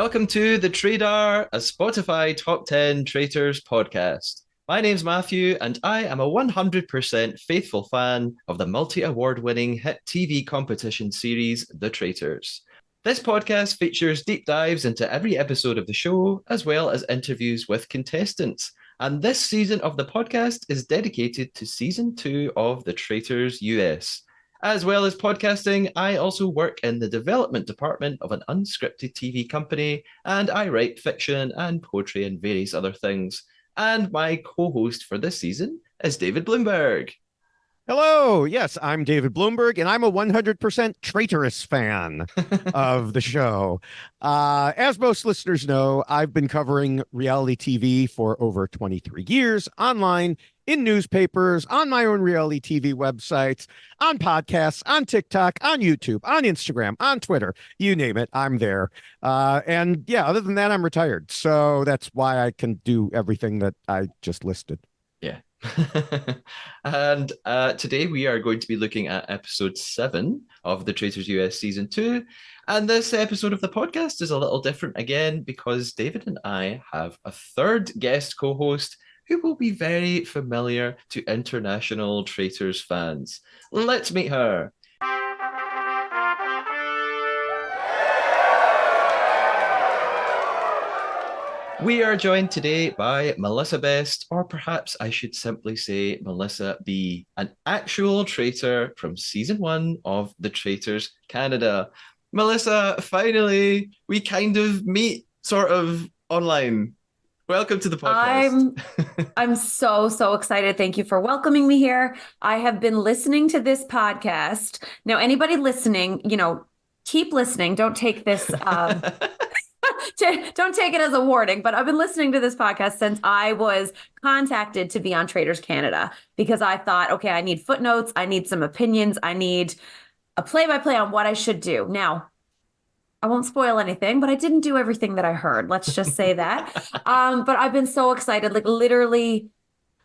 Welcome to the Trader, a Spotify Top 10 Traitors podcast. My name's Matthew, and I am a 100% faithful fan of the multi-award winning hit TV competition series, The Traitors. This podcast features deep dives into every episode of the show, as well as interviews with contestants. And this season of the podcast is dedicated to season 2 of The Traitors US. As well as podcasting, I also work in the development department of an unscripted TV company, and I write fiction and poetry and various other things. And my co-host for this season is David Bloomberg. Hello. Yes, I'm David Bloomberg, and I'm a 100% traitorous fan of the show. As most listeners know, I've been covering reality TV for over 23 years, online, in newspapers, on my own reality TV websites, on podcasts, on TikTok, on YouTube, on Instagram, on Twitter, you name it, I'm there. And yeah, other than that, I'm retired. So that's why I can do everything that I just listed. Yeah. And today we are going to be looking at episode 7 of the Traitors US season 2. And this episode of the podcast is a little different again because David and I have a third guest co-host who will be very familiar to international Traitors fans. Let's meet her. We are joined today by Melissa Best, or perhaps I should simply say Melissa B, an actual traitor from season 1 of The Traitors Canada. Melissa, finally, we kind of meet sort of online. Welcome to the podcast. I'm so excited. Thank you for welcoming me here. I have been listening to this podcast. Now, anybody listening, keep listening. Don't take this don't take it as a warning, but I've been listening to this podcast since I was contacted to be on Traitors Canada because I thought, okay, I need footnotes. I need some opinions. I need a play-by-play on what I should do. Now, I won't spoil anything, but I didn't do everything that I heard. Let's just say that. But I've been so excited, like literally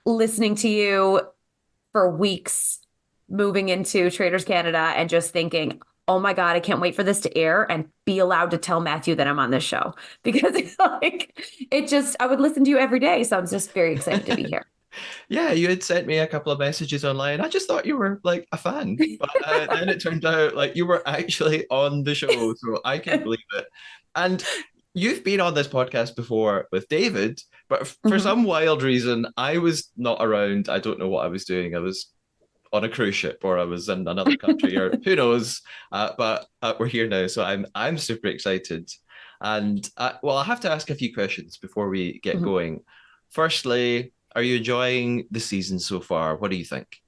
listening to you for weeks, moving into Traitors Canada and just thinking, oh my God, I can't wait for this to air and be allowed to tell Matthew that I'm on this show because I would listen to you every day. So I'm just very excited to be here. Yeah, you had sent me a couple of messages online. I just thought you were like a fan, but then it turned out like you were actually on the show, so I can't believe it. And you've been on this podcast before with David, but for some wild reason, I was not around. I don't know what I was doing. I was on a cruise ship, or I was in another country, or who knows. But we're here now, so I'm super excited. And well, I have to ask a few questions before we get going. Firstly, are you enjoying the season so far? What do you think?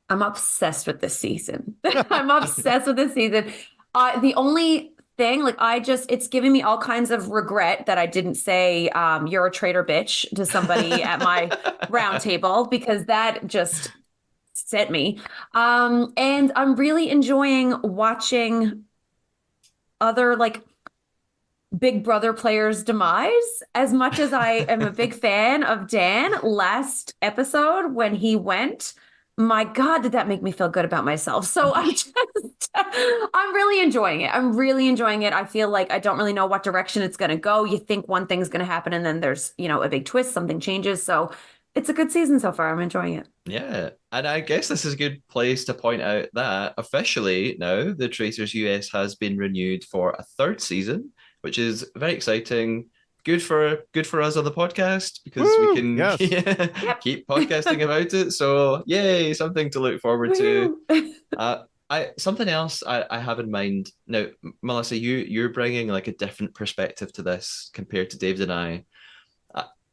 I'm obsessed with this season. I'm obsessed with this season. The only thing, it's giving me all kinds of regret that I didn't say you're a traitor bitch to somebody at my round table, because that just set me. And I'm really enjoying watching other Big Brother players' demise. As much as I am a big fan of Dan last episode when he went, my God, did that make me feel good about myself. So I'm really enjoying it. I'm really enjoying it. I feel like I don't really know what direction it's going to go. You think one thing's going to happen and then there's, a big twist, something changes. So it's a good season so far. I'm enjoying it. Yeah. And I guess this is a good place to point out that officially now the Traitors US has been renewed for a third season, which is very exciting. Good for us on the podcast because we can keep podcasting about it. So yay, something to look forward to. Something else I have in mind now, Melissa. You're bringing like a different perspective to this compared to David and I.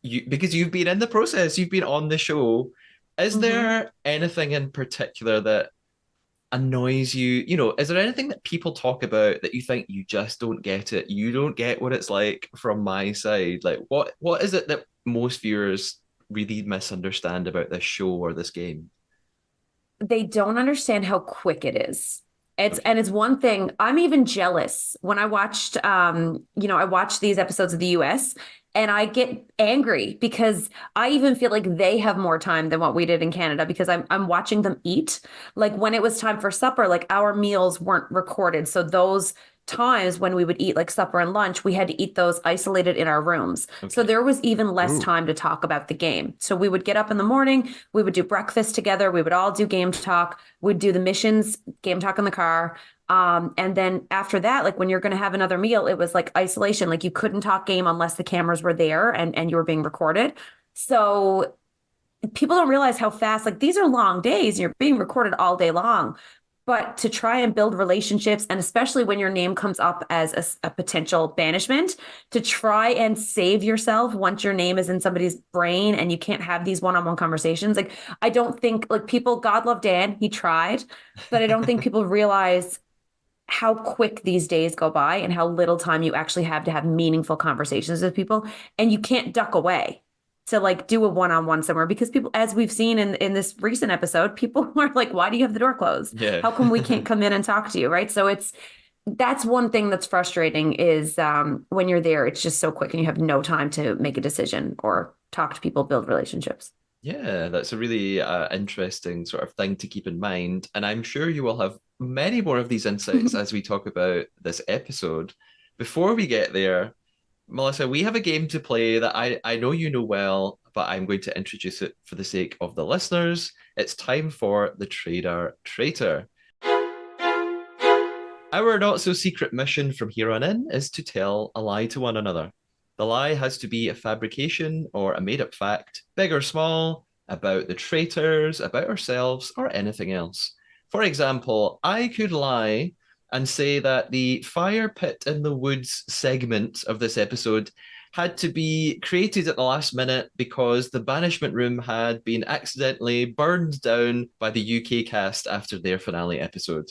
Because you've been in the process, you've been on the show. Is there anything in particular that annoys you? Is there anything that people talk about that you think you just don't get it? You don't get what it's like from my side. Like what is it that most viewers really misunderstand about this show or this game? They don't understand how quick it is. It's one thing. I'm even jealous when I watched I watched these episodes of the US, and I get angry because I even feel like they have more time than what we did in Canada, because I'm watching them eat. Like when it was time for supper, like our meals weren't recorded. So those times when we would eat like supper and lunch, we had to eat those isolated in our rooms. So Okay. there was even less Ooh. time to talk about the game. So we would get up in the morning, we would do breakfast together, we would all do game talk, we'd do the missions, game talk in the car. And then after that, like when you're going to have another meal, it was like isolation. Like you couldn't talk game unless the cameras were there and you were being recorded. So people don't realize how fast, like these are long days, you're being recorded all day long. But to try and build relationships, and especially when your name comes up as a potential banishment, to try and save yourself once your name is in somebody's brain and you can't have these one-on-one conversations. Like, I don't think, like, people, God love Dan, he tried, but I don't think people realize how quick these days go by and how little time you actually have to have meaningful conversations with people. And you can't duck away to like do a one-on-one somewhere because people, as we've seen in this recent episode, people are like, why do you have the door closed? Yeah. How come we can't come in and talk to you? Right. So that's one thing that's frustrating is when you're there, it's just so quick and you have no time to make a decision or talk to people, build relationships. Yeah, that's a really interesting sort of thing to keep in mind. And I'm sure you will have many more of these insights as we talk about this episode. Before we get there, Melissa, we have a game to play that I know you know well, but I'm going to introduce it for the sake of the listeners. It's time for the Trader Traitor. Our not so secret mission from here on in is to tell a lie to one another. The lie has to be a fabrication or a made up fact, big or small, about the traitors, about ourselves, or anything else. For example, I could lie and say that the fire pit in the woods segment of this episode had to be created at the last minute because the banishment room had been accidentally burned down by the UK cast after their finale episode.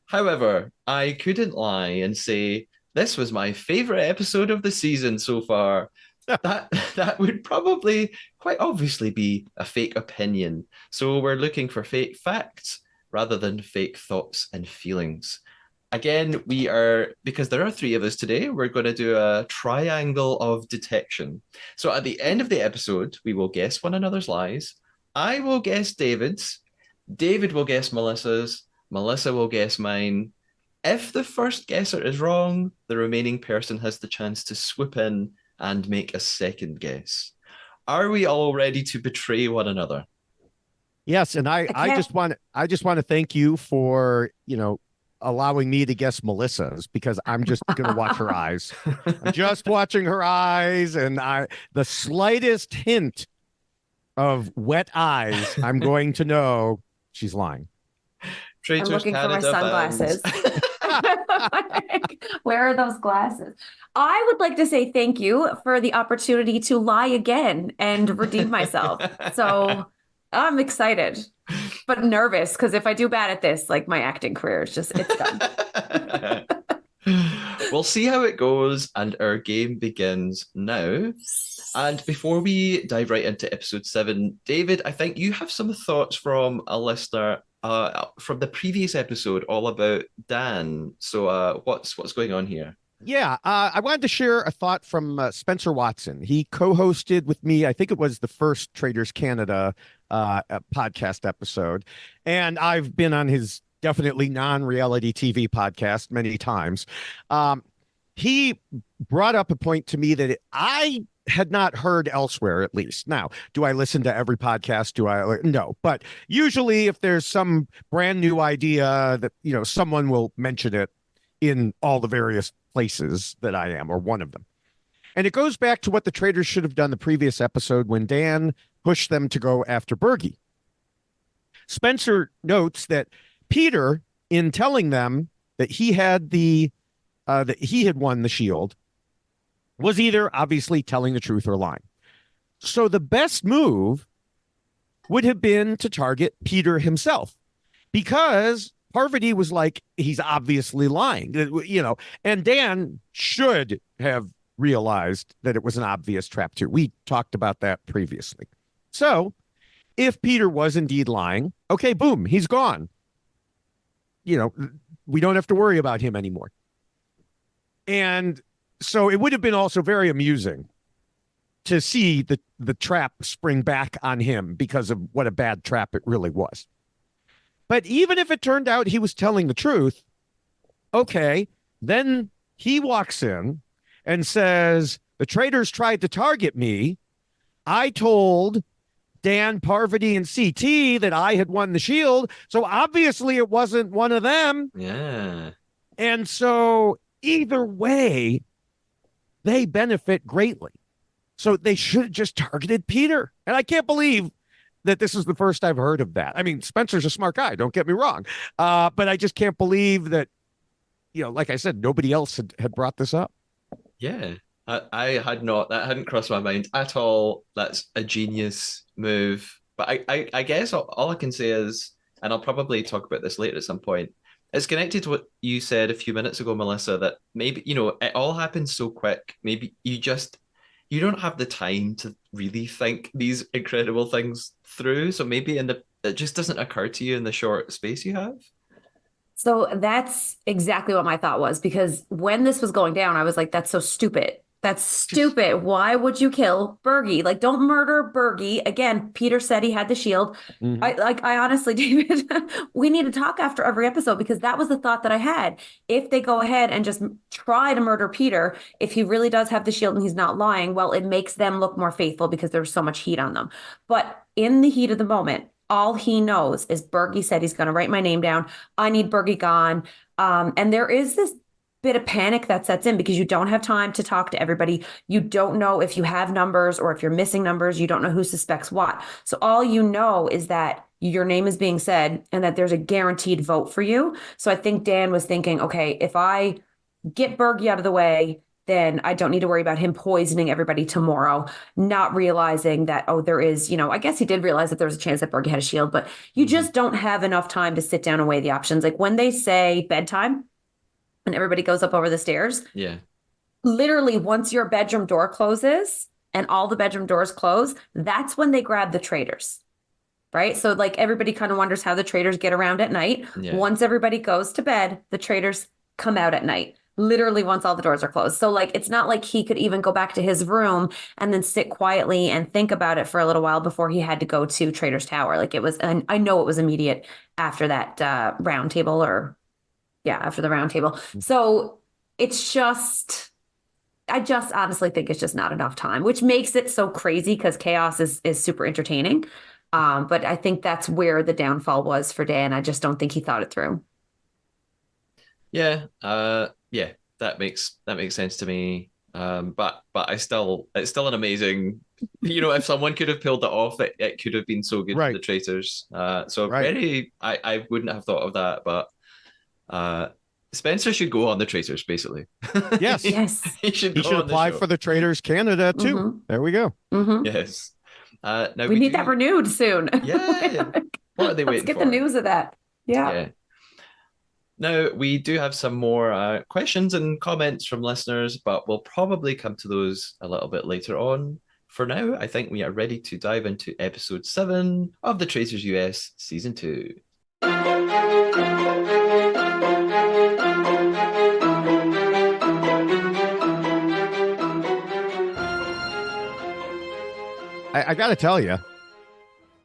However, I couldn't lie and say this was my favorite episode of the season so far. That would probably quite obviously be a fake opinion. So we're looking for fake facts rather than fake thoughts and feelings. Again, we are, because there are three of us today, we're going to do a triangle of detection. So at the end of the episode, we will guess one another's lies. I will guess David's. David will guess Melissa's. Melissa will guess mine. If the first guesser is wrong, the remaining person has the chance to swoop in and make a second guess. Are we all ready to betray one another? Yes, and I just want to thank you for, allowing me to guess Melissa's because I'm just going to watch her eyes. I'm just watching her eyes, and the slightest hint of wet eyes, I'm going to know she's lying. I'm looking for my sunglasses. Where are those glasses? I would like to say thank you for the opportunity to lie again and redeem myself. So I'm excited, but nervous because if I do bad at this, like my acting career is it's done. We'll see how it goes, and our game begins now. And before we dive right into episode 7, David, I think you have some thoughts from a listener from the previous episode all about Dan. So what's going on here? Yeah, I wanted to share a thought from Spencer Watson. He co-hosted with me, I think it was the first Traitors Canada podcast episode, and I've been on his definitely non-reality TV podcast many times. He brought up a point to me that I had not heard elsewhere, at least. Now, do I listen to every podcast? Do I? No. But usually if there's some brand new idea that, someone will mention it in all the various places that I am, or one of them. And it goes back to what the Traitors should have done the previous episode when Dan pushed them to go after Bergie. Spencer notes that Peter, in telling them that he had that he had won the shield, was either obviously telling the truth or lying. So the best move would have been to target Peter himself, because Parvati was like, he's obviously lying, and Dan should have realized that it was an obvious trap too. We talked about that previously. So if Peter was indeed lying, okay, boom, he's gone. We don't have to worry about him anymore. And so it would have been also very amusing to see the trap spring back on him because of what a bad trap it really was. But even if it turned out he was telling the truth, okay, Then he walks in and says, the traitors tried to target me. I told Dan, Parvati, and CT that I had won the shield. So obviously it wasn't one of them. Yeah. And so either way, they benefit greatly. So they should have just targeted Peter. And I can't believe that this is the first I've heard of that. I mean, Spencer's a smart guy, don't get me wrong. But I just can't believe that, like I said, nobody else had brought this up. Yeah. I had not, that hadn't crossed my mind at all. That's a genius move. But I guess all I can say is, and I'll probably talk about this later at some point, it's connected to what you said a few minutes ago, Melissa, that maybe, it all happens so quick. Maybe you don't have the time to really think these incredible things through. So maybe it just doesn't occur to you in the short space you have. So that's exactly what my thought was, because when this was going down, I was like, that's so stupid. That's stupid. Why would you kill Bergie? Like, don't murder Bergie. Again, Peter said he had the shield. Mhm. I honestly, David, we need to talk after every episode, because that was the thought that I had. If they go ahead and just try to murder Peter, if he really does have the shield and he's not lying, well, it makes them look more faithful because there's so much heat on them. But in the heat of the moment, all he knows is Bergie said he's going to write my name down. I need Bergie gone. And there is this bit of panic that sets in because you don't have time to talk to everybody. You don't know if you have numbers or if you're missing numbers. You don't know who suspects what. So all you know is that your name is being said and that there's a guaranteed vote for you. So I think Dan was thinking, okay, if I get Bergie out of the way, then I don't need to worry about him poisoning everybody tomorrow, not realizing that, oh, there is, I guess he did realize that there was a chance that Bergie had a shield, but you just don't have enough time to sit down and weigh the options. Like when they say bedtime, and everybody goes up over the stairs. Yeah. Literally, once your bedroom door closes and all the bedroom doors close, that's when they grab the traitors. Right. So like everybody kind of wonders how the traitors get around at night. Yeah. Once everybody goes to bed, the traitors come out at night. Literally once all the doors are closed. So like it's not like he could even go back to his room and then sit quietly and think about it for a little while before he had to go to Traitor's Tower. Like it was, and I know it was immediate after that round table after the round table. So it's just, I just honestly think it's just not enough time, which makes it so crazy because chaos is super entertaining. But I think that's where the downfall was for Dan. I just don't think he thought it through. Yeah. Yeah, that makes sense to me. But it's still an amazing, if someone could have pulled it off, it could have been so good for the traitors. So Right. I wouldn't have thought of that, but Spencer should go on the traitors, basically. Yes. Yes. He should apply for the Traitors Canada too. Mhm. There we go. Mhm. Yes. Now we need that renewed soon. Yeah. What are they Let's waiting get for? the news of that. Yeah. Yeah. Now, we do have some more questions and comments from listeners, but we'll probably come to those a little bit later on. For now, I think we are ready to dive into episode 7 of the Traitors US Season 2. I got to tell you,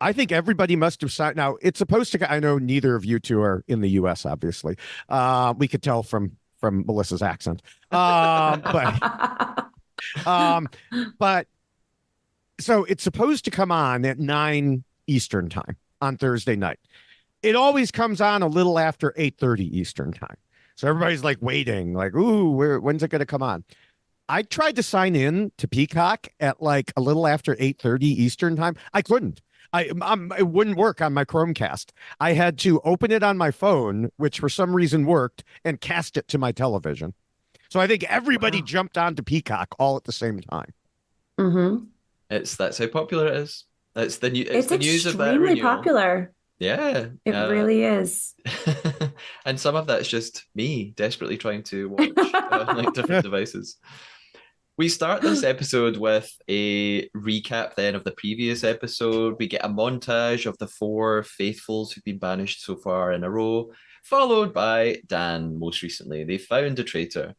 I think everybody must have signed. Now, it's supposed to, I know neither of you two are in the US, obviously. We could tell from Melissa's accent. But so it's supposed to come on at 9 Eastern time on Thursday night. It always comes on a little after 8:30 Eastern time. So everybody's like waiting, like, ooh, when's it going to come on? I tried to sign in to Peacock at like a little after 8:30 Eastern time. I couldn't. It wouldn't work on my Chromecast. I had to open it on my phone, which for some reason worked, and cast it to my television. So I think everybody jumped onto Peacock all at the same time. Mm-hmm. That's how popular it is. It's the news of that extremely renewal. Popular. Yeah, it really is. And some of that's just me desperately trying to watch like different devices. We start this episode with a recap then of the previous episode. We get a montage of the 4 faithfuls who've been banished so far in a row, followed by Dan most recently. They found a traitor.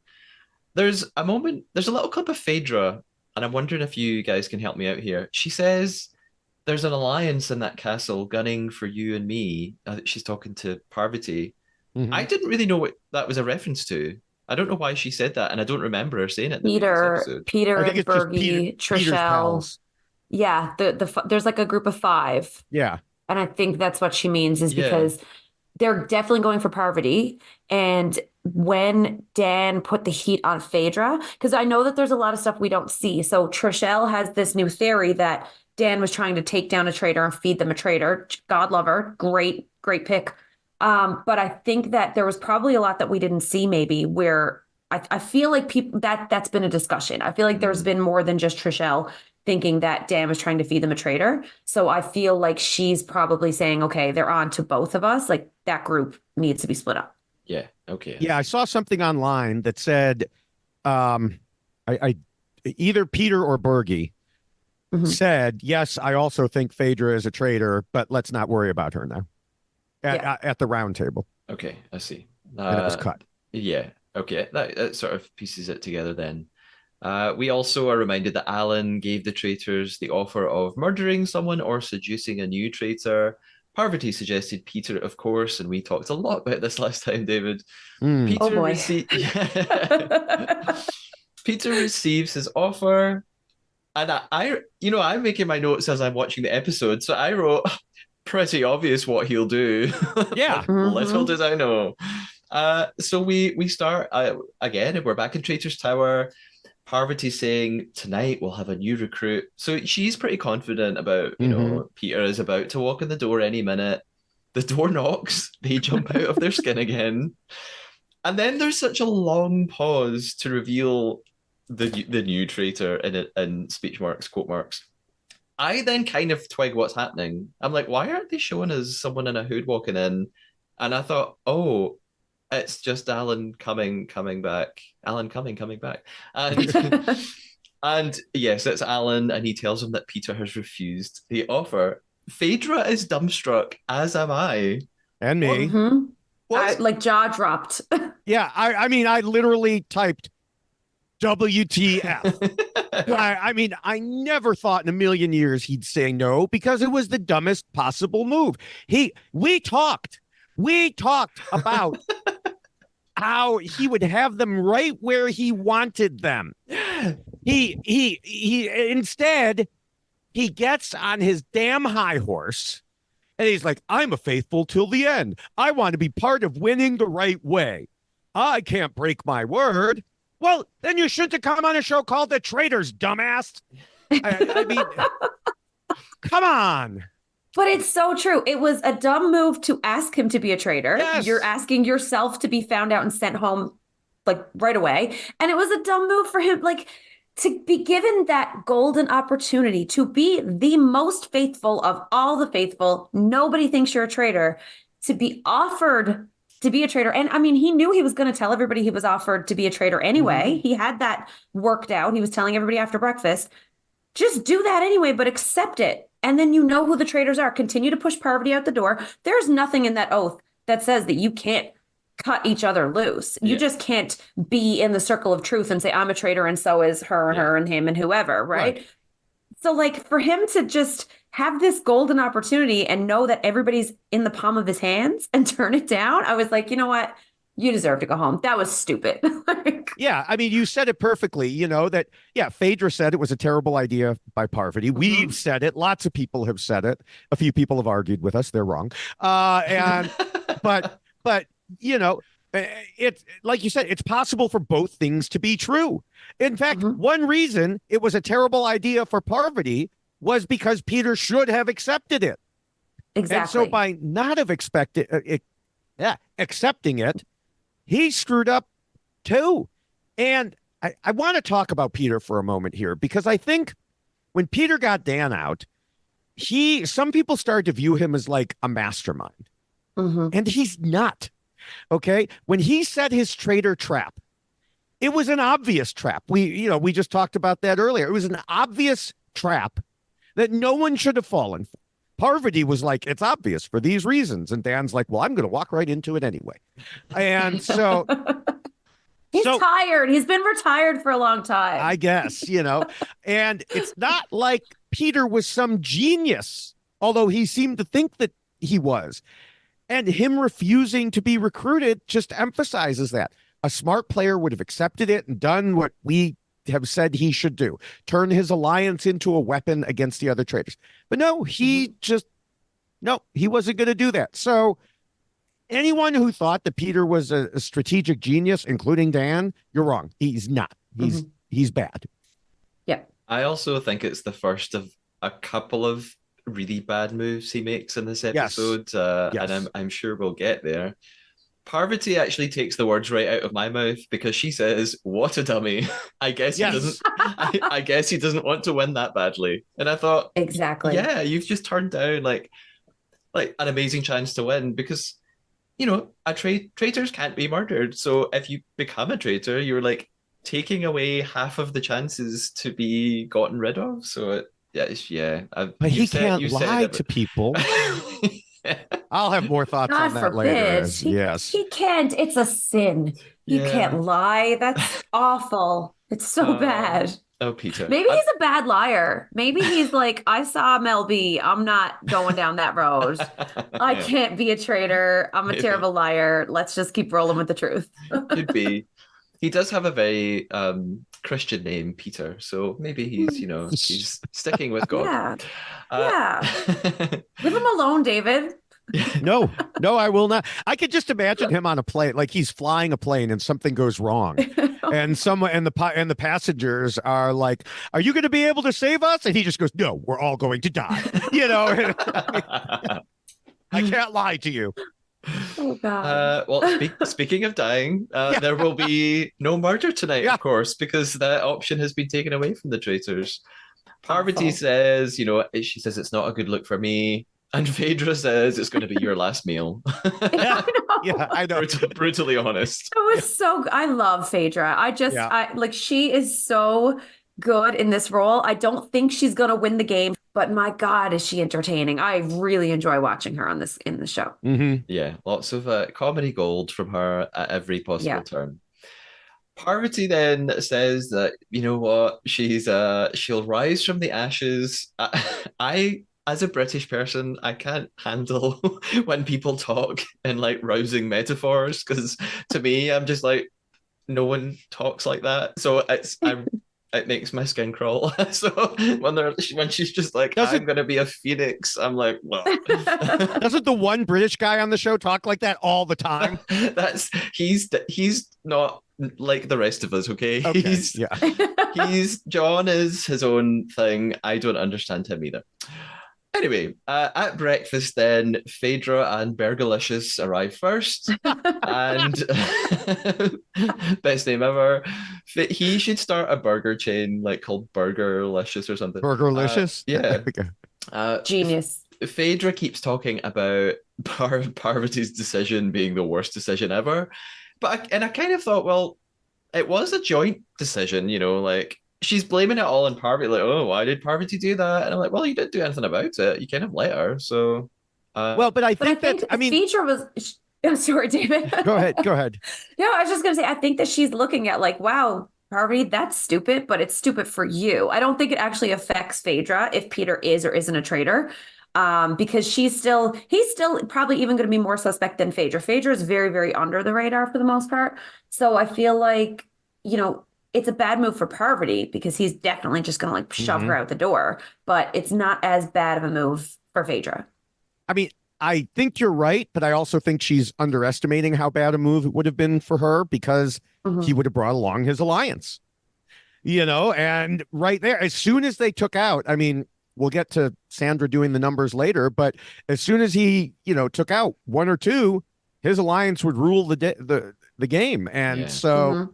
There's a little clip of Phaedra, and I'm wondering if you guys can help me out here. She says there's an alliance in that castle gunning for you and me. She's talking to Parvati. Mhm. I didn't really know what that was a reference to. I don't know why she said that, and I don't remember her saying it in the previous Peter, episode. Peter I think and it's just Bergie, Peter's Trishelle. pals. Yeah, there's like a group of five, Yeah. and I think that's what she means is Yeah. because they're definitely going for Parvati. And when Dan put the heat on Phaedra, because I know that there's a lot of stuff we don't see. So Trishelle has this new theory that Dan was trying to take down a traitor and feed them a traitor. God love her. Great, great pick. But I think that there was probably a lot that we didn't see, maybe where I feel like people that's been a discussion. I feel like there's been more than just Trishelle thinking that Dan was trying to feed them a traitor. So I feel like she's probably saying, okay, they're on to both of us. Like that group needs to be split up. Yeah. Okay. Yeah, I saw something online that said I either Peter or Bergie said, yes, I also think Phaedra is a traitor, but let's not worry about her now at the round table. Okay, I see. And it was cut. Yeah. Okay, that sort of pieces it together then. We also are reminded that Alan gave the traitors the offer of murdering someone or seducing a new traitor. Parvati suggested Peter, of course, and we talked a lot about this last time, David. Oh boy. Peter receives his offer, and I'm making my notes as I'm watching the episode, so I wrote pretty obvious what he'll do. Yeah. Little did I know. So we start again, we're back in Traitor's Tower. Parvati saying tonight we'll have a new recruit. So she's pretty confident about, Peter is about to walk in the door any minute. The door knocks, they jump out of their skin again. And then there's such a long pause to reveal the new traitor in speech marks, quote marks. I then kind of twig what's happening. I'm like, why aren't they showing us someone in a hood walking in? And I thought, oh, it's just Alan coming back. Alan coming back. And and yes, it's Alan, and he tells him that Peter has refused the offer. Phaedra is dumbstruck, as am I. And me. I, like jaw dropped. Yeah, I mean, I literally typed WTF. I mean, I never thought in a million years he'd say no because it was the dumbest possible move. We talked about how he would have them right where he wanted them. He instead he gets on his damn high horse and he's like, I'm a faithful till the end. I want to be part of winning the right way. I can't break my word. Well, then you shouldn't have come on a show called The Traitors, dumbass. I mean, come on. But it's so true. It was a dumb move to ask him to be a traitor. Yes. You're asking yourself to be found out and sent home like right away. And it was a dumb move for him, like to be given that golden opportunity to be the most faithful of all the faithful. Nobody thinks you're a traitor. To be offered to be a traitor. And I mean, he knew he was going to tell everybody he was offered to be a traitor anyway. He had that worked out. He was telling everybody after breakfast, just do that anyway, but accept it. And then you know who the traitors are. Continue to push Parvati out the door. There's nothing in that oath that says that you can't cut each other loose. You just can't be in the circle of truth and say, I'm a traitor and so is her and her and him and whoever, right? So like for him to just have this golden opportunity and know that everybody's in the palm of his hands and turn it down, I was like, you know what? You deserve to go home. That was stupid. Yeah, I mean, you said it perfectly, that, Phaedra said it was a terrible idea by Parvati. We've said it. Lots of people have said it. A few people have argued with us. They're wrong. But it's like you said, it's possible for both things to be true. In fact, one reason it was a terrible idea for Parvati was because Peter should have accepted it. Exactly. And so by not have accepting it, he screwed up too. And I want to talk about Peter for a moment here, because I think when Peter got Dan out, some people started to view him as like a mastermind. And he's not. Okay. When he set his traitor trap, it was an obvious trap. We just talked about that earlier. It was an obvious trap that no one should have fallen for. Parvati was like, it's obvious for these reasons. And Dan's like, well, I'm going to walk right into it anyway. And so he's tired. He's been retired for a long time, I guess, and it's not like Peter was some genius, although he seemed to think that he was. And him refusing to be recruited just emphasizes that. A smart player would have accepted it and done what we have said he should do, turn his alliance into a weapon against the other traitors. But no, Mhm. no, he wasn't going to do that. So anyone who thought that Peter was a strategic genius, including Dan, you're wrong. He's not. Mhm. He's bad. Yeah. I also think it's the first of a couple of really bad moves he makes in this Yes. episode, and I'm Yes. I'm sure we'll get there. Parvati actually takes the words right out of my mouth because she says, "What a dummy!" I guess he doesn't. Yes. I guess he doesn't want to win that badly. And I thought, Exactly. yeah, you've just turned down like an amazing chance to win because traitors can't be murdered. So if you become a traitor, you're like taking away half of the chances to be gotten rid of. So yeah, But he can't you said lie it. to people. I'll have more thoughts God on that later. forbid. As yes. He can't. It's a sin. You Yeah. can't lie. That's awful. It's so Oh, bad. oh, Peter. Maybe he's a bad liar. Maybe he's like, I saw Mel B. I'm not going down that road. I Yeah, can't be a traitor. I'm a maybe. terrible liar. Let's just keep rolling with the truth. Could be. He does have a very Christian name, Peter. So maybe he's sticking with God. Yeah. Uh, Yeah. Leave him alone, David. No, no, I will not. I could just imagine him on a plane, like he's flying a plane and something goes wrong. And someone and the passengers are like, "Are you going to be able to save us?" And he just goes, "No, we're all going to die." I can't lie to you. Oh God. Well, speaking of dying, Yeah, there will be no murder tonight, yeah. of course, because that option has been taken away from the traitors. Parvati Awful. says, she says it's not a good look for me. And Phaedra says it's going to be your last meal. Yeah, I know. yeah, I know. Brutally honest. It was so I love Phaedra. Yeah. I like she is so good in this role. I don't think she's gonna win the game, but my God, is she entertaining. I really enjoy watching her on this in the show. Hmm. Yeah, lots of comedy gold from her at every possible Yeah. turn. Parvati then says that you know what she'll rise from the ashes. I as a British person, I can't handle when people talk in like rousing metaphors because to me, I'm just like no one talks like that. So it makes my skin crawl. So when she's just like I'm Doesn't gonna be a phoenix, I'm like, well, doesn't the one British guy on the show talk like that all the time? that's he's not like the rest of us. Okay, Okay. Yeah. he's John is his own thing. I don't understand him either. Anyway, at breakfast, then Phaedra and Bergalicious arrive first, and best name ever. He should start a burger chain like called Burgerlicious or something. Burgerlicious. Yeah. Uh, Genius. Phaedra keeps talking about Parvati's decision being the worst decision ever, and I kind of thought, well, it was a joint decision, like she's blaming it all on Parvati, like, oh, why did Parvati do that? And I'm like, well, you didn't do anything about it. You kind of let her. So, Well, but I But I think that think I mean, Phaedra was I'm sorry, David. go ahead. Go ahead. No, I was just gonna say, I think that she's looking at like, wow, Harvey, that's stupid, but it's stupid for you. I don't think it actually affects Phaedra if Peter is or isn't a traitor. Because he's still probably even going to be more suspect than Phaedra. Phaedra is very, very under the radar for the most part. So I feel like, it's a bad move for Parvati because he's definitely just going to like shove her Mhm. out the door, but it's not as bad of a move for Phaedra. I mean, I think you're right, but I also think she's underestimating how bad a move it would have been for her because he Mhm. would have brought along his alliance, and right there, as soon as they took out, I mean, we'll get to Sandra doing the numbers later, but as soon as he, took out one or two, his alliance would rule the game. And yeah. so,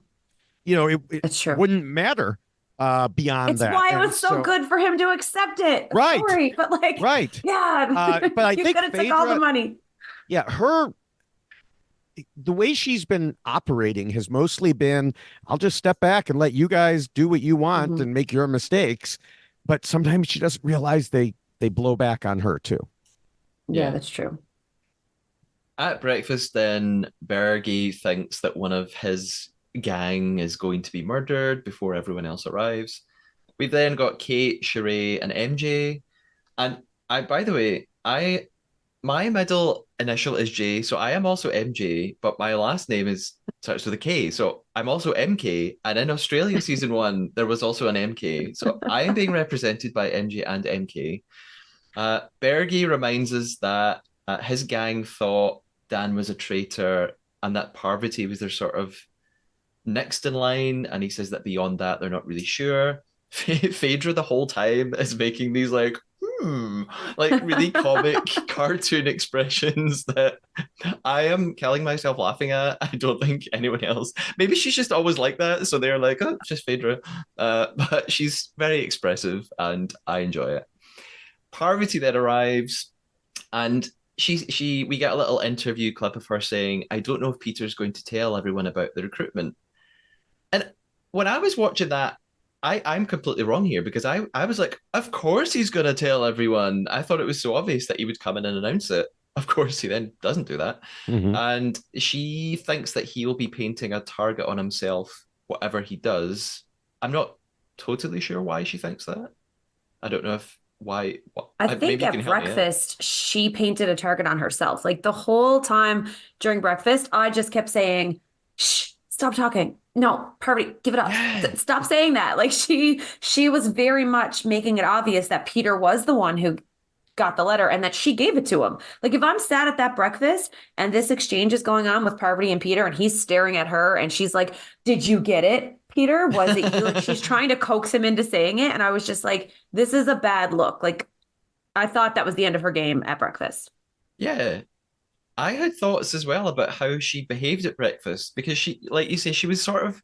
Mhm. it It's true. wouldn't matter beyond It's that. why it And was so good for him to accept it. Right. Sorry, but like, Right. yeah, But I you think could have took all the Phaedra, money. yeah, the way she's been operating has mostly been, I'll just step back and let you guys do what you want Mhm. and make your mistakes. But sometimes she doesn't realize they blow back on her too. Yeah, Yeah. that's true. At breakfast, then Bergie thinks that one of his gang is going to be murdered before everyone else arrives. We've then got Kate, Sheree, and MJ. And by the way, my middle initial is J. So I am also MJ, but my last name is starts with a K. So I'm also MK. And in Australia season one, there was also an MK. So I am being represented by MJ and MK. Bergie reminds us that his gang thought Dan was a traitor and that Parvati was their sort of next in line. And he says that beyond that, they're not really sure. Phaedra the whole time is making these like really comic cartoon expressions that I am killing myself laughing at. I don't think anyone else. Maybe she's just always like that, so they're like, "Oh, it's just Phaedra," but she's very expressive, and I enjoy it. Parvati then arrives, and she we get a little interview clip of her saying, "I don't know if Peter's going to tell everyone about the recruitment." And when I was watching that, I'm completely wrong here because I was like, of course he's going to tell everyone. I thought it was so obvious that he would come in and announce it. Of course, he then doesn't do that. Mhm. And she thinks that he'll be painting a target on himself, whatever he does. I'm not totally sure why she thinks that. I don't know if why. I think Maybe you can at help me out. breakfast, she painted a target on herself. Like the whole time during breakfast, I just kept saying, shh, stop talking. No, Parvati, give it up. Yeah, Stop saying that. Like she was very much making it obvious that Peter was the one who got the letter and that she gave it to him. Like if I'm sat at that breakfast and this exchange is going on with Parvati and Peter and he's staring at her and she's like, "Did you get it, Peter? Was it you?" Like she's trying to coax him into saying it. And I was just like, this is a bad look. Like I thought that was the end of her game at breakfast. yeah. I had thoughts as well about how she behaved at breakfast because she, like you say, she was sort of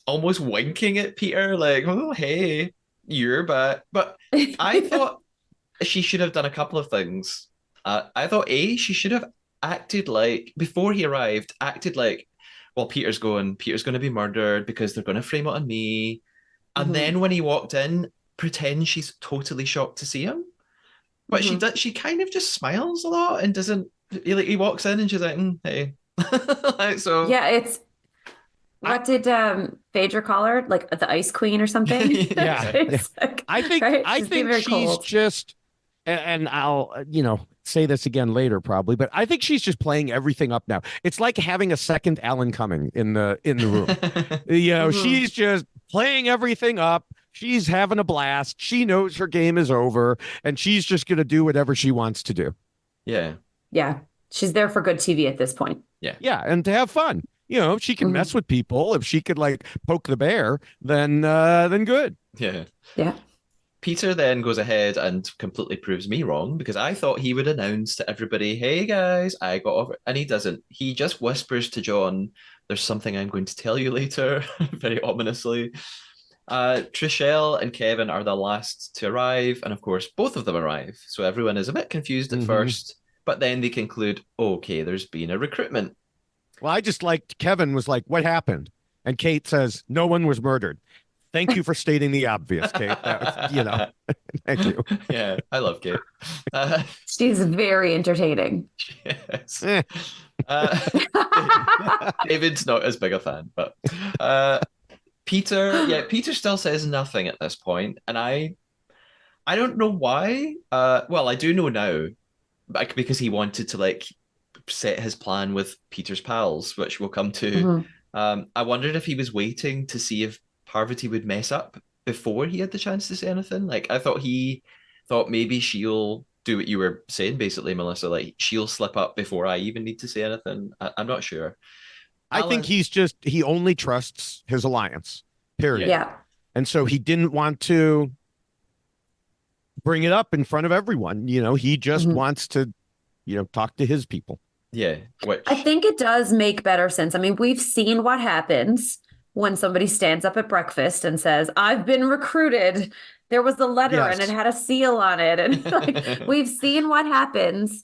almost winking at Peter, like, "Oh, hey, you're back." But I thought she should have done a couple of things. I thought she should have acted like before he arrived, acted like, well, Peter's going to be murdered because they're going to frame it on me. And Mhm. then when he walked in, pretend she's totally shocked to see him. But she Mhm. does. She kind of just smiles a lot and doesn't. He walks in and she's like, hey, like, so Yeah, it's I what did Phaedra call her? Like the Ice Queen or something? Yeah. yeah. Yeah. It's like, I think right? I She's being think very she's cold. just and I'll say this again later probably, but I think she's just playing everything up now. It's like having a second Alan Cumming in the room. Mhm. She's just playing everything up. She's having a blast. She knows her game is over and she's just going to do whatever she wants to do. Yeah, Yeah. She's there for good TV at this point. yeah, Yeah, and to have fun. If she can mess Mhm. with people, if she could like poke the bear, then good. yeah. Yeah. Peter then goes ahead and completely proves me wrong because I thought he would announce to everybody, "Hey guys, I got over," and he doesn't. He just whispers to John, "There's something I'm going to tell you later," very ominously. Trishelle and Kevin are the last to arrive, and of course, both of them arrive. So everyone is a bit confused at Hmm. first, but then they conclude, okay, there's been a recruitment. Well, I just liked Kevin was like, "What happened?" And Kate says, "No one was murdered." Thank you for stating the obvious, Kate. That was, thank you. Yeah, I love Kate. Uh, She's very entertaining. yes. Eh. Uh, David's not as big a fan, but Peter still says nothing at this point, and I don't know why. Well, I do know now, because he wanted to like set his plan with Peter's pals, which we'll come to. Mhm. I wondered if he was waiting to see if Parvati would mess up before he had the chance to say anything. Like I thought he thought maybe she'll do what you were saying, basically, Melissa. Like she'll slip up before I even need to say anything. I'm not sure. I think Alan, he only trusts his alliance, yeah, period. Yeah. And so he didn't want to bring it up in front of everyone. He just Mhm. wants to, talk to his people. yeah, I which think it does make better sense. I mean, we've seen what happens when somebody stands up at breakfast and says, "I've been recruited. There was a letter and it Yes. had a seal on it." And like we've seen what happens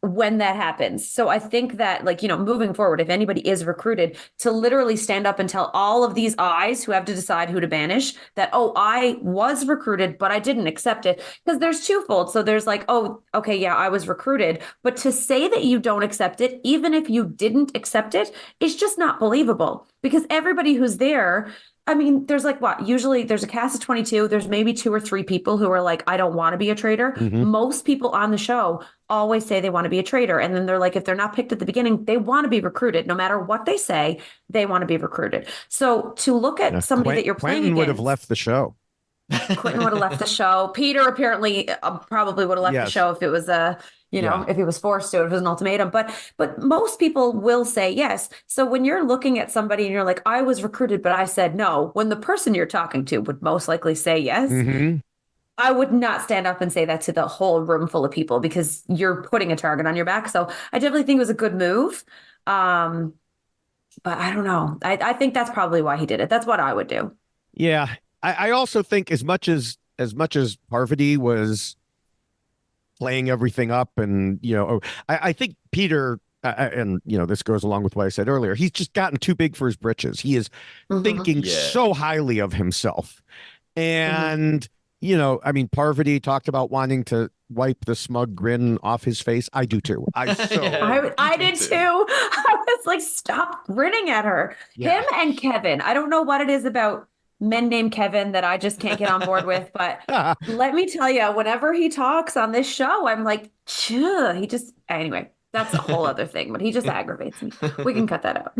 when that happens. So I think that, like, moving forward, if anybody is recruited, to literally stand up and tell all of these eyes who have to decide who to banish that, "Oh, I was recruited, but I didn't accept it." Because there's twofold. So there's like, "Oh, okay, yeah, I was recruited." But to say that you don't accept it, even if you didn't accept it, is just not believable because everybody who's there I mean, there's like what? Usually there's a cast of 22. There's maybe 2 or 3 people who are like, I don't want to be a traitor. Mhm. Most people on the show always say they want to be a traitor. And then they're like, if they're not picked at the beginning, they want to be recruited. No matter what they say, they want to be recruited. So to look at somebody that you're playing Quentin would have against, left the show. Quentin would have left the show. Peter apparently probably would have left the Yes. show if it was a, Yeah. if he was forced to, if it was an ultimatum. But most people will say yes. So when you're looking at somebody and you're like, I was recruited, but I said no, when the person you're talking to would most likely say yes, Mhm. I would not stand up and say that to the whole room full of people because you're putting a target on your back. So I definitely think it was a good move. But I don't know. I think that's probably why he did it. That's what I would do. Yeah. I also think as much as Parvati was playing everything up, and I think Peter, and this goes along with what I said earlier, he's just gotten too big for his britches. He is thinking Yeah. so highly of himself. And I mean, Parvati talked about wanting to wipe the smug grin off his face. I do too. Yeah. I did too. I was like, stop grinning at her. Yeah. Him and Kevin. I don't know what it is about men named Kevin that I just can't get on board with, but let me tell you, whenever he talks on this show, I'm like, Chugh. Anyway, that's a whole other thing, but he just aggravates me. We can cut that out.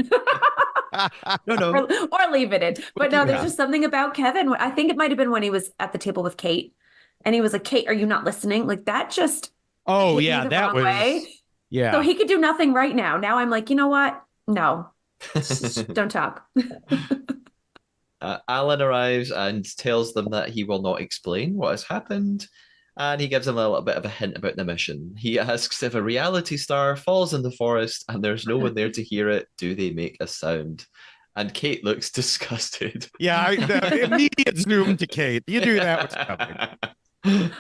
No. Or leave it in. But no, there's Yeah. just something about Kevin. I think it might have been when he was at the table with Kate and he was like, Kate, are you not listening? Like that just Oh, hit me yeah, the that wrong was way. So yeah. he could do nothing right now. Now I'm like, you know what? No, don't talk. Alan arrives and tells them that he will not explain what has happened. And he gives them a little bit of a hint about the mission. He asks if a reality star falls in the forest and there's no one there to hear it, do they make a sound? And Kate looks disgusted. Yeah, the immediate zoom to Kate. You knew that was coming.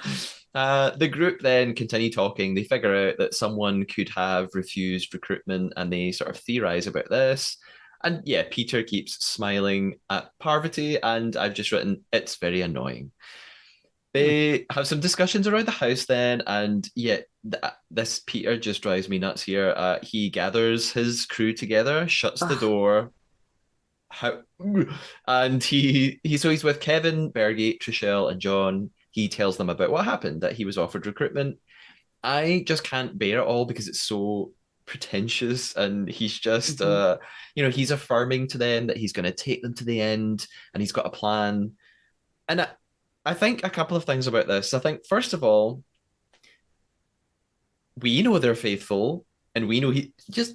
The group then continue talking. They figure out that someone could have refused recruitment and they sort of theorize about this. And yeah, Peter keeps smiling at Parvati, and I've just written, it's very annoying. They have some discussions around the house then, and yeah, this Peter just drives me nuts here. He gathers his crew together, shuts the door, and he's with Kevin, Bergate, Trishelle, and John. He tells them about what happened, that he was offered recruitment. I just can't bear it all because it's so pretentious, and he's just he's affirming to them that he's going to take them to the end and he's got a plan. And I think a couple of things about this. I think first of all, we know they're faithful, and we know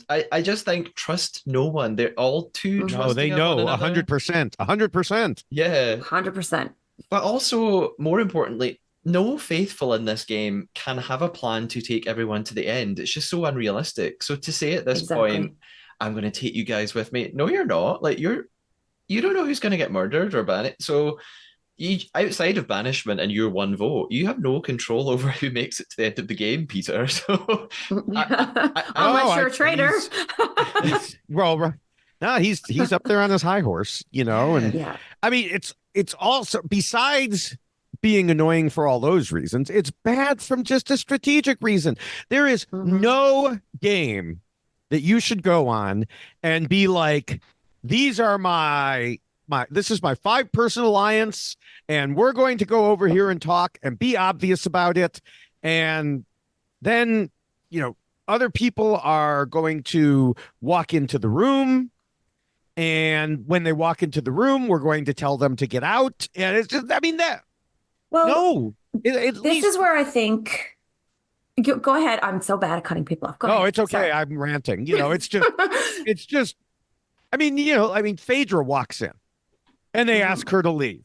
I just think trust no one. They're all too trusting. No, they of know one another. 100%. 100%. Yeah. 100%. But also, more importantly, no faithful in this game can have a plan to take everyone to the end. It's just so unrealistic. So to say at this point, I'm going to take you guys with me. No, you're not. Like you don't know who's going to get murdered or banished. So outside of banishment and your one vote, you have no control over who makes it to the end of the game, Peter. So unless you're a traitor. Well, no, he's up there on his high horse, and Yeah. I mean, it's also, besides being annoying for all those reasons, it's bad from just a strategic reason. There is no game that you should go on and be like, these are this is my 5-person alliance, and we're going to go over here and talk and be obvious about it. And then, other people are going to walk into the room. And when they walk into the room, we're going to tell them to get out. And it's just, I mean, no. This is where I think, go ahead. I'm so bad at cutting people off. Go ahead. It's okay. Sorry. I'm ranting. It's just, Phaedra walks in and they ask her to leave.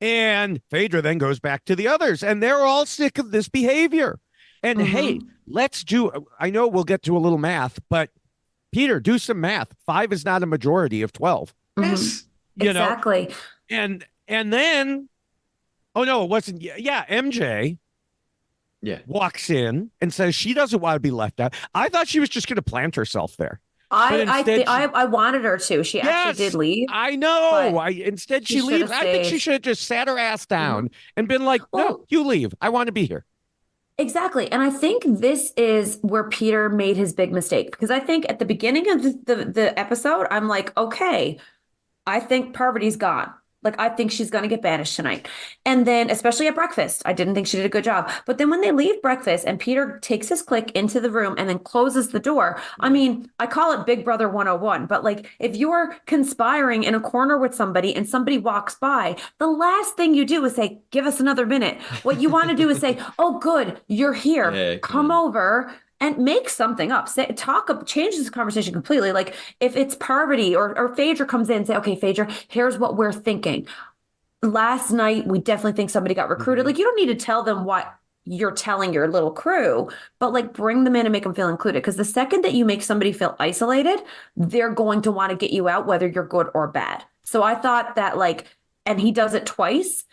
And Phaedra then goes back to the others, and they're all sick of this behavior. And hey, I know we'll get to a little math, but Peter, do some math. 5 is not a majority of 12. yes, Exactly. And then, oh no, it wasn't. Yeah, MJ walks in and says she doesn't want to be left out. I thought she was just going to plant herself there. I wanted her to. She actually did leave. I know. Instead she leaves. I think she should have just sat her ass down and been like, no, you leave. I want to be here. Exactly. And I think this is where Peter made his big mistake, because I think at the beginning of the episode, I'm like, okay, I think Parvati's gone. Like, I think she's going to get banished tonight. And then, especially at breakfast, I didn't think she did a good job. But then when they leave breakfast and Peter takes his clique into the room and then closes the door, I mean, I call it Big Brother 101. But like, if you're conspiring in a corner with somebody and somebody walks by, the last thing you do is say, give us another minute. What you want to do is say, oh, good, you're here. Yeah, Come over and make something up. Say, talk up, change this conversation completely. Like if it's Parvati or Phaedra comes in, say, okay, Phaedra, here's what we're thinking. Last night, we definitely think somebody got recruited. Mhm. Like you don't need to tell them what you're telling your little crew, but like bring them in and make them feel included. Because the second that you make somebody feel isolated, they're going to want to get you out, whether you're good or bad. So I thought that like, and he does it twice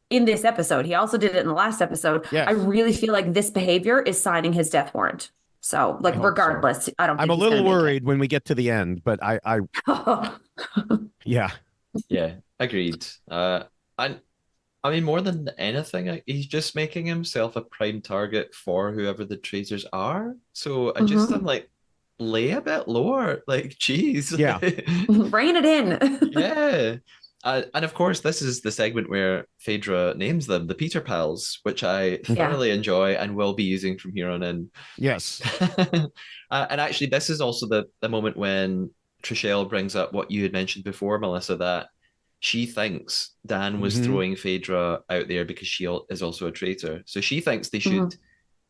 in this episode. He also did it in the last episode. I Yes, really feel like this behavior is signing his death warrant. So, I like, hope so. regardless, I don't I'm think a he's going little to make worried when we get to the end, but it. yeah. yeah, agreed. And I mean, more than anything, he's just making himself a prime target for whoever the traitors are. So I'm Mhm. like, lay a bit lower. Like, geez. Yeah. Rein it in. Yeah. And of course, this is the segment where Phaedra names them the Peter Pals, which I Yeah. thoroughly enjoy and will be using from here on in. Yes. And actually, this is also the moment when Trishelle brings up what you had mentioned before, Melissa, that she thinks Dan was Hmm. throwing Phaedra out there because she is also a traitor. So she thinks they should Mhm.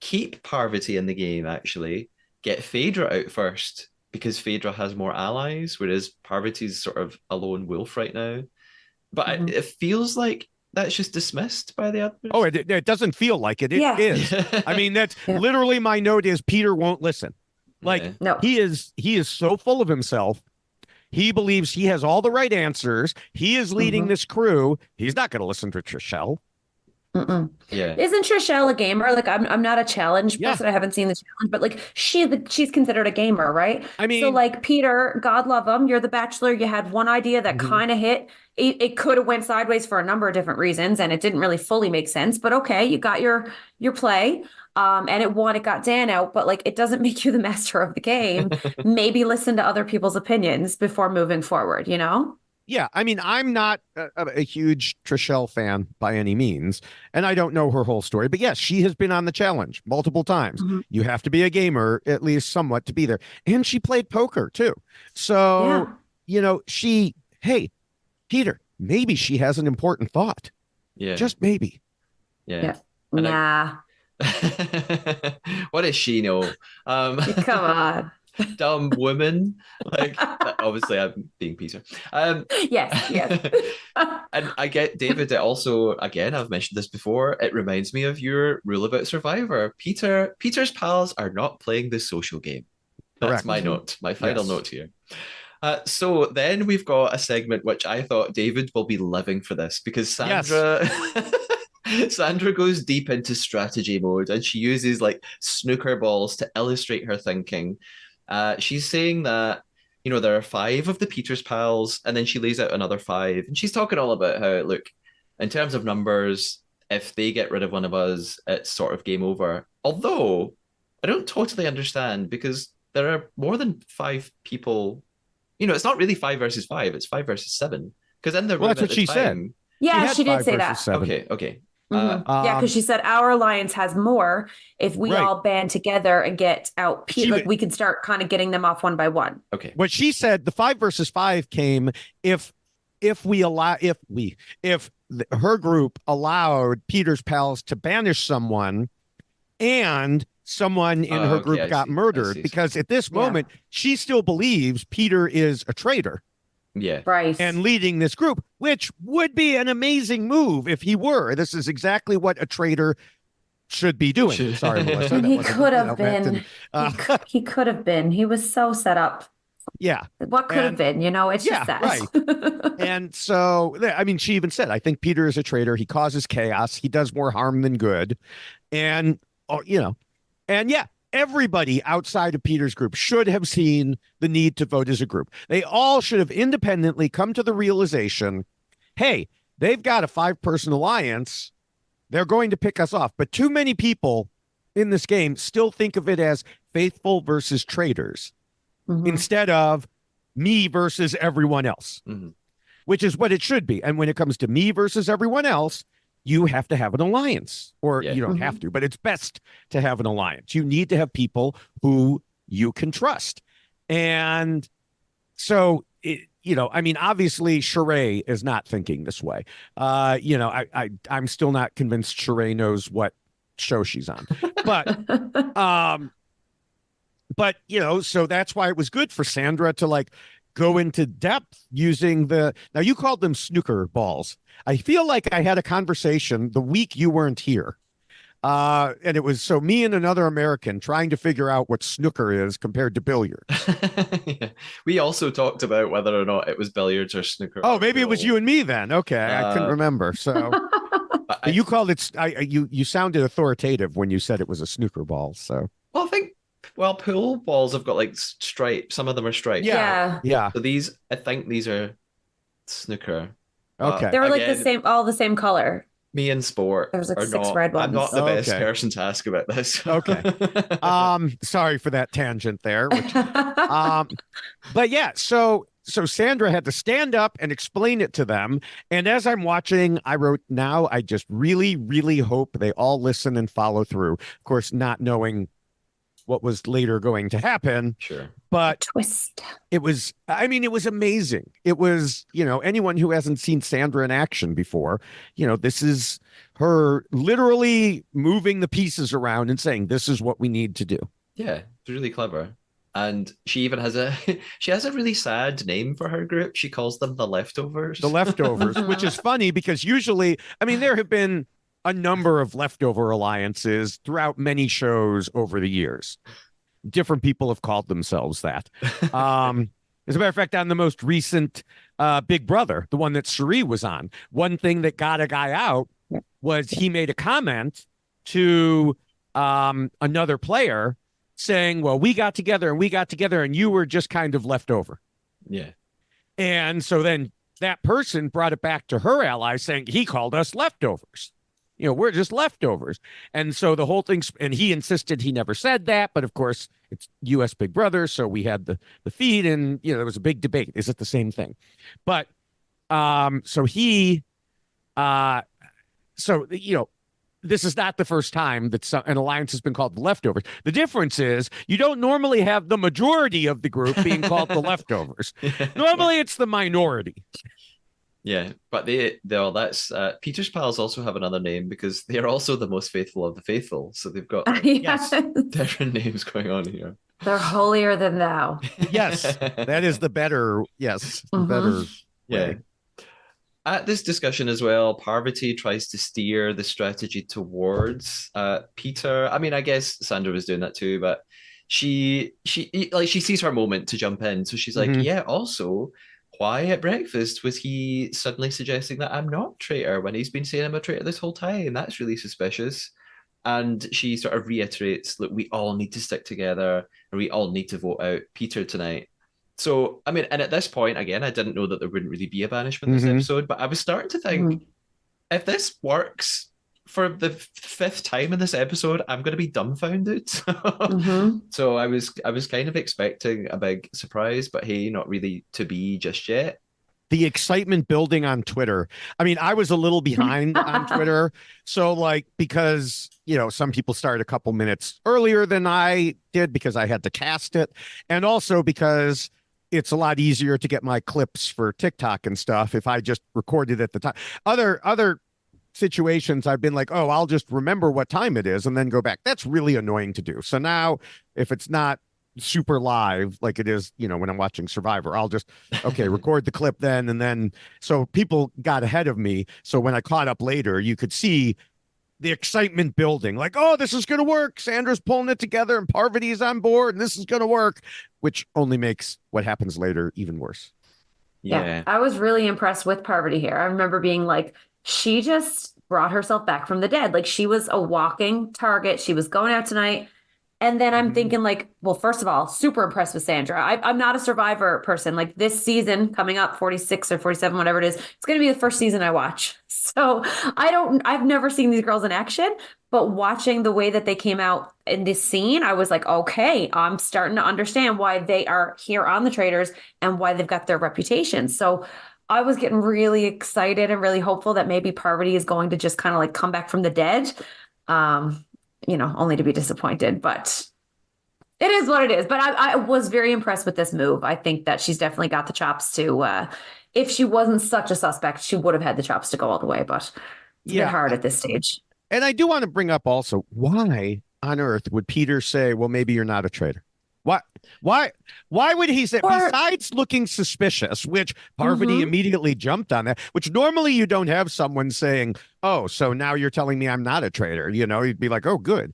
keep Parvati in the game, actually, get Phaedra out first because Phaedra has more allies, whereas Parvati's sort of a lone wolf right now. But Mhm. it feels like that's just dismissed by the Oh, others. it doesn't feel like it. It Yeah. is. I mean, that's Yeah. literally my note is Peter won't listen. Like Yeah. No. he is so full of himself. He believes he has all the right answers. He is leading Mhm. this crew. He's not going to listen to Trishelle. Mm-mm. Yeah. Isn't Trishelle a gamer? Like I'm not a challenge Yeah. person. I haven't seen the challenge, but like she's considered a gamer, right? I So mean, like Peter, God love him, you're the Bachelor. You had one idea that mhm. kind of hit. It could have went sideways for a number of different reasons, and it didn't really fully make sense. But okay, you got your play, and it won. It got Dan out, but like it doesn't make you the master of the game. Maybe listen to other people's opinions before moving forward. You know? Yeah, I mean, I'm not a huge Trishelle fan by any means, and I don't know her whole story. But yes, she has been on the challenge multiple times. Mhm. You have to be a gamer, at least somewhat, to be there. And she played poker too. So, Yeah. hey, Peter, maybe she has an important thought. Yeah. Just maybe. Yeah. Yeah. And I Nah. what does she know? Come on. Dumb woman. Like obviously I'm being Peter. Yes. Yes. And I get David, it also, again, I've mentioned this before, it reminds me of your rule about Survivor. Peter's pals are not playing the social game. That's my Correct. Mhm. note, my final Yes. note here. So then we've got a segment which I thought David will be living for this because Yes. Sandra goes deep into strategy mode and she uses like snooker balls to illustrate her thinking. She's saying that there are five of the Peters pals, and then she lays out another five, and she's talking all about how look, in terms of numbers, if they get rid of one of us, it's sort of game over. Although I don't totally understand because there are more than five people. It's not really five versus five; it's five versus seven. Because in the Well, room that's at what the she said. time, She Yeah, had she did five say versus that. seven. okay. Yeah, because Um, she said our alliance has more if we right. all band together and get out. She Like we can start kind of getting them off one by one. Okay. What she said, the five versus five came if we allow if her group allowed Peter's pals to banish someone and someone in Oh, her okay, group I got see. I murdered see. because at this Yeah, moment she still believes Peter is a traitor Yeah. right. and leading this group, which would be an amazing move if he were. This is exactly what a traitor should be doing. Should- Sorry, Melissa, And that he wasn't could have meant. been. And He could have been. He was so set up. yeah, What could have and been? It's just yeah, that. right. And so, I mean, she even said, I think Peter is a traitor. He causes chaos. He does more harm than good. And, and yeah, everybody outside of Peter's group should have seen the need to vote as a group. They all should have independently come to the realization, hey, they've got a 5-person alliance. They're going to pick us off. But too many people in this game still think of it as faithful versus traitors Mhm. instead of me versus everyone else. Mhm. which is what it should be. And when it comes to me versus everyone else, you have to have an alliance, or Yeah. you don't have to, but it's best to have an alliance. You need to have people who you can trust. And so, I mean, obviously, Sheree is not thinking this way. I'm still not convinced Sheree knows what show she's on, but um, so that's why it was good for Sandra to like go into depth using now you called them snooker balls. I feel like I had a conversation the week you weren't here. And it was so me and another American trying to figure out what snooker is compared to billiards. Yeah. We also talked about whether or not it was billiards or snooker. Oh, maybe it was you and me then. Okay, I couldn't remember. So you called it. You sounded authoritative when you said it was a snooker ball. So well, I think pool balls have got like stripes. Some of them are striped. Yeah. yeah. So I think these are snooker. Okay. They were like Again, all the same color. me and sport There was like are 6 not. red ones. I'm not the best Okay. person to ask about this. Okay. Sorry for that tangent there. But yeah, so Sandra had to stand up and explain it to them. And as I'm watching, I wrote, now I just really, really hope they all listen and follow through. Of course, not knowing what was later going to happen. Sure. But twist. it was amazing. It was, anyone who hasn't seen Sandra in action before, this is her literally moving the pieces around and saying, this is what we need to do. Yeah, it's really clever. And she even has a she has a really sad name for her group. She calls them the Leftovers. The Leftovers, which is funny because usually, I mean, there have been a number of leftover alliances throughout many shows over the years. Different people have called themselves that. As a matter of fact, on the most recent Big Brother, the one that Cherie was on, one thing that got a guy out was he made a comment to another player saying, well, we got together and you were just kind of left over. Yeah. And so then that person brought it back to her ally saying he called us leftovers. We're just leftovers. And so the whole thing, and he insisted he never said that. But of course, it's US Big Brother. So we had the feed and, there was a big debate. Is it the same thing? But so he, this is not the first time that an alliance has been called the leftovers. The difference is you don't normally have the majority of the group being called the leftovers. Normally it's the minority. Yeah, but that's Peter's pals also have another name because they're also the most faithful of the faithful. So they've got yes. different names going on here. They're holier than thou. Yes, that is the better. Yes, the better. Yeah. Way. At this discussion as well, Parvati tries to steer the strategy towards Peter. I mean, I guess Sandra was doing that too, but she sees her moment to jump in. So she's like, yeah, also, why at breakfast was he suddenly suggesting that I'm not traitor when he's been saying I'm a traitor this whole time? That's really suspicious. And she sort of reiterates, look, we all need to stick together and we all need to vote out Peter tonight. So, I mean, and at this point, again, I didn't know that there wouldn't really be a banishment this episode, but I was starting to think, if this works for the 5th time in this episode, I'm going to be dumbfounded. So I was kind of expecting a big surprise, but hey, not really to be just yet. The excitement building on Twitter. I mean, I was a little behind on Twitter. So because, some people started a couple minutes earlier than I did because I had to cast it. And also because it's a lot easier to get my clips for TikTok and stuff if I just recorded at the time. Other situations I've been like, oh, I'll just remember what time it is and then go back. That's really annoying to do. So now if it's not super live like it is, when I'm watching Survivor, I'll just, record the clip then. And then, so people got ahead of me. So when I caught up later, you could see the excitement building, like, oh, this is going to work. Sandra's pulling it together and Parvati's on board and this is going to work, which only makes what happens later even worse. Yeah. I was really impressed with Parvati here. I remember being like, she just brought herself back from the dead. Like she was a walking target. She was going out tonight. And then I'm thinking like, well, first of all, super impressed with Sandra. I'm not a Survivor person. Like this season coming up, 46 or 47, whatever it is, it's going to be the first season I watch. So I've never seen these girls in action, but watching the way that they came out in this scene, I was like, okay, I'm starting to understand why they are here on the Traitors and why they've got their reputation. So I was getting really excited and really hopeful that maybe Parvati is going to just kind of like come back from the dead. Um, only to be disappointed, but it is what it is. But I was very impressed with this move. I think that she's definitely got the chops to, if she wasn't such a suspect, she would have had the chops to go all the way, but it's a bit Yeah. hard at this stage. And I do want to bring up also, why on earth would Peter say, well, maybe you're not a traitor? Why, why would he say, besides looking suspicious, which Parvati immediately jumped on that, which normally you don't have someone saying, oh, so now you're telling me I'm not a traitor. You'd be like, oh, good.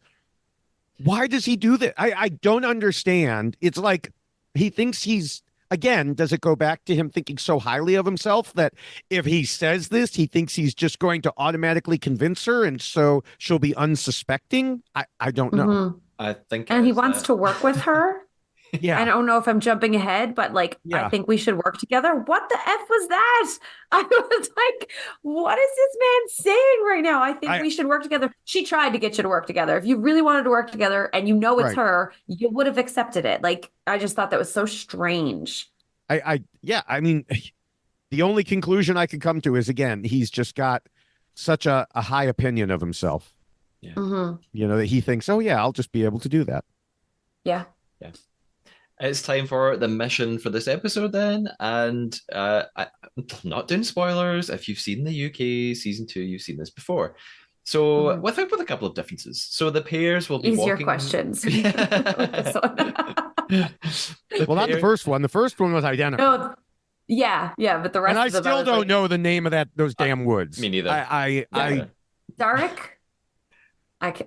Why does he do that? I don't understand. It's like he thinks again, does it go back to him thinking so highly of himself that if he says this, he thinks he's just going to automatically convince her and so she'll be unsuspecting? I don't know. I think And he wants to work with her. Yeah. I don't know if I'm jumping ahead, but like, I think we should work together. What the F was that? I was like, what is this man saying right now? I think we should work together. She tried to get you to work together. If you really wanted to work together and it's her, you would have accepted it. Like, I just thought that was so strange. I mean, the only conclusion I could come to is, again, he's just got such a high opinion of himself. Yeah. That he thinks, oh yeah, I'll just be able to do that. Yeah. Yeah. It's time for the mission for this episode then. And I'm not doing spoilers. If you've seen the UK season 2, you've seen this before. So with a couple of differences. So the pairs will be easier walking... questions. Well, not the first one. The first one was identical. No, yeah, but the rest. And I of them, still don't know the name of those damn woods. Me neither. Darek.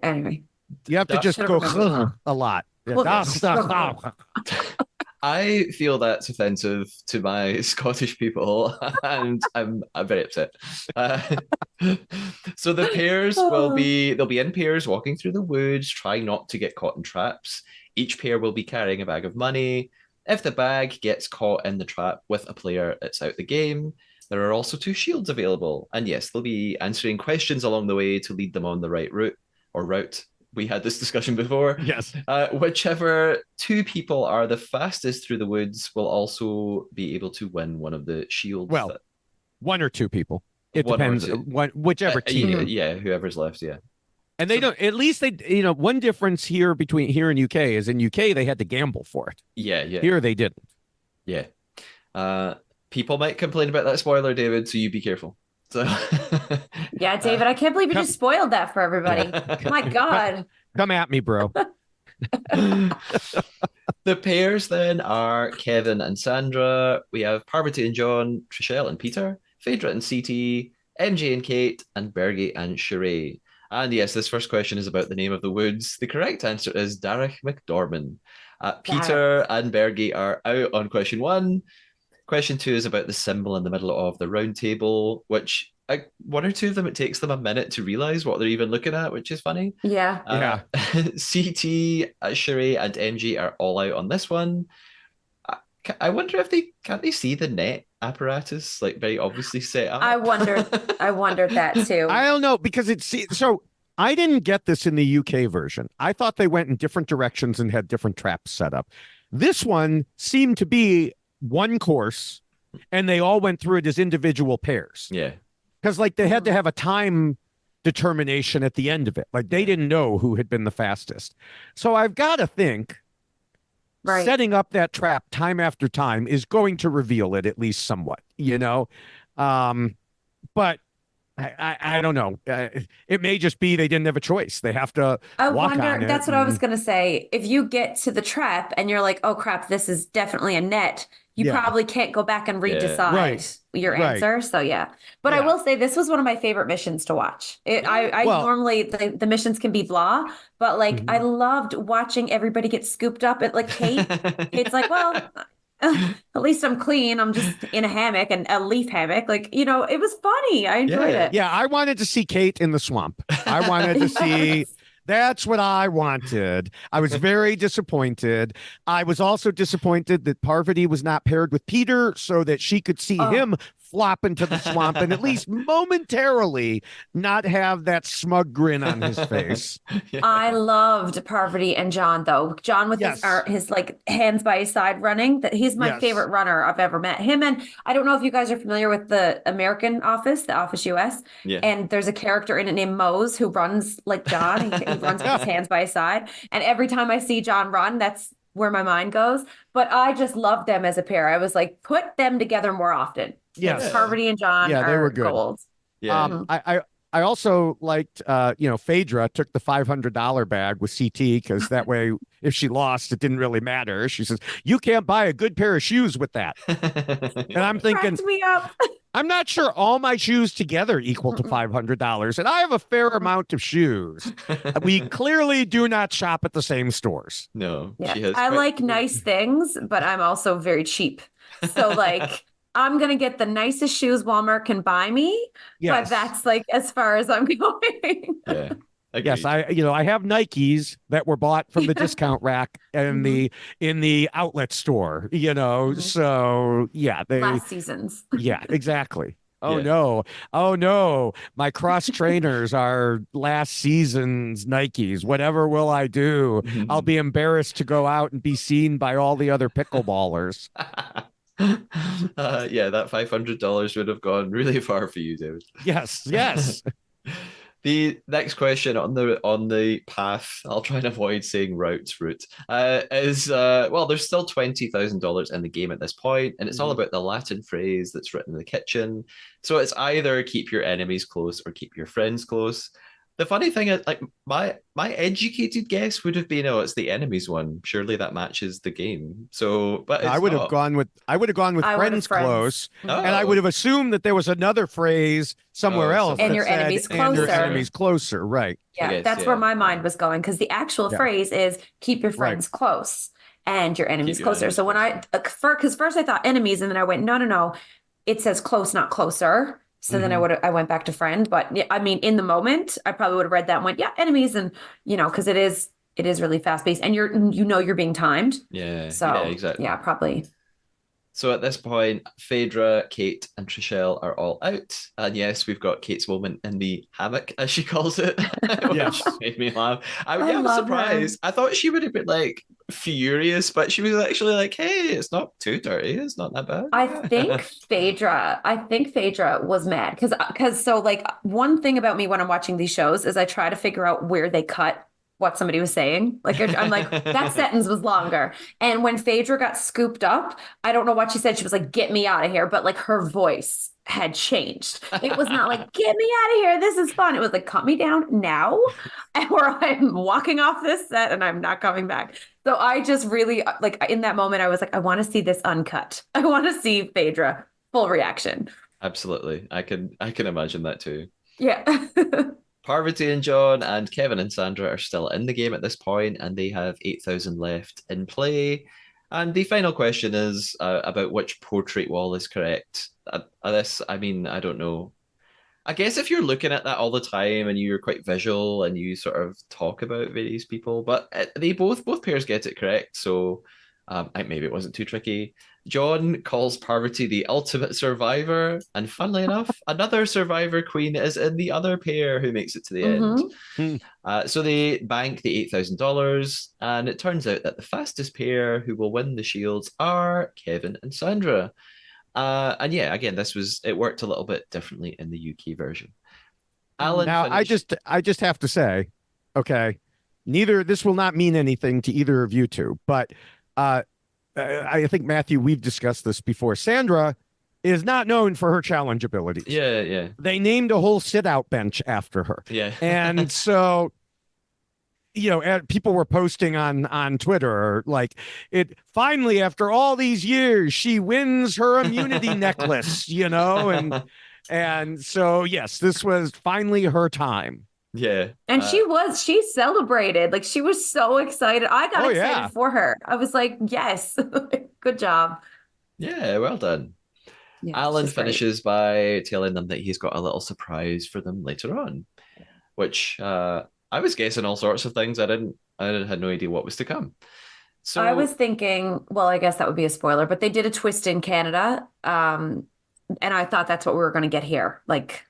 Anyway. You have to just go a lot. I feel that's offensive to my Scottish people, and I'm very upset. So the pairs they'll be in pairs walking through the woods, trying not to get caught in traps. Each pair will be carrying a bag of money. If the bag gets caught in the trap with a player, it's out the game. There are also 2 shields available, and yes, they'll be answering questions along the way to lead them on the right route. We had this discussion before. Yes. Whichever 2 people are the fastest through the woods will also be able to win one of the shields. Well, 1 or 2 people. It depends. Whichever team. Yeah, whoever's left. Yeah. And they don't. At least they. One difference between here and UK is in UK they had to gamble for it. Yeah. Here they didn't. Yeah. People might complain about that spoiler, David. So you be careful. So yeah, David, I can't believe you just spoiled that for everybody. My God. Come at me, bro. The pairs then are Kevin and Sandra. We have Parvati and John, Trishelle and Peter, Phaedra and CT, MJ and Kate, and Bergie and Sheree. And yes, this first question is about the name of the woods. The correct answer is Darach McDorman. Peter and Bergie are out on question 1. Question 2 is about the symbol in the middle of the round table, which 1 or 2 of them, it takes them a minute to realize what they're even looking at, which is funny. Yeah. CT, Sheree, and MG are all out on this one. I wonder if can't they see the net apparatus like very obviously set up? I wondered that too. I don't know because so I didn't get this in the UK version. I thought they went in different directions and had different traps set up. This one seemed to be one course and they all went through it as individual pairs. Yeah. Because like they had to have a time determination at the end of it. Like they didn't know who had been the fastest. So I've got to think setting up that trap time after time is going to reveal it at least somewhat, but I don't know. It may just be they didn't have a choice. They have to walk on it. That's what I was going to say. If you get to the trap and you're like, oh crap, this is definitely a net, you probably can't go back and redecide your answer. So yeah. But I will say this was one of my favorite missions to watch. Normally the missions can be blah, but like I loved watching everybody get scooped up at like Kate. Kate's like, well, at least I'm clean. I'm just in a hammock and a leaf hammock. Like, it was funny. I enjoyed it. Yeah, I wanted to see Kate in the swamp. I wanted to see. That's what I wanted. I was very disappointed. I was also disappointed that Parvati was not paired with Peter so that she could see him flop into the swamp and at least momentarily not have that smug grin on his face. Yeah. I loved Parvati and John though. John with Yes. his like hands by his side running. That he's my Yes. favorite runner I've ever met. Him and I don't know if you guys are familiar with the American Office, the Office US, Yeah. and there's a character in it named Mose who runs like John. He runs with his hands by his side, and every time I see John run, that's where my mind goes. But I just love them as a pair. I was like, put them together more often. Like Yes. Parvati and John Yeah, they were are good. gold. Yeah. Mhm. I also liked, Phaedra took the $500 bag with CT because that way, if she lost, it didn't really matter. She says, "You can't buy a good pair of shoes with that." And I'm thinking, Cracked me up. I'm not sure all my shoes together equal to $500, and I have a fair amount of shoes. We clearly do not shop at the same stores. No, Yeah, she has I quite. like nice things, but I'm also very cheap. So like I'm gonna get the nicest shoes Walmart can buy me, but Yes. that's like as far as I'm going. Yeah. Yes, Agreed. I have Nikes that were bought from the discount rack and Mhm, in the outlet store, mhm. so yeah, Last seasons. yeah, exactly. Oh Yeah. no. Oh no. My cross trainers are last season's Nikes. Whatever will I do? I'll be embarrassed to go out and be seen by all the other pickleballers. Yeah, that $500 would have gone really far for you, David. Yes, yes. The next question on the path, I'll try and avoid saying route, is well, there's still $20,000 in the game at this point, and it's all Mhm. about the Latin phrase that's written in the kitchen. So it's either keep your enemies close or keep your friends close. The funny thing is, like my educated guess would have been, oh, it's the enemies one. Surely that matches the game. So, but I it's would have not. gone with I would have friends friends. close, Mhm. and I would Oh, have assumed that there was another phrase somewhere oh, else And somewhere. that your said enemies and your closer. enemies closer. Right. I Yeah, guess, that's where yeah, my yeah, mind was going because the actual Yeah. phrase is keep your Right. friends close and your keep enemies your closer. enemies So when closer. because first I thought enemies, and then I went, no, no, no, it says close, not closer. So then Mhm. I went back to friend, but yeah, I mean, in the moment, I probably would have read that and went, yeah, enemies, and because it is really fast paced, and you're being timed. Yeah, yeah, So exactly. yeah, probably. So at this point, Phaedra, Kate, and Trishelle are all out. And yes, we've got Kate's moment in the hammock, as she calls it, which Yes. made me laugh. I I was love her. surprised. I thought she would have been like furious, but she was actually like, hey, it's not too dirty. It's not that bad. I think Phaedra was mad because so like one thing about me when I'm watching these shows is I try to figure out where they cut what somebody was saying. Like I'm like that sentence was longer. And when Phaedra got scooped up, I don't know what she said. She was like, "Get me out of here," but like her voice had changed. It was not like, "Get me out of here. This is fun." It was like, "Cut me down now," or I'm walking off this set and I'm not coming back. So I just really like in that moment, I was like, I want to see this uncut. I want to see Phaedra full reaction. Absolutely. I can imagine that too. Yeah. Parvati and John and Kevin and Sandra are still in the game at this point, and they have 8,000 left in play. And the final question is about which portrait wall is correct. This, I mean, I don't know. I guess if you're looking at that all the time and you're quite visual and you sort of talk about various people, but they both pairs get it correct. So maybe it wasn't too tricky. John calls Parvati the ultimate survivor, and funnily enough, another survivor queen is in the other pair who makes it to the end. Hmm. Hmm. So they bank the $8,000, and it turns out that the fastest pair who will win the shields are Kevin and Sandra. And yeah, again, it worked a little bit differently in the UK version. Alan Now, finished. I just have to say, okay, neither this will not mean anything to either of you two, but uh, I think Matthew, we've discussed this before. Sandra is not known for her challenge abilities. Yeah, yeah, They named a whole sit-out bench after her, yeah. and so people were posting on Twitter like it finally after all these years she wins her immunity necklace, and so yes, this was finally her time. Yeah. And she celebrated. Like she was so excited. I got Oh excited yeah. for her. I was like, yes, good job. Yeah, well done. Yeah, Alan she's great. finishes by telling them that he's got a little surprise for them later on, which I was guessing all sorts of things. Had no idea what was to come. I So was thinking, well, I guess that would be a spoiler, but they did a twist in Canada. and I thought that's what we were going to get here. Like,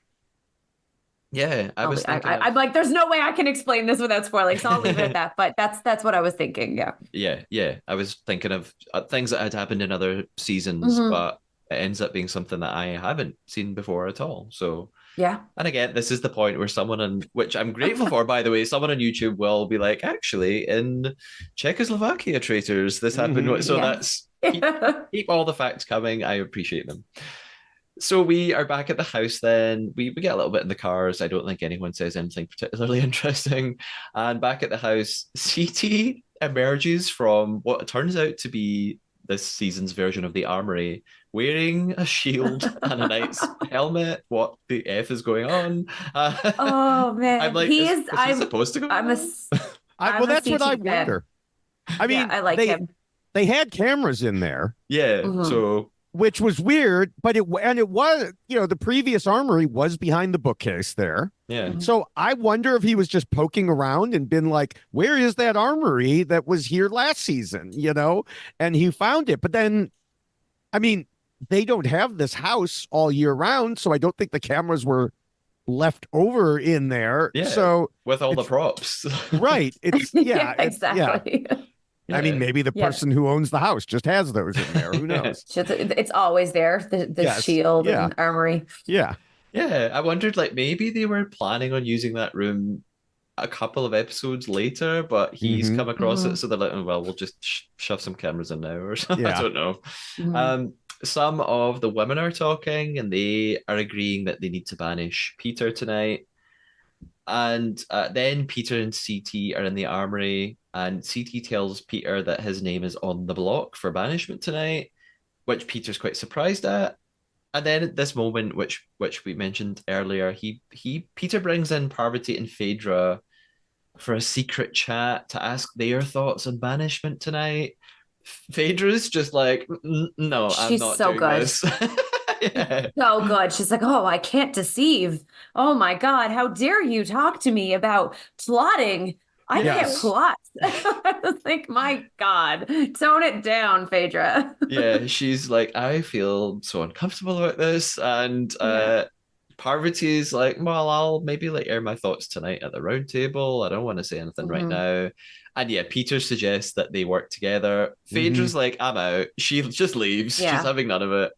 Yeah, I was thinking of I'm like, there's no way I can explain this without spoiling, so I'll leave it at that. But that's what I was thinking. Yeah. yeah. I was thinking of things that had happened in other seasons, Hmm. but it ends up being something that I haven't seen before at all. So, Yeah. and again, this is the point where someone on, which I'm grateful for, by the way, someone on YouTube will be like, actually, in Czechoslovakia traitors, this happened. So Yeah. that's keep all the facts coming. I appreciate them. So we are back at the house then. We get a little bit in the cars. I don't think anyone says anything particularly interesting. And back at the house, CT emerges from what turns out to be this season's version of the armory, wearing a shield and a knight's helmet. What the F is going on? Oh I'm man, like, he is. was he supposed to go I'm a along? s- Well, I'm a that's what I CT fan. wonder. I Yeah, mean, I like him. they had cameras in there, Yeah, Hmm. so which was weird, but it was, the previous armory was behind the bookcase there. yeah. Hmm. So I wonder if he was just poking around and been like, where is that armory that was here last season, And he found it. But then, I mean, they don't have this house all year round, so I don't think the cameras were left over in there. Yeah, So with all the it's props. right. It's Yeah, yeah. exactly. I mean, Yeah. maybe the Yeah, person who owns the house just has those in there. Who knows? it's always there. The Yes. shield Yeah. and armory. Yeah. Yeah, I wondered like maybe they were planning on using that room a couple of episodes later, but he's Hmm. come across it, Hmm. so they're like, oh, well, we'll just shove some cameras in now or something. I Yeah. don't know. Hmm. Um, some of the women are talking and they are agreeing that they need to banish Peter tonight. And then Peter and CT are in the armory, and CT tells Peter that his name is on the block for banishment tonight, which Peter's quite surprised at. And then at this moment, which we mentioned earlier, he Peter brings in Parvati and Phaedra for a secret chat to ask their thoughts on banishment tonight. Phaedra's just like, no, I'm She's not so doing good. this. She's Yeah. so good. She's like, oh, I can't deceive. Oh my God, how dare you talk to me about plotting? I can't Yes. Yes. plot. I was like, my God, tone it down, Phaedra. Yeah, she's like, I feel so uncomfortable about this. And Yeah. Parvati's like, well, I'll maybe like air my thoughts tonight at the round table. I don't want to say anything right Hmm. now. And yeah, Peter suggests that they work together. Hmm. Phaedra's like, I'm out. She just leaves. She's Yeah. having none of it.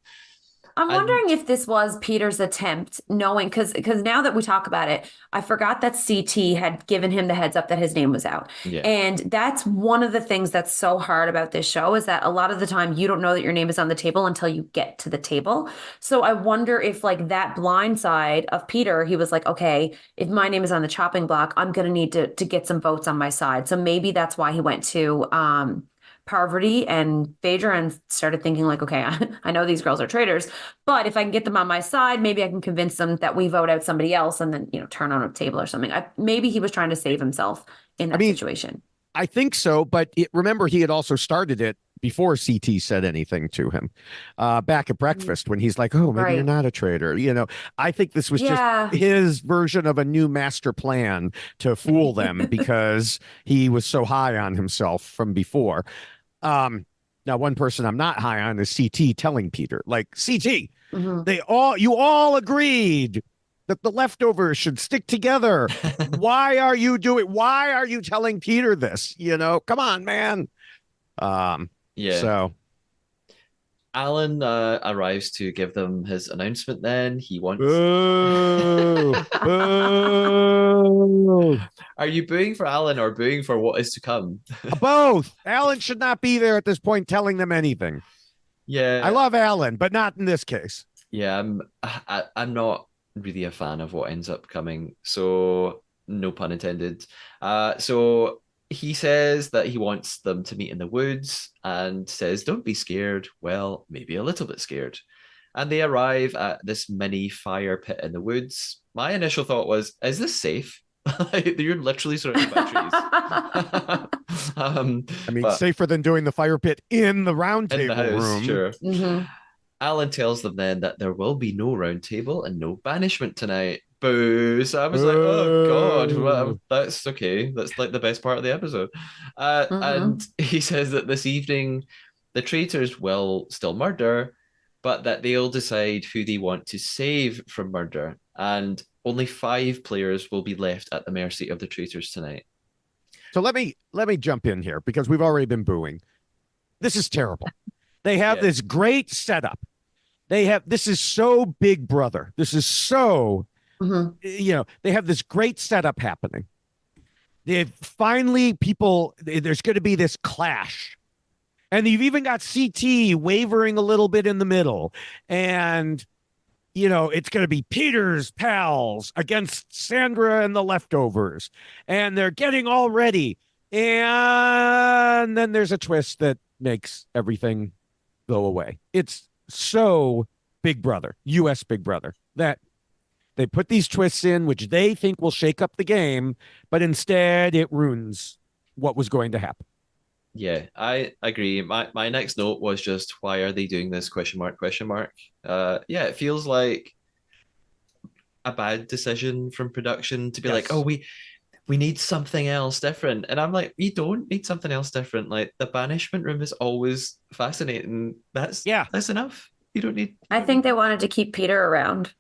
I'm And wondering if this was Peter's attempt, knowing because now that we talk about it, I forgot that CT had given him the heads up that his name was out. yeah, And that's one of the things that's so hard about this show is that a lot of the time you don't know that your name is on the table until you get to the table. So I wonder if like that blind side of Peter, he was like, okay, if my name is on the chopping block, I'm gonna need to get some votes on my side. So maybe that's why he went to Parvati and Phaedra and started thinking like, okay, I know these girls are traitors, but if I can get them on my side, maybe I can convince them that we vote out somebody else and then, turn on a table or something. Maybe he was trying to save himself in I that mean, situation. I think so, but remember, he had also started it before CT said anything to him back at Mhm. breakfast when he's like, oh, maybe you're Right. not a traitor. I think this was just Yeah. his version of a new master plan to fool them because he was so high on himself from before. Um, Now, one person I'm not high on is CT telling Peter, like, CT, Hmm. you all agreed that the leftovers should stick together. Why are you telling Peter this? Come on, man. Um, yeah. so Alan arrives to give them his announcement then. He wants. boo, boo. Are you booing for Alan or booing for what is to come? Both. Alan should not be there at this point telling them anything. I Yeah, love Alan, but not in this case. yeah, I'm not really a fan of what ends up coming. So no pun intended. So he says that he wants them to meet in the woods and says, "Don't be scared." Well, maybe a little bit scared. And they arrive at this mini fire pit in the woods. My initial thought was, "Is this safe?" You're literally surrounded by trees. I mean, But safer than doing the fire pit in the round in the table house, room. sure. Hmm. Alan tells them then that there will be no round table and no banishment tonight. Boo. So I was like, oh God, well, Boo. that's okay. That's like the best part of the episode. And Hmm. he says that this evening the traitors will still murder, but that they'll decide who they want to save from murder. And only 5 players will be left at the mercy of the traitors tonight. So let me jump in here because we've already been booing. This is terrible. They have Yeah. this great setup. This is so Big Brother. This is so, they have this great setup happening. They finally there's going to be this clash. And you've even got CT wavering a little bit in the middle. And, it's going to be Peter's pals against Sandra and the leftovers. And they're getting all ready. And then there's a twist that makes everything go away. It's so Big Brother, US Big Brother, that they put these twists in, which they think will shake up the game, but instead it ruins what was going to happen. Yeah, I agree. My next note was just, why are they doing this? Question mark, question mark. Yeah, it feels like a bad decision from production to be like, oh, we need something else different. And I'm like, we don't need something else different. Like, the banishment room is always fascinating. That's enough. You don't need. I think they wanted to keep Peter around.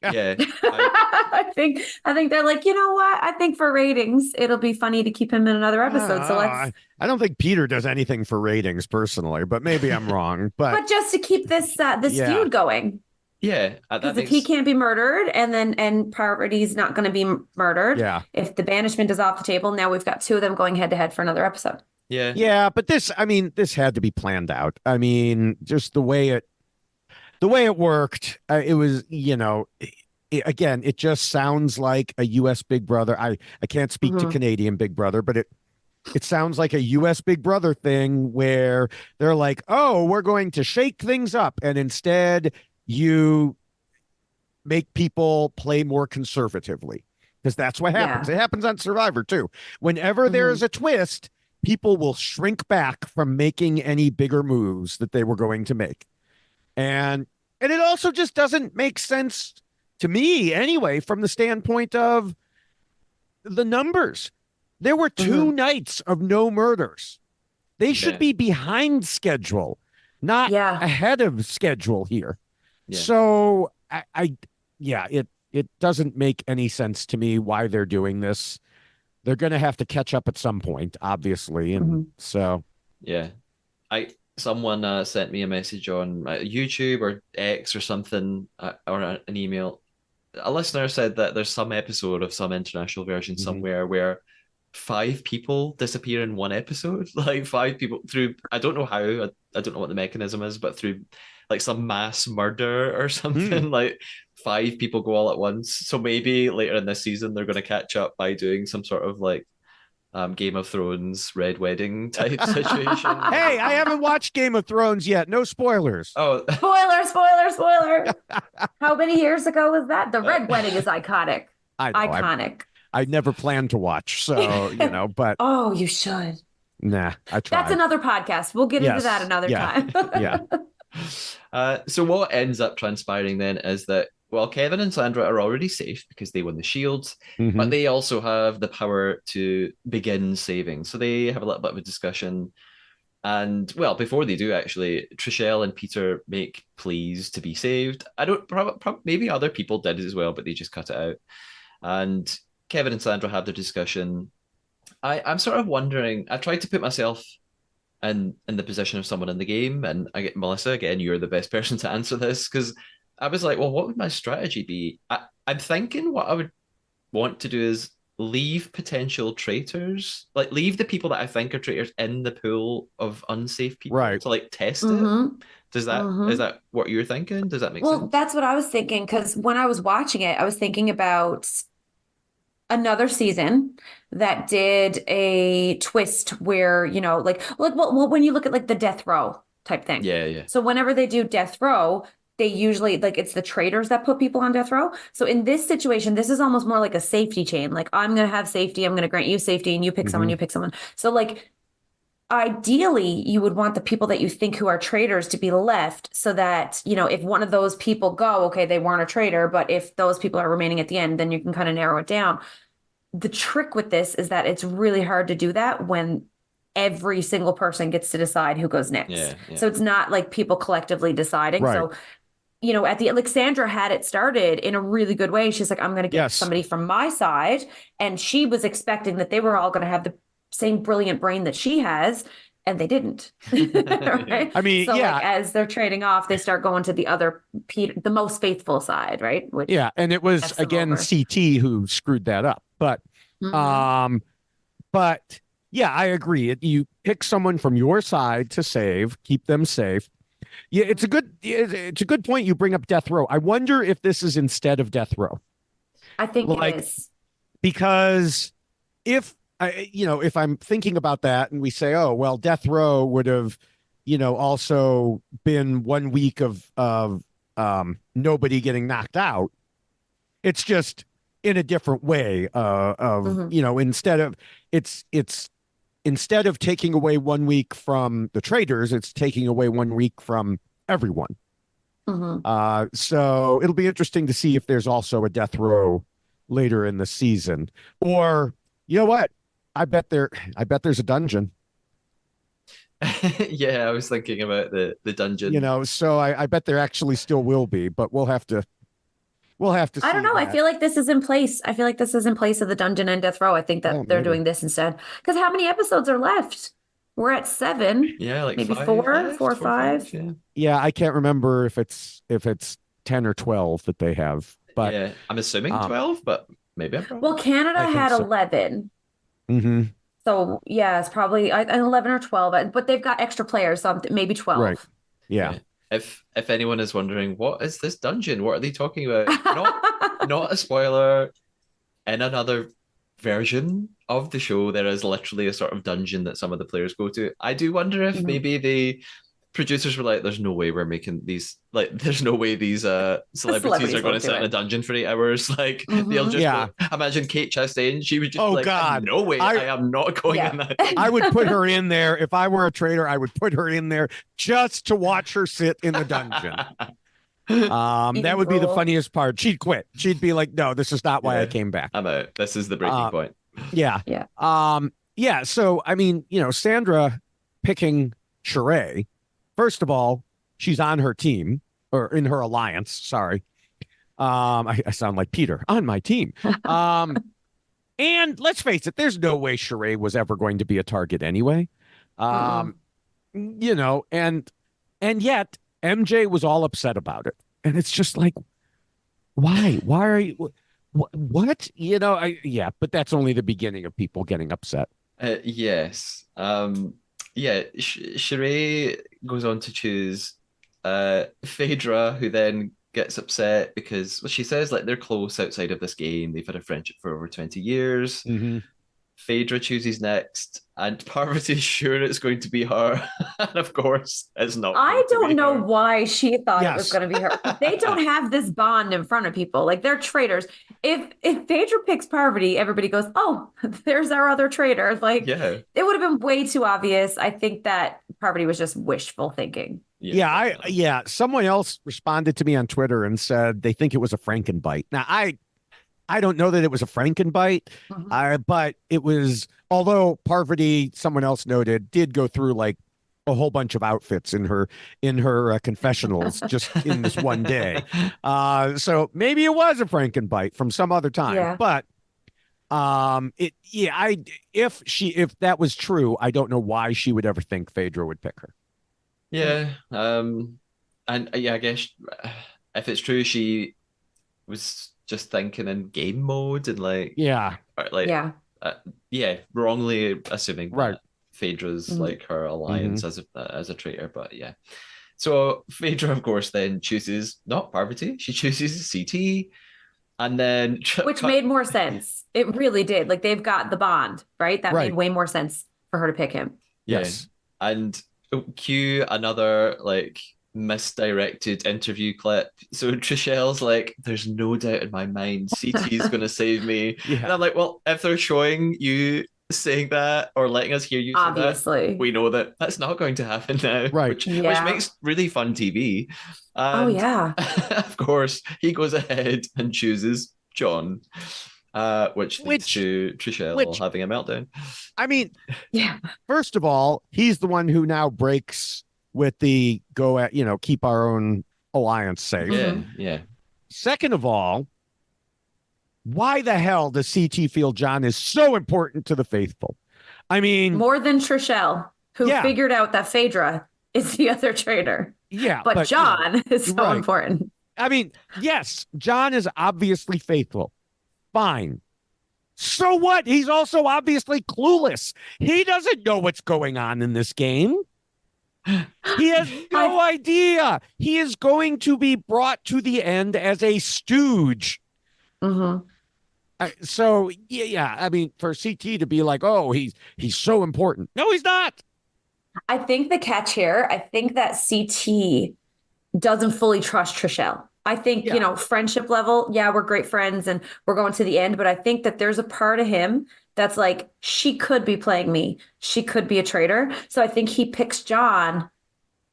Yeah. I think they're like, you know what? I think for ratings, it'll be funny to keep him in another episode. So let's. I don't think Peter does anything for ratings personally, but maybe I'm wrong. But just to keep this feud going. Yeah, because if he can't be murdered, and Parvati's not going to be murdered, if the banishment is off the table, now we've got 2 of them going head to head for another episode. Yeah, but this had to be planned out. I mean, just the way it worked, it was, again, it just sounds like a U.S. Big Brother. I can't speak to Canadian Big Brother, but it sounds like a U.S. Big Brother thing where they're like, oh, we're going to shake things up. And instead you make people play more conservatively, because that's what happens. It happens on Survivor too. Whenever there is a twist, people will shrink back from making any bigger moves that they were going to make. And it also just doesn't make sense to me anyway, from the standpoint of the numbers. There were 2 nights of no murders. They should be behind schedule, not ahead of schedule here. So it doesn't make any sense to me why they're doing this. They're going to have to catch up at some point, obviously. And so. Yeah. Someone sent me a message on YouTube or X or something, or an email. A listener said that there's some episode of some international version somewhere where 5 people disappear in one episode. Like 5 people through, I don't know how, I don't know what the mechanism is, but through like some mass murder or something, like 5 people go all at once. So maybe later in this season, they're going to catch up by doing some sort of like Game of Thrones Red Wedding type situation. Hey, I haven't watched Game of Thrones yet. No spoilers. Oh, spoiler. How many years ago was that? The Red Wedding is iconic. Iconic. I never planned to watch, so, but. Oh, you should. Nah, I tried. That's another podcast. We'll get into that another time. So what ends up transpiring then is that, well, Kevin and Sandra are already safe because they won the shields, but they also have the power to begin saving. So they have a little bit of a discussion. And, well, before they do, actually, Trishelle and Peter make pleas to be saved. I don't, maybe other people did as well, but they just cut it out. And Kevin and Sandra have their discussion. I'm sort of wondering, I tried to put myself in the position of someone in the game, and I get Melissa, again, you're the best person to answer this, because I was like, well, what would my strategy be? I'm thinking what I would want to do is leave potential traitors, like leave the people that I think are traitors in the pool of unsafe people to like test it. Does that is that what you're thinking? Does that make sense? Well, that's what I was thinking, because when I was watching it, I was thinking about another season that did a twist where, like well, when you look at like the death row type thing. Yeah. So whenever they do death row, they usually, like, it's the traitors that put people on death row. So in this situation, this is almost more like a safety chain. Like, I'm going to have safety. I'm going to grant you safety, and you pick someone, you pick someone. So like, ideally, you would want the people that you think who are traitors to be left, so that, if one of those people go, okay, they weren't a traitor, but if those people are remaining at the end, then you can kind of narrow it down. The trick with this is that it's really hard to do that when every single person gets to decide who goes next. Yeah. So it's not like people collectively deciding. Right. So, at the Alexandra had it started in a really good way. She's like, I'm going to get Yes. somebody from my side. And she was expecting that they were all going to have the same brilliant brain that she has. And they didn't. Right. I mean, So yeah. like as they're trading off, they start going to the other Peter, the most faithful side, right? Which Yeah. And it was F's them again over. CT who screwed that up. Mhm. But yeah, I agree. You pick someone from your side to save, keep them safe. Yeah, it's a good point you bring up Death Row. I wonder if this is instead of Death Row. I think it Like, is. because if I'm thinking about that and we say, oh, well, Death Row would have, also been 1 week of nobody getting knocked out. It's just in a different way of, Mhm. instead of taking away 1 week from the traders, it's taking away 1 week from everyone. Mhm. So it'll be interesting to see if there's also a death row later in the season. Or you know what? I bet there's a dungeon. Yeah, I was thinking about the dungeon. So I bet there actually still will be, but we'll have to I don't see know. I that. feel like this is in place. I feel like this is in place of the Dungeon and Death Row. I think Oh, that they're maybe. doing this instead. Because how many episodes are left? We're at 7, Yeah, like maybe five four left, or four or five. five. Yeah. Yeah, I can't remember if it's 10 or 12 that they have, but Yeah. I'm assuming um 12, but maybe I'm wrong. Well, Canada I think had so. 11. Hmm. So yeah, it's probably 11 or 12, but they've got extra players, so maybe Right. 12. Yeah. Yeah. If anyone is wondering what is this dungeon, what are they talking about? Not a spoiler. In another version of the show, there is literally a sort of dungeon that some of the players go to. I do wonder if Mhm. maybe the producers were like, "There's no way we're making these. Like, there's no way these The celebrities are celebrities going to won't do sit in a it. dungeon for 8 hours. Like, they'll Hmm. just go. Yeah. Imagine Kate Chastain. She would just be Oh like, God. "No way, I I am not going Yeah. in that I would put dungeon." her in there. If I were a trader, I would put her in there just to watch her sit in the dungeon. That Eating would be the gruel. funniest part. She'd quit. She'd be like, "No, this is not why I Yeah, came back." I'm out. This is the breaking Uh, point. yeah. Yeah. Yeah. So I mean, Sandra picking Sheree. First of all, she's on her team or in her alliance. Sorry. I sound like Peter on my team. Um, and let's face it, there's no way Sheree was ever going to be a target anyway. Mm-mm. Um, and yet MJ was all upset about it. And it's just like, why? Why are you what? Yeah, but that's only the beginning of people getting upset. Yes. Yeah, Sheree goes on to choose Phaedra, who then gets upset because well, she says like they're close outside of this game. They've had a friendship for over 20 years. Hmm. Phaedra chooses next, and Parvati's sure it's going to be her. And of course, it's not I going to don't be know her. why she thought it was Yes. going to be her. They don't have this bond in front of people. Like they're traitors. If Phaedra picks Parvati, everybody goes, "Oh, there's our other traitor." Like Yeah, it would have been way too obvious. I think that Parvati was just wishful thinking. yeah, Yeah, definitely. someone else responded to me on Twitter and said they think it was a Frankenbite. Now, I don't know that it was a Frankenbite, Mhm. but it was, although Parvati, someone else noted, did go through like a whole bunch of outfits in her confessionals just in this one day. So maybe it was a Frankenbite from some other time, Yeah. but it yeah, if that was true, I don't know why she would ever think Phaedra would pick her. Yeah, and yeah, I guess if it's true, she was just thinking in game mode and Yeah, like Yeah. uh, yeah, wrongly assuming right. that Phaedra's Mhm. like her Hmm. alliance as a traitor, but yeah. So Phaedra, of course, then chooses not Parvati, she chooses CT, and then Which cut. made more sense. It really did. Like they've got the bond, right? That made Right. way more sense for her to pick him. Yeah, Yes. and cue another like misdirected interview clip. So Trichelle's like, "There's no doubt in my mind, CT's gonna save me," and Yeah. I'm like, "Well, if they're showing you saying that or letting us hear you say that, Obviously. we know that that's not going to happen now," Right. which Yeah. makes really fun TV. Oh And yeah. of course, he goes ahead and chooses John. which leads Which, to Trishelle which, having a meltdown. I mean, Yeah. first of all, he's the one who now breaks with the go at, keep our own alliance safe. Yeah, Mhm. yeah. Second of all, why the hell does CT feel John is so important to the faithful? I mean, More than Trishelle, who yeah, figured out that Phaedra is the other traitor. yeah, But but John is you're so right. important. I mean, yes, John is obviously faithful. Fine. So what? He's also obviously clueless. He doesn't know what's going on in this game. He has no I idea. He is going to be brought to the end as a stooge. mhm. So yeah. I mean, for CT to be like, oh, he's so important. No, he's not. I think the catch here, I think that CT doesn't fully trust Trishelle. I think, Yeah. friendship level, yeah, we're great friends and we're going to the end, but I think that there's a part of him that's like, she could be playing me. She could be a traitor. So I think he picks John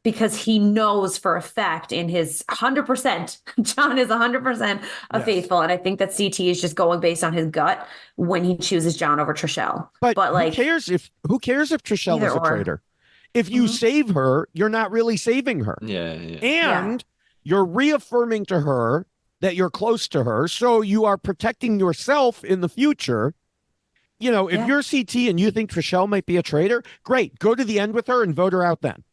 because he knows for a fact in his 100%, John is 100% a Yes. faithful. And I think that CT is just going based on his gut when he chooses John over Trishelle. But But who like, cares if Trishelle either is a or. traitor? If you Mhm. save her, you're not really saving her. Yeah, yeah. Yeah. And you're reaffirming to her that you're close to her. So you are protecting yourself in the future. If Yeah. you're CT and you think Trishelle might be a traitor, great. Go to the end with her and vote her out then.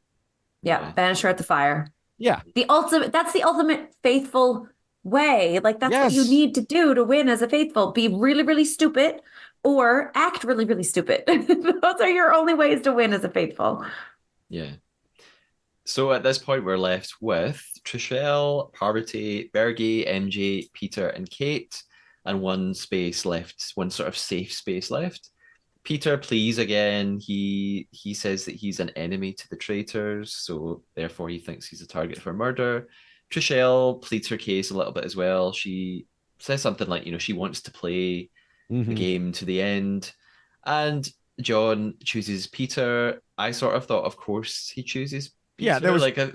Yeah. Banish her at the fire. Yeah. That's the ultimate faithful way. Like that's what you Yes. need to do to win as a faithful. Be really, really stupid or act really, really stupid. Those are your only ways to win as a faithful. Yeah. So at this point, we're left with Trishelle, Parvati, Bergie, MJ, Peter, and Kate, and one space left, one sort of safe space left. Peter pleads again. He says that he's an enemy to the traitors, so therefore he thinks he's a target for murder. Trishelle pleads her case a little bit as well. She says something like, she wants to play the Mm-hmm. game to the end. And John chooses Peter. I sort of thought, of course, he chooses Yeah, Peter.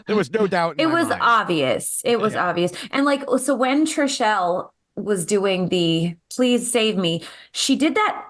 there was no doubt in It my was mind. obvious. It was Yeah. obvious. And like, so when Trishelle was doing the please save me, she did that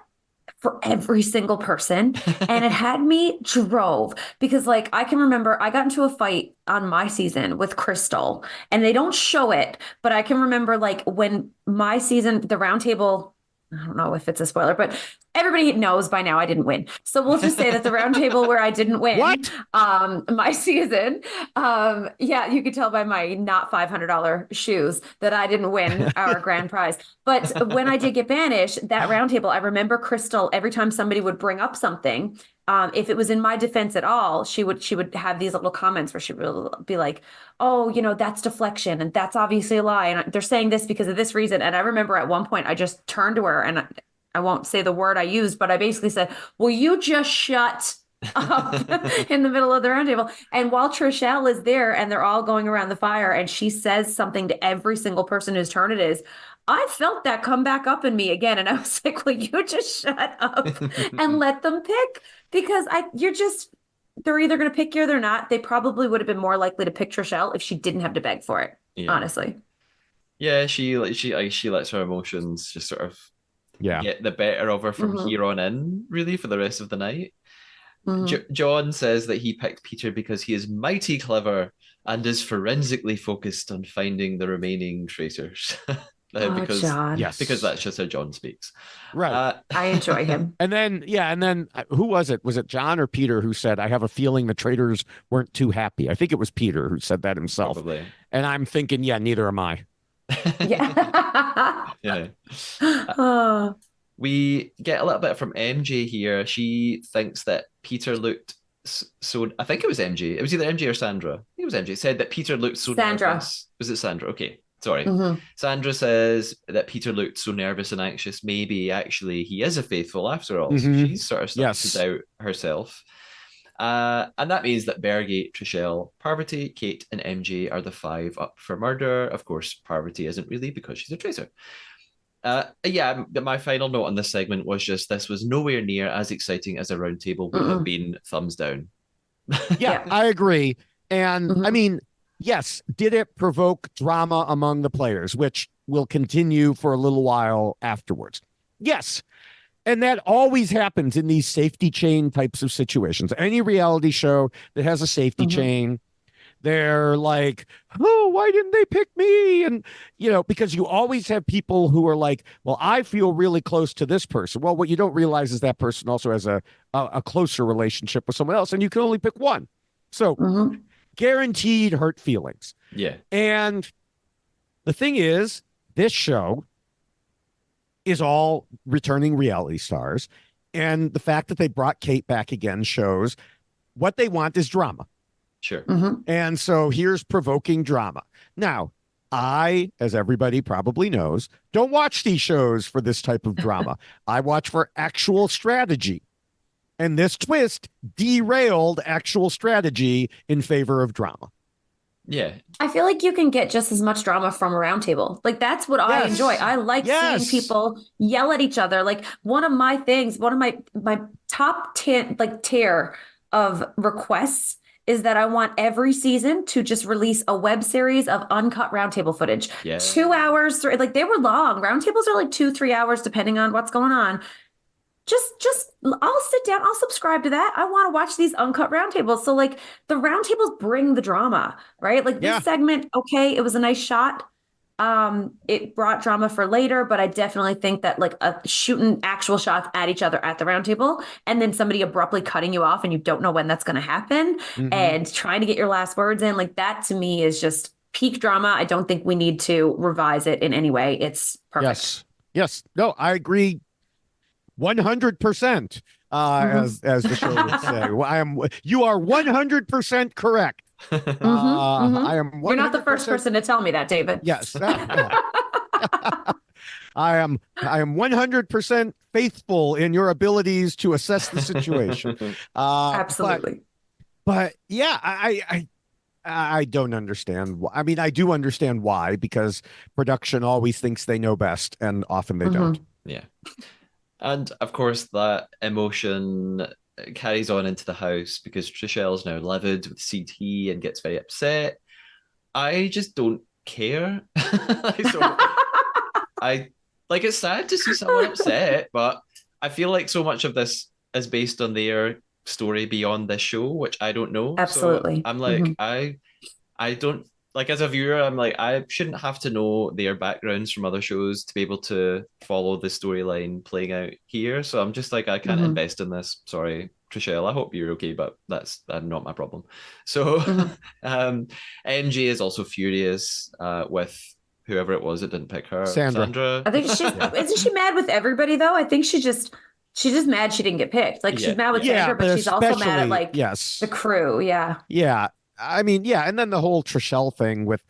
for every single person. And it had me drove because, like, I can remember I got into a fight on my season with Crystal, and they don't show it, but I can remember, like, when my season, the round table, I don't know if it's a spoiler, but everybody knows by now I didn't win. So we'll just say that the round table where I didn't win, What? my season, yeah, you could tell by my not $500 shoes that I didn't win our grand prize. But when I did get banished, that round table, I remember Crystal, every time somebody would bring up something, if it was in my defense at all, she would have these little comments where she would be like, "Oh, that's deflection, and that's obviously a lie, and they're saying this because of this reason." And I remember at one point, I just turned to her, and I won't say the word I used, but I basically said, "Will you just shut up in the middle of the round table?" And while Trishelle is there, and they're all going around the fire, and she says something to every single person whose turn it is, I felt that come back up in me again. And I was like, will you just shut up and let them pick? Because they're either going to pick you or they're not. They probably would have been more likely to pick Trishelle if she didn't have to beg for it, Yeah. honestly. Yeah, she lets her emotions just sort of Yeah. get the better of her from Mhm. here on in, really, for the rest of the night. Mhm. John says that he picked Peter because he is mighty clever and is forensically focused on finding the remaining traitors. Oh, because John. Yes. that's just how John speaks. Right. I enjoy him. And then who was it? Was it John or Peter who said, I have a feeling the traitors weren't too happy? I think it was Peter who said that himself. Probably. And I'm thinking, yeah, neither am I. Yeah. Yeah. Oh. We get a little bit from MJ here. She thinks that Peter looked so. I think it was MJ. It was either MJ or Sandra. I think it was MJ. Said that Peter looked so Sandra. nervous. Was it Sandra? Okay, sorry. Mhm. Sandra says that Peter looked so nervous and anxious. Maybe actually he is a faithful after all. So Mhm. she's sort of starting Yes. to doubt herself. And that means that Bergie, Trishelle, Parvati, Kate, and MJ are the 5 up for murder. Of course, Parvati isn't really because she's a traitor. Yeah, my final note on this segment was just this was nowhere near as exciting as a round table would have been. Thumbs down. Yeah, Yeah. I agree. And I Mhm. mean, yes, did it provoke drama among the players, which will continue for a little while afterwards. Yes. And that always happens in these safety chain types of situations. Any reality show that has a safety chain, they're like, oh, why didn't they pick me? And, because you always have people who are like, well, I feel really close to this person. Well, what you don't realize is that person also has a closer relationship with someone else, and you can only pick one. So guaranteed hurt feelings. Yeah. And the thing is, this show is all returning reality stars. And the fact that they brought Kate back again shows what they want is drama. Sure. And so here's provoking drama. Now, I, as everybody probably knows, don't watch these shows for this type of drama. I watch for actual strategy. And this twist derailed actual strategy in favor of drama. Yeah. I feel like you can get just as much drama from a roundtable. Like that's what I enjoy. I like seeing people yell at each other. Like one of my top 10 tier of requests is that I want every season to just release a web series of uncut roundtable footage. Yeah. 2 hours, like they were long. Roundtables are like 2-3 hours depending on what's going on. Just I'll sit down, I'll subscribe to that. I want to watch these uncut roundtables. So like the roundtables bring the drama, right? Like this segment, okay, it was a nice shot. It brought drama for later, but I definitely think that like shooting actual shots at each other at the roundtable and then somebody abruptly cutting you off and you don't know when that's going to happen and trying to get your last words in, like that to me is just peak drama. I don't think we need to revise it in any way. It's perfect. Yes. No, I agree 100%, as the show would say. You are 100% correct. I am 100%. You're not the first person to tell me that, David. Yes. I am 100% faithful in your abilities to assess the situation. Absolutely. But yeah, I don't understand. I mean, I do understand why, because production always thinks they know best, and often they don't. Yeah. And of course, that emotion carries on into the house because Trichelle's now livid with CT and gets very upset. I just don't care. It's sad to see someone upset, but I feel like so much of this is based on their story beyond this show, which I don't know. Absolutely. So I'm like, I don't, like, as a viewer, I'm like, I shouldn't have to know their backgrounds from other shows to be able to follow the storyline playing out here. So I'm just like, I can't invest in this. Sorry, Trishelle. I hope you're okay, but that's not my problem. So MJ is also furious with whoever it was that didn't pick her. Sandra. I think isn't she mad with everybody though? I think she's just mad she didn't get picked. Like she's mad with Sandra, but she's also mad at like the crew. Yeah. I mean, and then the whole Trishelle thing with,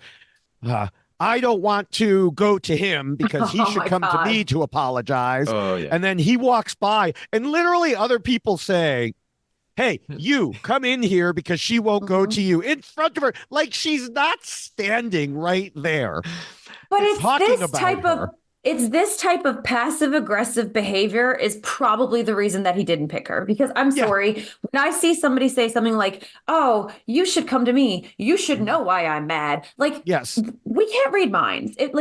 I don't want to go to him because he should come to me to apologize. Oh, yeah. And then he walks by and literally other people say, hey, you come in here because she won't go to you in front of her. Like she's not standing right there. But it's this type of passive aggressive behavior is probably the reason that he didn't pick her. Because I'm sorry, when I see somebody say something like, oh, you should come to me, you should know why I'm mad. Like, we can't read minds. If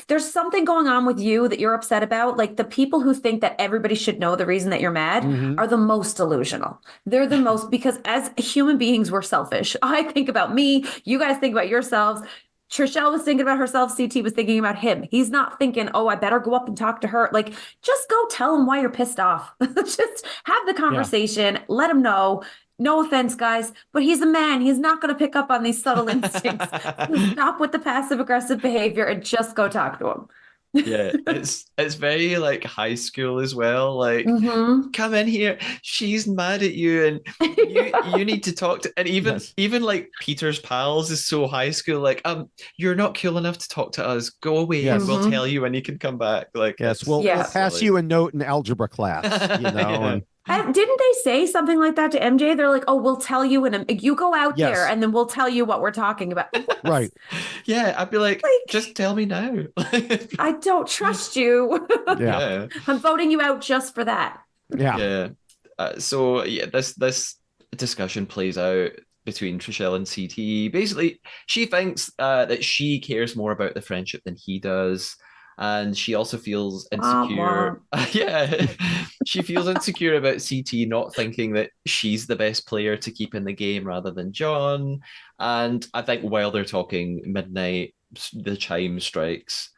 there's something going on with you that you're upset about, like the people who think that everybody should know the reason that you're mad are the most delusional. They're the most, because as human beings, we're selfish. I think about me, you guys think about yourselves. Trishelle was thinking about herself. CT was thinking about him. He's not thinking, oh, I better go up and talk to her. Like, just go tell him why you're pissed off. Just have the conversation. Let him know. No offense, guys, but he's a man. He's not going to pick up on these subtle instincts. Stop with the passive aggressive behavior and just go talk to him. Yeah, it's very like high school as well. Like, come in here. She's mad at you, and you need to talk to. And even like Peter's pals is so high school. Like, you're not cool enough to talk to us. Go away, and we'll tell you when you can come back. Like, we'll pass you a note in algebra class. You know. Didn't they say something like that to MJ? They're like, oh, we'll tell you when you go out there and then we'll tell you what we're talking about. Right. Yeah. I'd be like, just tell me now. I don't trust you. Yeah. I'm voting you out just for that. Yeah. Yeah. This discussion plays out between Trishelle and CT. Basically, she thinks that she cares more about the friendship than he does. And she also feels Womp insecure. womp. Yeah, she feels insecure about CT not thinking that she's the best player to keep in the game rather than John. And I think while they're talking, midnight, the chime strikes.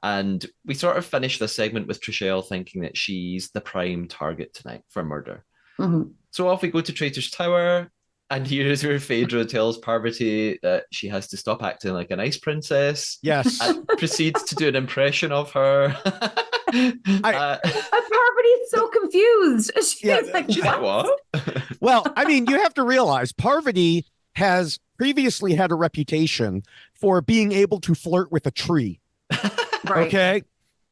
And we sort of finish this segment with Trishelle thinking that she's the prime target tonight for murder. Mhm. So off we go to Traitor's Tower, and here's where Phaedra tells Parvati that she has to stop acting like an ice princess Yes. and proceeds to do an impression of her. I Parvati's so confused. She's Yeah, like, she's like, what? what? well, I mean, you have to realize Parvati has previously had a reputation for being able to flirt with a tree. Right. Okay.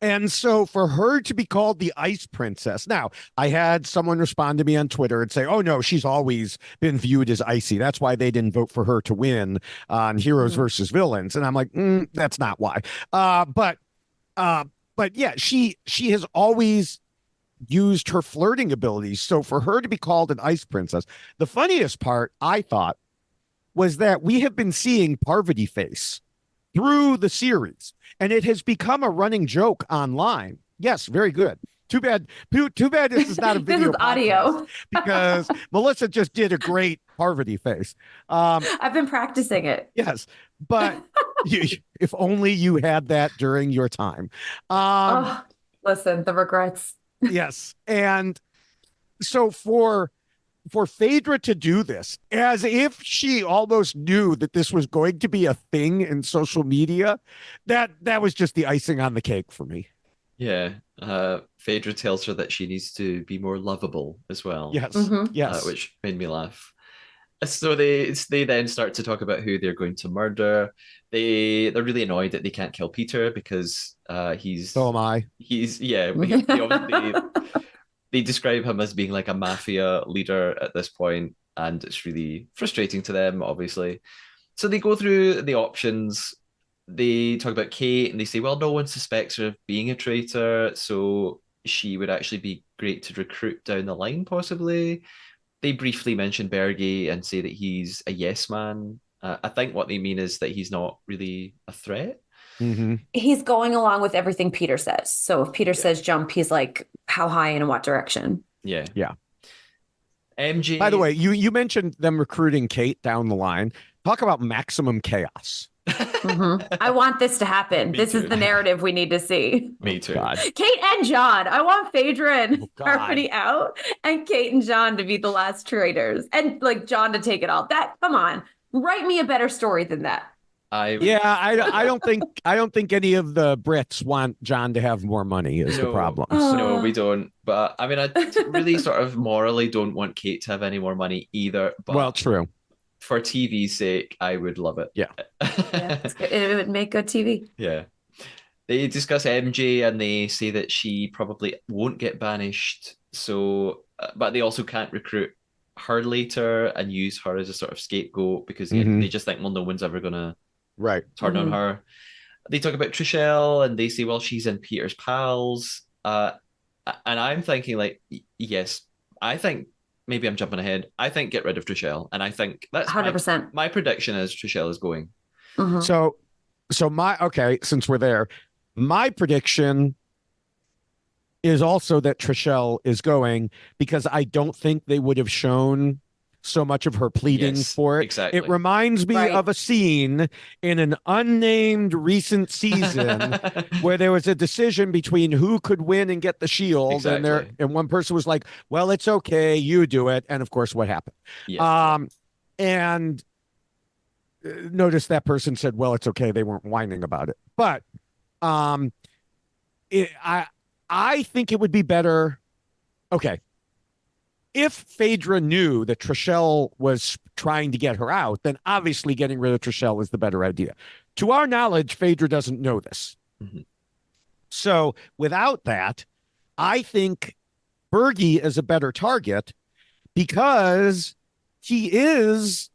And so for her to be called the Ice Princess. Now, I had someone respond to me on Twitter and say, oh, no, she's always been viewed as icy. That's why they didn't vote for her to win on Heroes versus Villains. And I'm like, that's not why. But yeah, she has always used her flirting abilities. So for her to be called an Ice Princess, the funniest part I thought was that we have been seeing Parvati face through the series, and it has become a running joke online. Yes, very good. Too bad. Too bad this is not a This video is audio. because Melissa just did a great Parvati face. I've been practicing it. Yes, but if only you had that during your time. Oh, listen, the regrets. Yes, and so for Phaedra to do this as if she almost knew that this was going to be a thing in social media, that was just the icing on the cake for me. Yeah. Phaedra tells her that she needs to be more lovable as well. Yes. Mhm. Yes. Which made me laugh. So they then start to talk about who they're going to murder. They're really annoyed that they can't kill Peter because So am I. he's yeah, they obviously they describe him as being like a mafia leader at this point, and it's really frustrating to them, obviously. So they go through the options. They talk about Kate and they say, well, no one suspects her of being a traitor, so she would actually be great to recruit down the line, possibly. They briefly mention Bergie and say that he's a yes man. I think what they mean is that he's not really a threat. Mm-hmm. He's going along with everything Peter says. So if Peter says jump, he's like, how high and in what direction? Yeah. Yeah. MJ. By the way, you mentioned them recruiting Kate down the line. Talk about maximum chaos. I want this to happen. This is too. the narrative we need to see. Me too. God. Kate and John. I want Phaedra and God. Parvati out and Kate and John to be the last traitors and like John to take it all. Come on. Write me a better story than that. I don't think any of the Brits want John to have more money is the problem. No, we don't. But I mean, I really sort of morally don't want Kate to have any more money either. But well, true. For TV's sake, I would love it. Yeah. It would make good TV. Yeah. They discuss MJ and they say that she probably won't get banished. So, but they also can't recruit her later and use her as a sort of scapegoat because they just think, well, no one's ever going to turn on her. They talk about Trishelle and they say, well, she's in Peter's pals. And I'm thinking, like, yes, I think maybe I'm jumping ahead. I think get rid of Trishelle. And I think that's 100%. My prediction is Trishelle is going. So since we're there, my prediction is also that Trishelle is going because I don't think they would have shown so much of her pleading for it. Exactly. It reminds me of a scene in an unnamed recent season where there was a decision between who could win and get the shield. Exactly. And one person was like, well, it's okay, you do it. And of course, what happened? And notice that person said, well, it's okay. They weren't whining about it. But I think it would be better. Okay. If Phaedra knew that Trishelle was trying to get her out, then obviously getting rid of Trishelle is the better idea. To our knowledge, Phaedra doesn't know this. So without that, I think Bergie is a better target because he is,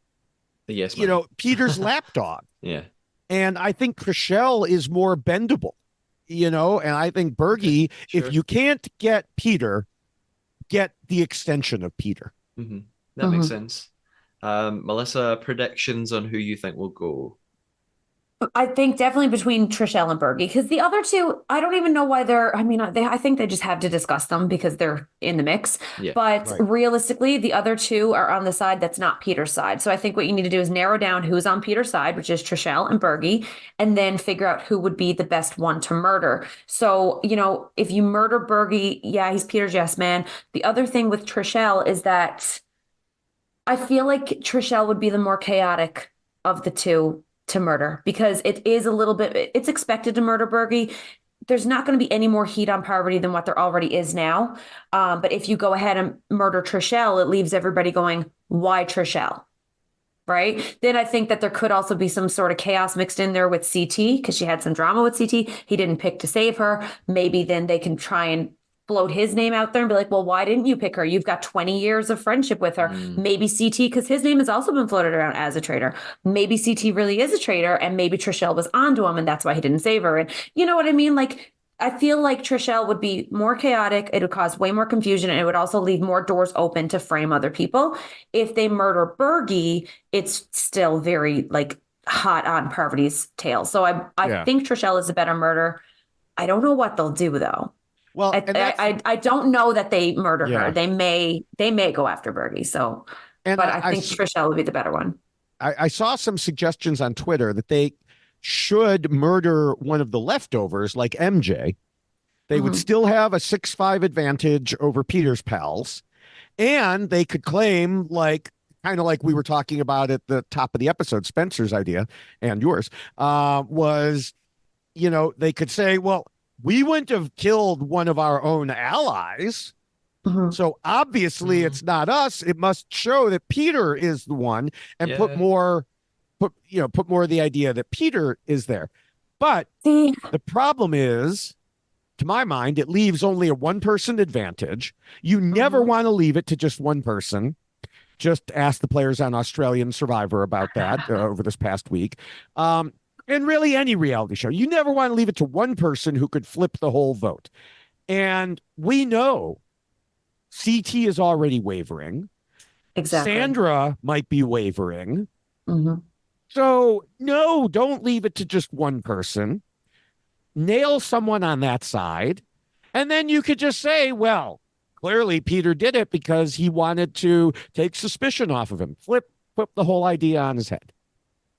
Peter's lapdog. Yeah. And I think Trishelle is more bendable, and I think Bergie, if you can't get Peter, get the extension of Peter. That makes sense. Melissa, predictions on who you think will go? I think definitely between Trishelle and Bergie, because the other two, I don't even know why they're. I mean, I think they just have to discuss them because they're in the mix. Yeah. But Right. realistically, the other two are on the side that's not Peter's side. So I think what you need to do is narrow down who's on Peter's side, which is Trishelle and Bergie, and then figure out who would be the best one to murder. So, if you murder Bergie, yeah, he's Peter's yes man. The other thing with Trishelle is that I feel like Trishelle would be the more chaotic of the two to murder because it is a little bit, it's expected to murder Bergie. There's not going to be any more heat on Parvati than what there already is now. But if you go ahead and murder Trishelle, it leaves everybody going, why Trishelle? Right. Then I think that there could also be some sort of chaos mixed in there with CT because she had some drama with CT. He didn't pick to save her. Maybe then they can try and float his name out there and be like, well, why didn't you pick her? You've got 20 years of friendship with her. Mm, Maybe CT, because his name has also been floated around as a traitor. Maybe CT really is a traitor, and maybe Trishelle was onto him, and that's why he didn't save her. And you know what I mean? Like, I feel like Trishelle would be more chaotic. It would cause way more confusion, and it would also leave more doors open to frame other people. If they murder Bergie, it's still very like hot on Parvati's tail. So I Yeah. think Trishelle is a better murder. I don't know what they'll do though. Well, and that's I don't know that they murder her. yeah. They may go after Bergie. So, And but I think Trishelle would be the better one. I saw some suggestions on Twitter that they should murder one of the leftovers, like MJ. They would Mhm. still have a 6-5 advantage over Peter's pals. And they could claim, like, kind of like we were talking about at the top of the episode, Spencer's idea and yours, was, they could say, well, we wouldn't have killed one of our own allies. Mhm. So obviously mm, it's not us. It must show that Peter is the one and yeah. put more of the idea that Peter is there. But See, the problem is, to my mind, it leaves only a one person advantage. You never Mhm. want to leave it to just one person. Just ask the players on Australian Survivor about that over this past week. And really, any reality show, you never want to leave it to one person who could flip the whole vote. And we know CT is already wavering. exactly. Sandra might be wavering. Mhm. So, no, don't leave it to just one person. Nail someone on that side. And then you could just say, well, clearly Peter did it because he wanted to take suspicion off of him. Flip the whole idea on his head.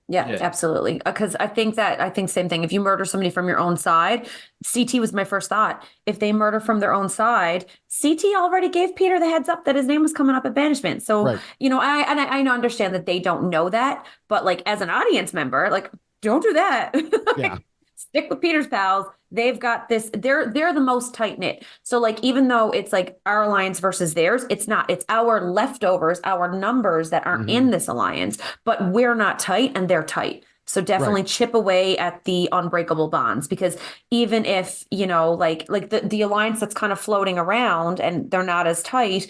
Yeah, Yeah. absolutely. Because I think same thing. If you murder somebody from your own side, CT was my first thought. If they murder from their own side, CT already gave Peter the heads up that his name was coming up at banishment. So, Right. I understand that they don't know that, but like as an audience member, like don't do that. Yeah. Like, stick with Peter's pals. They've got this. They're the most tight knit. So like even though it's like our alliance versus theirs, it's not. It's our leftovers, our numbers that aren't Mm-hmm. in this alliance, but we're not tight and they're tight. So Right. definitely chip away at the unbreakable bonds because even if, like the alliance that's kind of floating around and they're not as tight,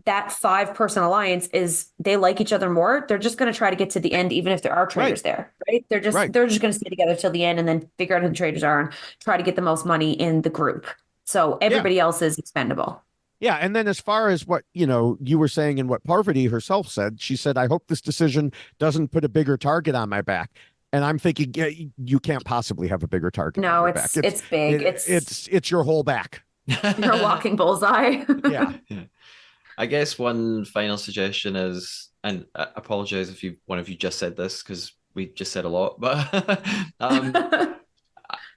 that 5-person alliance is they like each other more. They're just going to try to get to the end, even if there are Right. traitors there, right? They're just Right. they're just going to stay together till the end and then figure out who the traitors are and try to get the most money in the group. So Yeah. everybody else is expendable. Yeah. And then as far as what, you were saying and what Parvati herself said, she said, I hope this decision doesn't put a bigger target on my back. And I'm thinking, yeah, you can't possibly have a bigger target on No, your back. it's big. It's your whole back. You're a walking bullseye. Yeah. Yeah. I guess one final suggestion is, and I apologize if one of you just said this because we just said a lot, but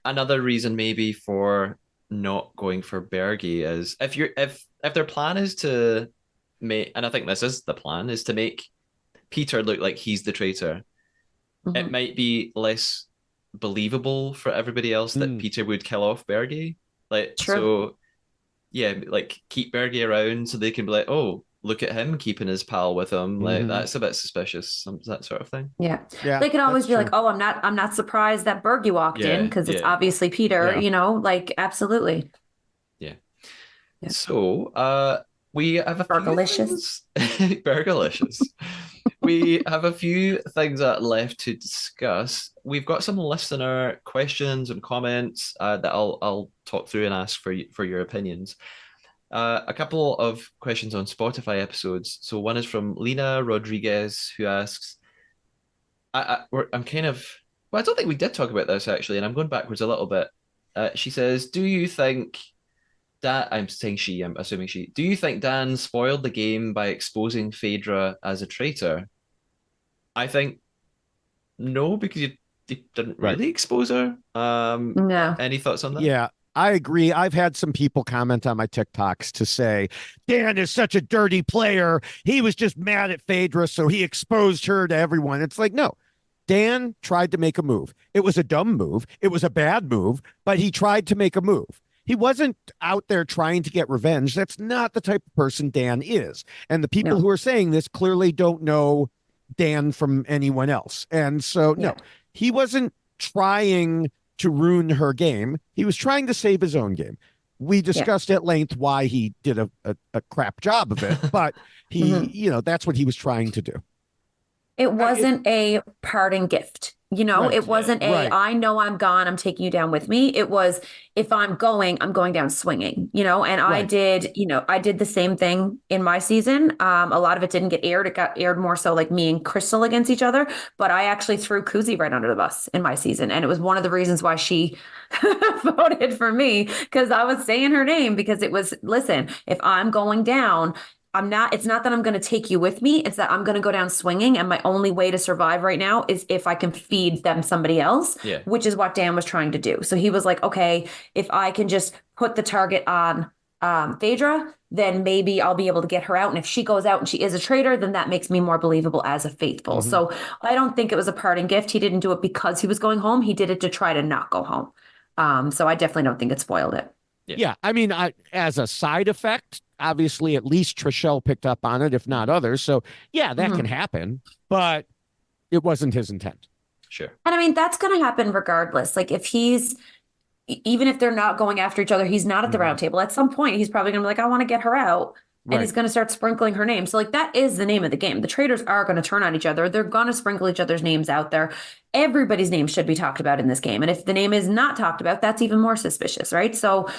another reason maybe for not going for Bergie is if their plan is to make, and I think this is the plan, is to make Peter look like he's the traitor, it Mhm. might be less believable for everybody else that Mm. Peter would kill off Bergie. Like, True. so yeah, like keep Bergie around so they can be like, oh, look at him keeping his pal with him. Like, Mhm. that's a bit suspicious, that sort of thing. Yeah. Yeah, They can always that's be like, true. "Oh, I'm not surprised that Bergie walked in Yeah, because it's yeah, obviously Peter, Yeah. like absolutely." yeah. Yeah. So, we have a few Burgalicious. things. Burgalicious. We have a few things left to discuss. We've got some listener questions and comments that I'll talk through and ask for your opinions. A couple of questions on Spotify episodes. So one is from Lena Rodriguez, who asks, I'm kind of, well, I don't think we did talk about this actually, and I'm going backwards a little bit. She says, "Do you think Dan?" I'm saying she. I'm assuming she. Do you think Dan spoiled the game by exposing Phaedra as a traitor? I think no, because you didn't Right. really expose her. No. Any thoughts on that? Yeah, I agree. I've had some people comment on my TikToks to say, Dan is such a dirty player. He was just mad at Phaedra, so he exposed her to everyone. It's like, no, Dan tried to make a move. It was a dumb move. It was a bad move, but he tried to make a move. He wasn't out there trying to get revenge. That's not the type of person Dan is. And the people No. who are saying this clearly don't know Dan from anyone else. And so, no, Yeah. he wasn't trying to ruin her game. He was trying to save his own game. We Yeah. discussed at length why he did a crap job of it, but he, Mhm. that's what he was trying to do. It It, wasn't a parting gift. It right, Yeah. wasn't right, I know I'm gone, I'm taking you down with me. It was, if I'm going down swinging, and right. I did the same thing in my season. A lot of it didn't get aired. It got aired more so like me and Crystal against each other. But I actually threw Kuzi right under the bus in my season. And it was one of the reasons why she voted for me, because I was saying her name, because it was, listen, if I'm going down, it's not that I'm going to take you with me. It's that I'm going to go down swinging. And my only way to survive right now is if I can feed them somebody else, Yeah. which is what Dan was trying to do. So he was like, okay, if I can just put the target on Phaedra, then maybe I'll be able to get her out. And if she goes out and she is a traitor, then that makes me more believable as a faithful. Mhm. So I don't think it was a parting gift. He didn't do it because he was going home. He did it to try to not go home. So I definitely don't think it spoiled it. Yeah. Yeah, I mean, as a side effect, obviously, at least Trishelle picked up on it, if not others. So, yeah, that can Mhm. happen, but it wasn't his intent. Sure. And I mean, that's going to happen regardless. Like if even if they're not going after each other, he's not at the Mhm. round table. At some point, he's probably going to be like, I want to get her out. And Right. he's going to start sprinkling her name. So, like, that is the name of the game. The traders are going to turn on each other. They're going to sprinkle each other's names out there. Everybody's name should be talked about in this game. And if the name is not talked about, that's even more suspicious, right? So,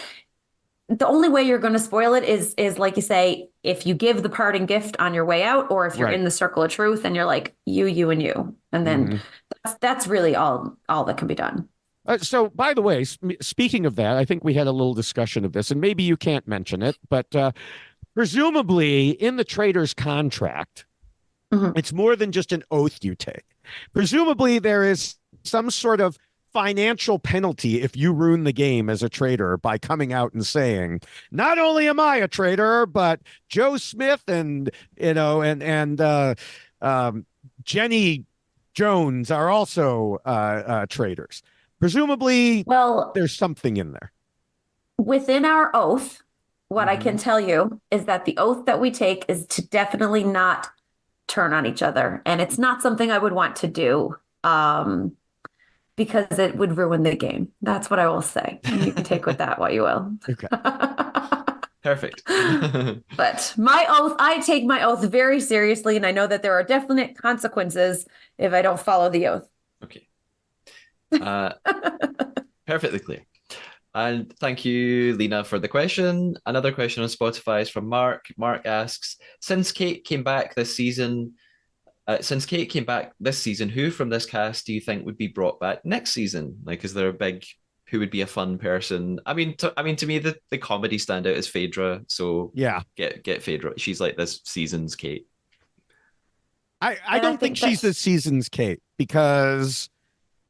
the only way you're going to spoil it is like you say, if you give the parting gift on your way out, or if you're Right. in the circle of truth and you're like, you, and you. And then Mhm. that's really all that can be done. So, by the way, speaking of that, I think we had a little discussion of this, and maybe you can't mention it, but presumably in the trader's contract, Mhm. it's more than just an oath you take. Presumably, there is some sort of financial penalty if you ruin the game as a trader by coming out and saying, not only am I a trader, but Joe Smith and Jenny Jones are also traders. Presumably, Well, there's something in there. within our oath, what I can Mhm. tell you is that the oath that we take is to definitely not turn on each other. And it's not something I would want to do, because it would ruin the game. That's what I will say. And you can take with that what you will. Okay. Perfect. But my oath, I take my oath very seriously. And I know that there are definite consequences if I don't follow the oath. Okay. Uh, Perfectly clear. And thank you, Lena, for the question. Another question on Spotify is from Mark. Mark asks, since Kate came back this season, who from this cast do you think would be brought back next season? Like, is there a big who would be a fun person? To me, the comedy standout is Phaedra. So Yeah. get Phaedra. She's like this season's Kate. I And I don't think think she's the that's season's Kate because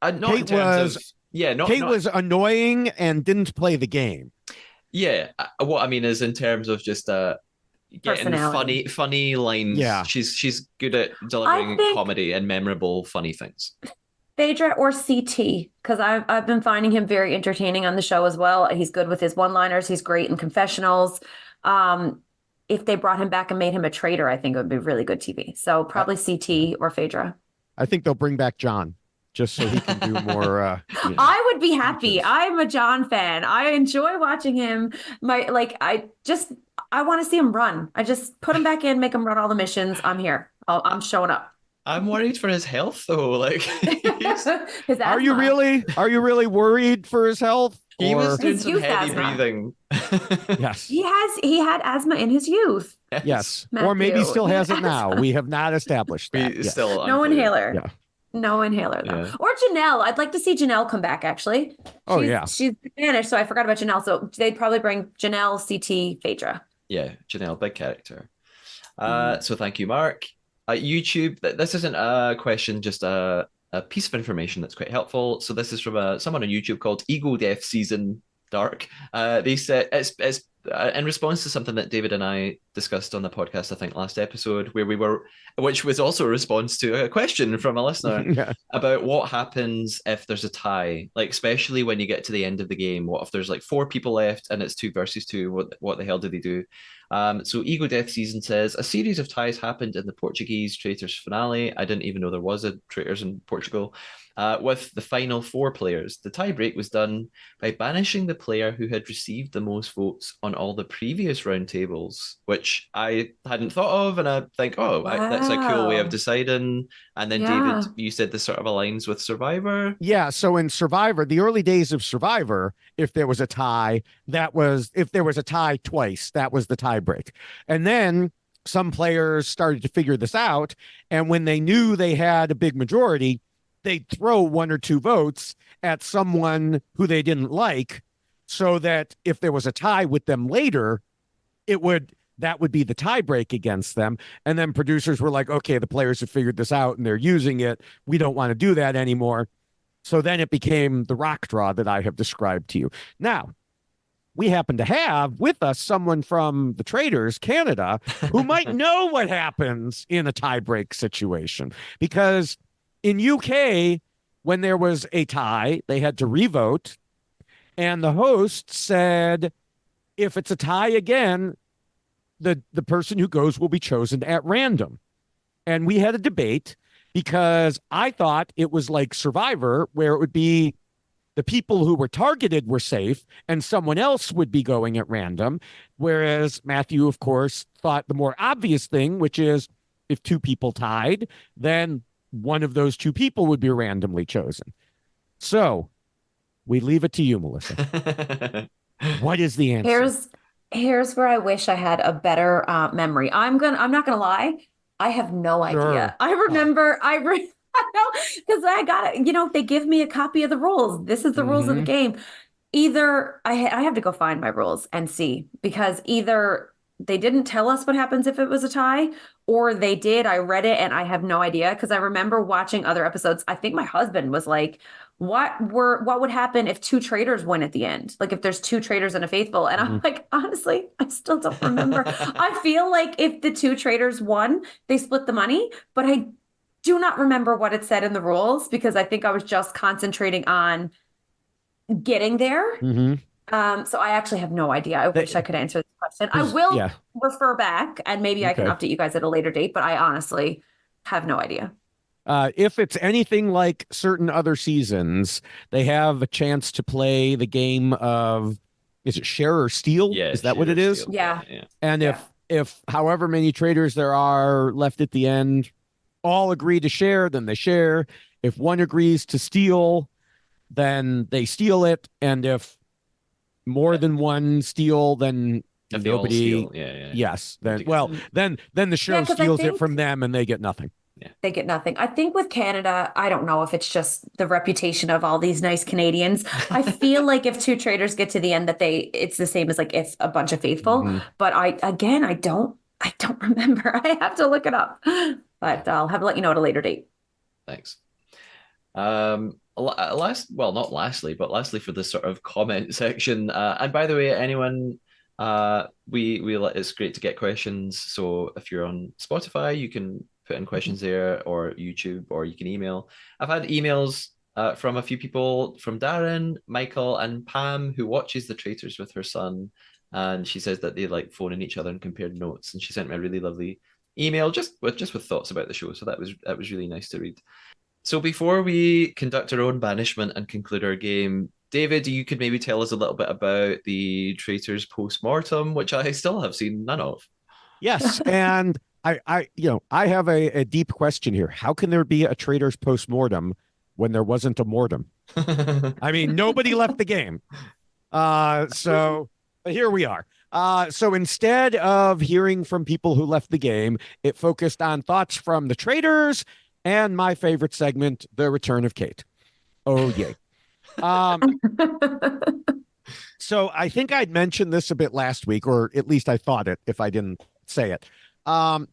Not in Kate terms of was yeah, Kate not was annoying and didn't play the game. yeah. What I mean is in terms of just getting personality. funny lines. Yeah. She's good at I delivering think comedy and memorable funny things. Phaedra or CT, because I've been finding him very entertaining on the show as well. He's good with his one-liners. He's great in confessionals. Um, if they brought him back and made him a traitor, I think it would be really good TV. So I, probably CT or Phaedra. I think they'll bring back John just so he can do more I would be happy. speeches. I'm a John fan. I enjoy watching him. I want to see him run. I just put him back in, make him run all the missions. I'm here. I'm showing up. I'm worried for his health though. Like His Are you asthma. really? Are you really worried for his health? He was or doing His some youth heavy asthma. breathing. yes, He had asthma in his youth, yes, or maybe Matthew. still He had has it now. asthma. We have not established that. We Yes, still No unclear. inhaler. yeah. No inhaler though. Yeah. Or Janelle. I'd like to see Janelle come back actually. Oh She's yeah. she's Spanish, so I forgot about Janelle. So they'd probably bring Janelle, CT, Phaedra. Yeah, Janelle, big character. Mhm. So thank you, Mark. YouTube, this isn't a question, just a piece of information that's quite helpful. So this is from someone on YouTube called Ego Death Season Dark. They said it's in response to something that David and I discussed on the podcast, I think last episode, which was also a response to a question from a listener Yeah. about what happens if there's a tie, like especially when you get to the end of the game. What if there's like 4 people left and it's 2 versus 2? What the hell do they do? So Ego Death Season says a series of ties happened in the Portuguese Traitors finale. I didn't even know there was a Traitors in Portugal. With the final 4 players, the tiebreak was done by banishing the player who had received the most votes on all the previous round tables, which I hadn't thought of, and I think, that's a cool way of Wow. deciding. And then David, Yeah. you said this sort of aligns with Survivor. Yeah, so in Survivor, the early days of Survivor, if there was a tie, if there was a tie twice, that was the tie break. And then some players started to figure this out. And when they knew they had a big majority, they'd throw 1 or 2 votes at someone who they didn't like, so that if there was a tie with them later, that would be the tie break against them. And then producers were like, okay, the players have figured this out and they're using it. We don't want to do that anymore. So then it became the rock draw that I have described to you. Now, we happen to have with us someone from the Traitors, Canada, who might know what happens in a tiebreak situation. Because in UK, when there was a tie, they had to revote. And the host said, if it's a tie again, the person who goes will be chosen at random. And we had a debate because I thought it was like Survivor, where it would be the people who were targeted were safe and someone else would be going at random. Whereas Matthew, of course, thought the more obvious thing, which is if 2 people tied, then one of those 2 people would be randomly chosen. So we leave it to you, Melissa. What is the answer? Here's where I wish I had a better memory. I'm not gonna lie. I have no Sure. idea. I know because I got it. They give me a copy of the rules. This is the rules of the Mhm. game. Either I have to go find my rules and see, because either they didn't tell us what happens if it was a tie, or they did. I read it and I have no idea, because I remember watching other episodes. I think my husband was like, what would happen if 2 traitors win at the end? Like if there's 2 traitors and a faithful. And I'm Mhm. like, honestly, I still don't remember. I feel like if the 2 traitors won, they split the money, but I do not remember what it said in the rules, because I think I was just concentrating on getting there. Mhm. So I actually have no idea. I wish I could answer this question. I will Yeah. refer back and maybe I can Okay. update you guys at a later date, but I honestly have no idea. If it's anything like certain other seasons, they have a chance to play the game of, is it share or steal? Yeah, Is that what it is? Steel. Yeah. And Yeah. if however many traitors there are left at the end all agree to share, then they share. If one agrees to steal, then they steal it. And if more than one steal, then If they all nobody. steal, yeah. Yes. Then Ridiculous. then the show 'cause I steals it think from them and they get nothing. they get nothing. I think with Canada, I don't know if it's just the reputation of all these nice Canadians. I feel like if 2 traders get to the end, that it's the same as like if a bunch of faithful. Mhm. But I don't remember. I have to look it up. But I'll have to let you know at a later date. Thanks. Not lastly, but lastly for this sort of comment section. And by the way, anyone, it's great to get questions. So if you're on Spotify, you can put in questions there, or YouTube, or you can email. I've had emails from a few people, from Darren, Michael, and Pam, who watches The Traitors with her son, and she says that they like phoning each other and compared notes. And she sent me a really lovely email just with thoughts about the show. So that was really nice to read. So before we conduct our own banishment and conclude our game, David, you could maybe tell us a little bit about the Traitors post-mortem, which I still have seen none of. Yes, and I have a deep question here. How can there be a Traitors post-mortem when there wasn't a mortem? I mean, nobody left the game. So here we are. So instead of hearing from people who left the game, it focused on thoughts from the traders and my favorite segment, the return of Kate. Oh, yay. Um, so I think I'd mentioned this a bit last week, or at least I thought it if I didn't say it. Um,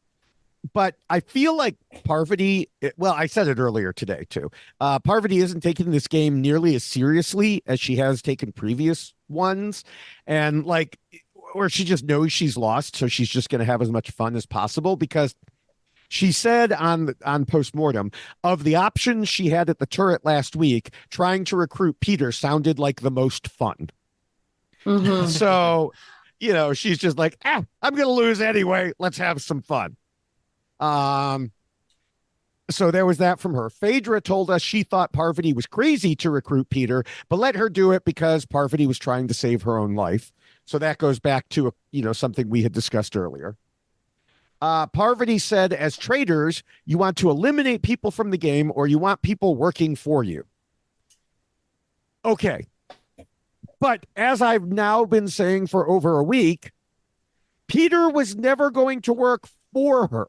but I feel like Parvati, well, I said it earlier today too. Parvati isn't taking this game nearly as seriously as she has taken previous ones. And like, or she just knows she's lost. So she's just going to have as much fun as possible because she said on postmortem of the options she had at the turret last week, trying to recruit Peter sounded like the most fun. Mhm. So, she's just like, I'm going to lose anyway. Let's have some fun. Um, so there was that from her. Phaedra told us she thought Parvati was crazy to recruit Peter, but let her do it because Parvati was trying to save her own life. So that goes back to something we had discussed earlier. Parvati said, as traders, you want to eliminate people from the game or you want people working for you. Okay. But as I've now been saying for over a week, Peter was never going to work for her.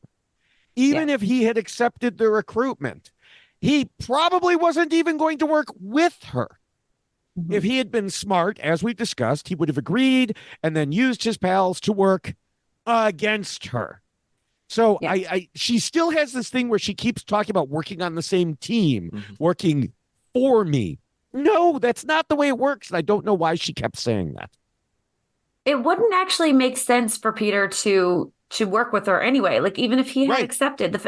Even if he had accepted the recruitment, he probably wasn't even going to work with her. Mm-hmm. If he had been smart, as we discussed, he would have agreed and then used his pals to work against her. So she still has this thing where she keeps talking about working on the same team, working for me. No, that's not the way it works. And I don't know why she kept saying that. It wouldn't actually make sense for Peter to work with her anyway. Like, even if he had accepted the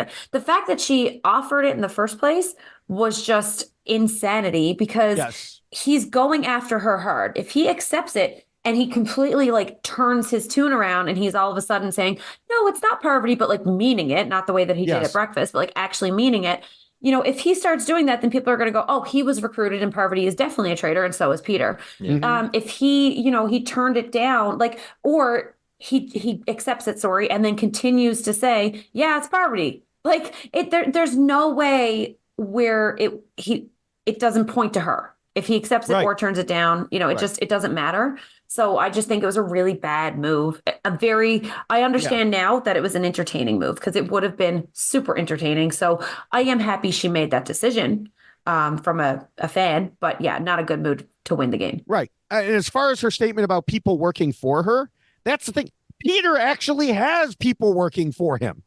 fact that she offered it in the first place was just insanity because he's going after her hard. If he accepts it and he completely like turns his tune around and he's all of a sudden saying, no, it's not Parvati, but like meaning it, not the way that he did at breakfast, but like actually meaning it. If he starts doing that, then people are going to go, oh, he was recruited and Parvati is definitely a traitor. And so is Peter. Yeah. If he turned it down, like, or he accepts it, sorry, and then continues to say, yeah, it's Parvati. Like there's no way where it doesn't point to her. If he accepts it or turns it down, it doesn't matter. So I just think it was a really bad move. I understand now that it was an entertaining move because it would have been super entertaining. So I am happy she made that decision from a fan, but not a good move to win the game. Right. And as far as her statement about people working for her, that's the thing. Peter actually has people working for him.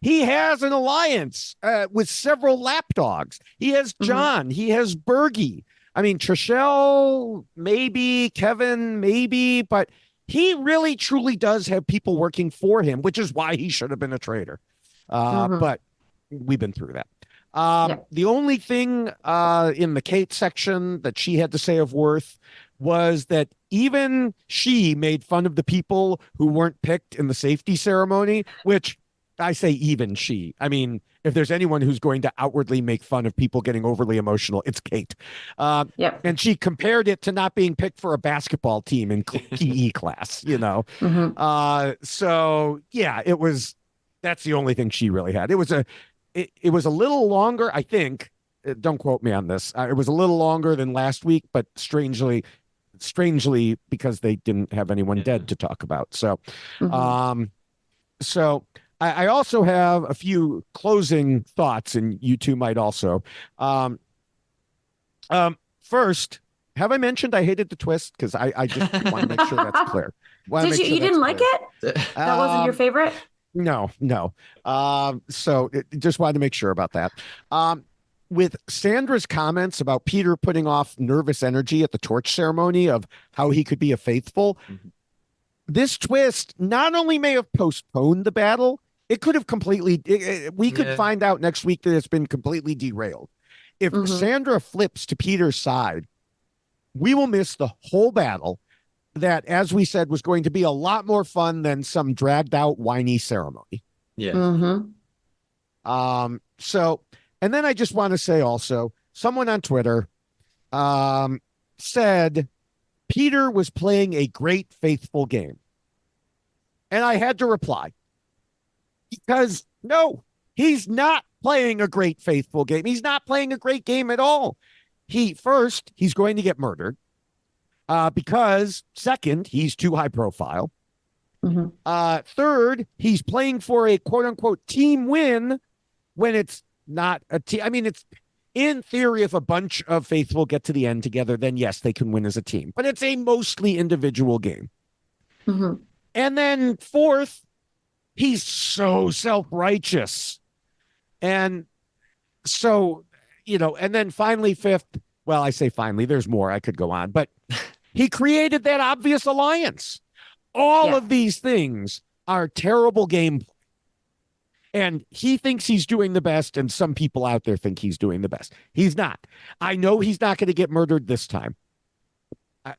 He has an alliance with several lapdogs. He has John. He has Bergie. I mean, Trishelle, maybe, Kevin, maybe, but he really truly does have people working for him, which is why he should have been a traitor. But we've been through that. The only thing in the Kate section that she had to say of worth was that even she made fun of the people who weren't picked in the safety ceremony, which I say even she. I mean, if there's anyone who's going to outwardly make fun of people getting overly emotional, it's Kate. And she compared it to not being picked for a basketball team in PE class, So yeah, that's the only thing she really had. It was a little longer, I think. Don't quote me on this. It was a little longer than last week, but strangely, because they didn't have anyone dead to talk about. So, I also have a few closing thoughts, and you two might also. First, have I mentioned I hated the twist? Because I just want to make sure that's clear. You didn't like it? That wasn't your favorite? No. So just wanted to make sure about that. With Sandra's comments about Peter putting off nervous energy at the torch ceremony of how he could be a faithful, this twist not only may have postponed the battle, it could have completely, we could find out next week that it's been completely derailed. If Sandra flips to Peter's side, we will miss the whole battle that, as we said, was going to be a lot more fun than some dragged out, whiny ceremony. Yeah. So, and then I just want to say also, someone on Twitter said Peter was playing a great, faithful game. And I had to reply. Because no, he's not playing a great, faithful game. He's not playing a great game at all. He's going to get murdered. Because second, he's too high profile. Mhm. Third, he's playing for a quote unquote team win when it's not a team. I mean, it's in theory, if a bunch of faithful get to the end together, then yes, they can win as a team, but it's a mostly individual game. Mhm. And then fourth, he's so self-righteous. And so, and then finally, fifth, well, I say finally, there's more. I could go on, but he created that obvious alliance. All Yeah. of these things are terrible game. And he thinks he's doing the best, and some people out there think he's doing the best. He's not. I know he's not going to get murdered this time.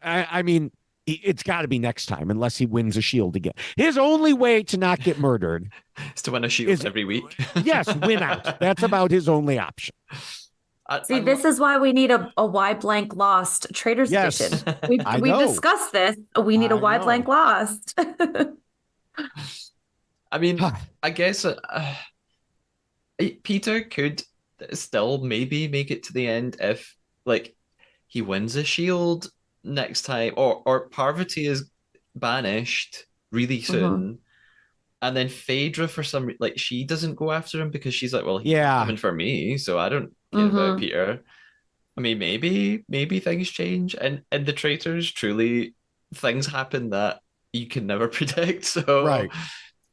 I mean, it's got to be next time, unless he wins a shield again. His only way to not get murdered Is to win a shield every week. Yes, win out. That's about his only option. See, this is why we need a Y blank lost Traitors Yes, edition. I We've know. discussed this. We need a I Y know. blank lost. I mean, I guess Peter could still maybe make it to the end if, like, he wins a shield next time, or Parvati is banished really soon, and then Phaedra for some like she doesn't go after him because she's like, well, he's not coming for me, so I don't care about Peter. I mean, maybe things change, and the traitors truly things happen that you can never predict. So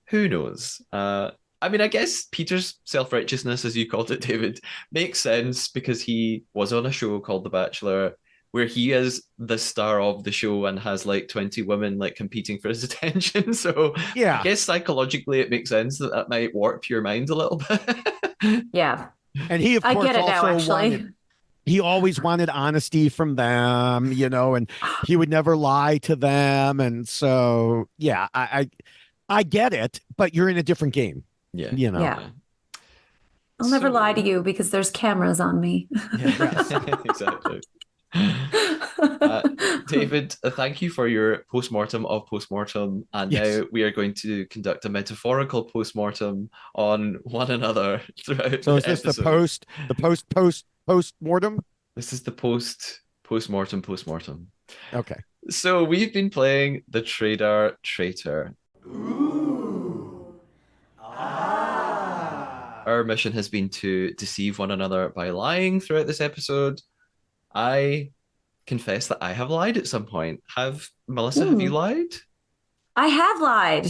who knows? I mean, I guess Peter's self-righteousness, as you called it, David, makes sense because he was on a show called The Bachelor where he is the star of the show and has like 20 women like competing for his attention. So yeah, I guess psychologically it makes sense that might warp your mind a little bit. Yeah. And he, of course, I get it now, also actually. he always wanted honesty from them, and he would never lie to them. And so, yeah, I get it, but you're in a different game. Yeah. Yeah. I'll never lie to you because there's cameras on me. Yes. Exactly. David, thank you for your postmortem of postmortem, and now we are going to conduct a metaphorical postmortem on one another throughout. So is this episode. the postmortem? This is the postmortem. Okay. So we've been playing the Traitor. Our mission has been to deceive one another by lying throughout this episode. I confess that I have lied at some point. Melissa, have you lied? I have lied.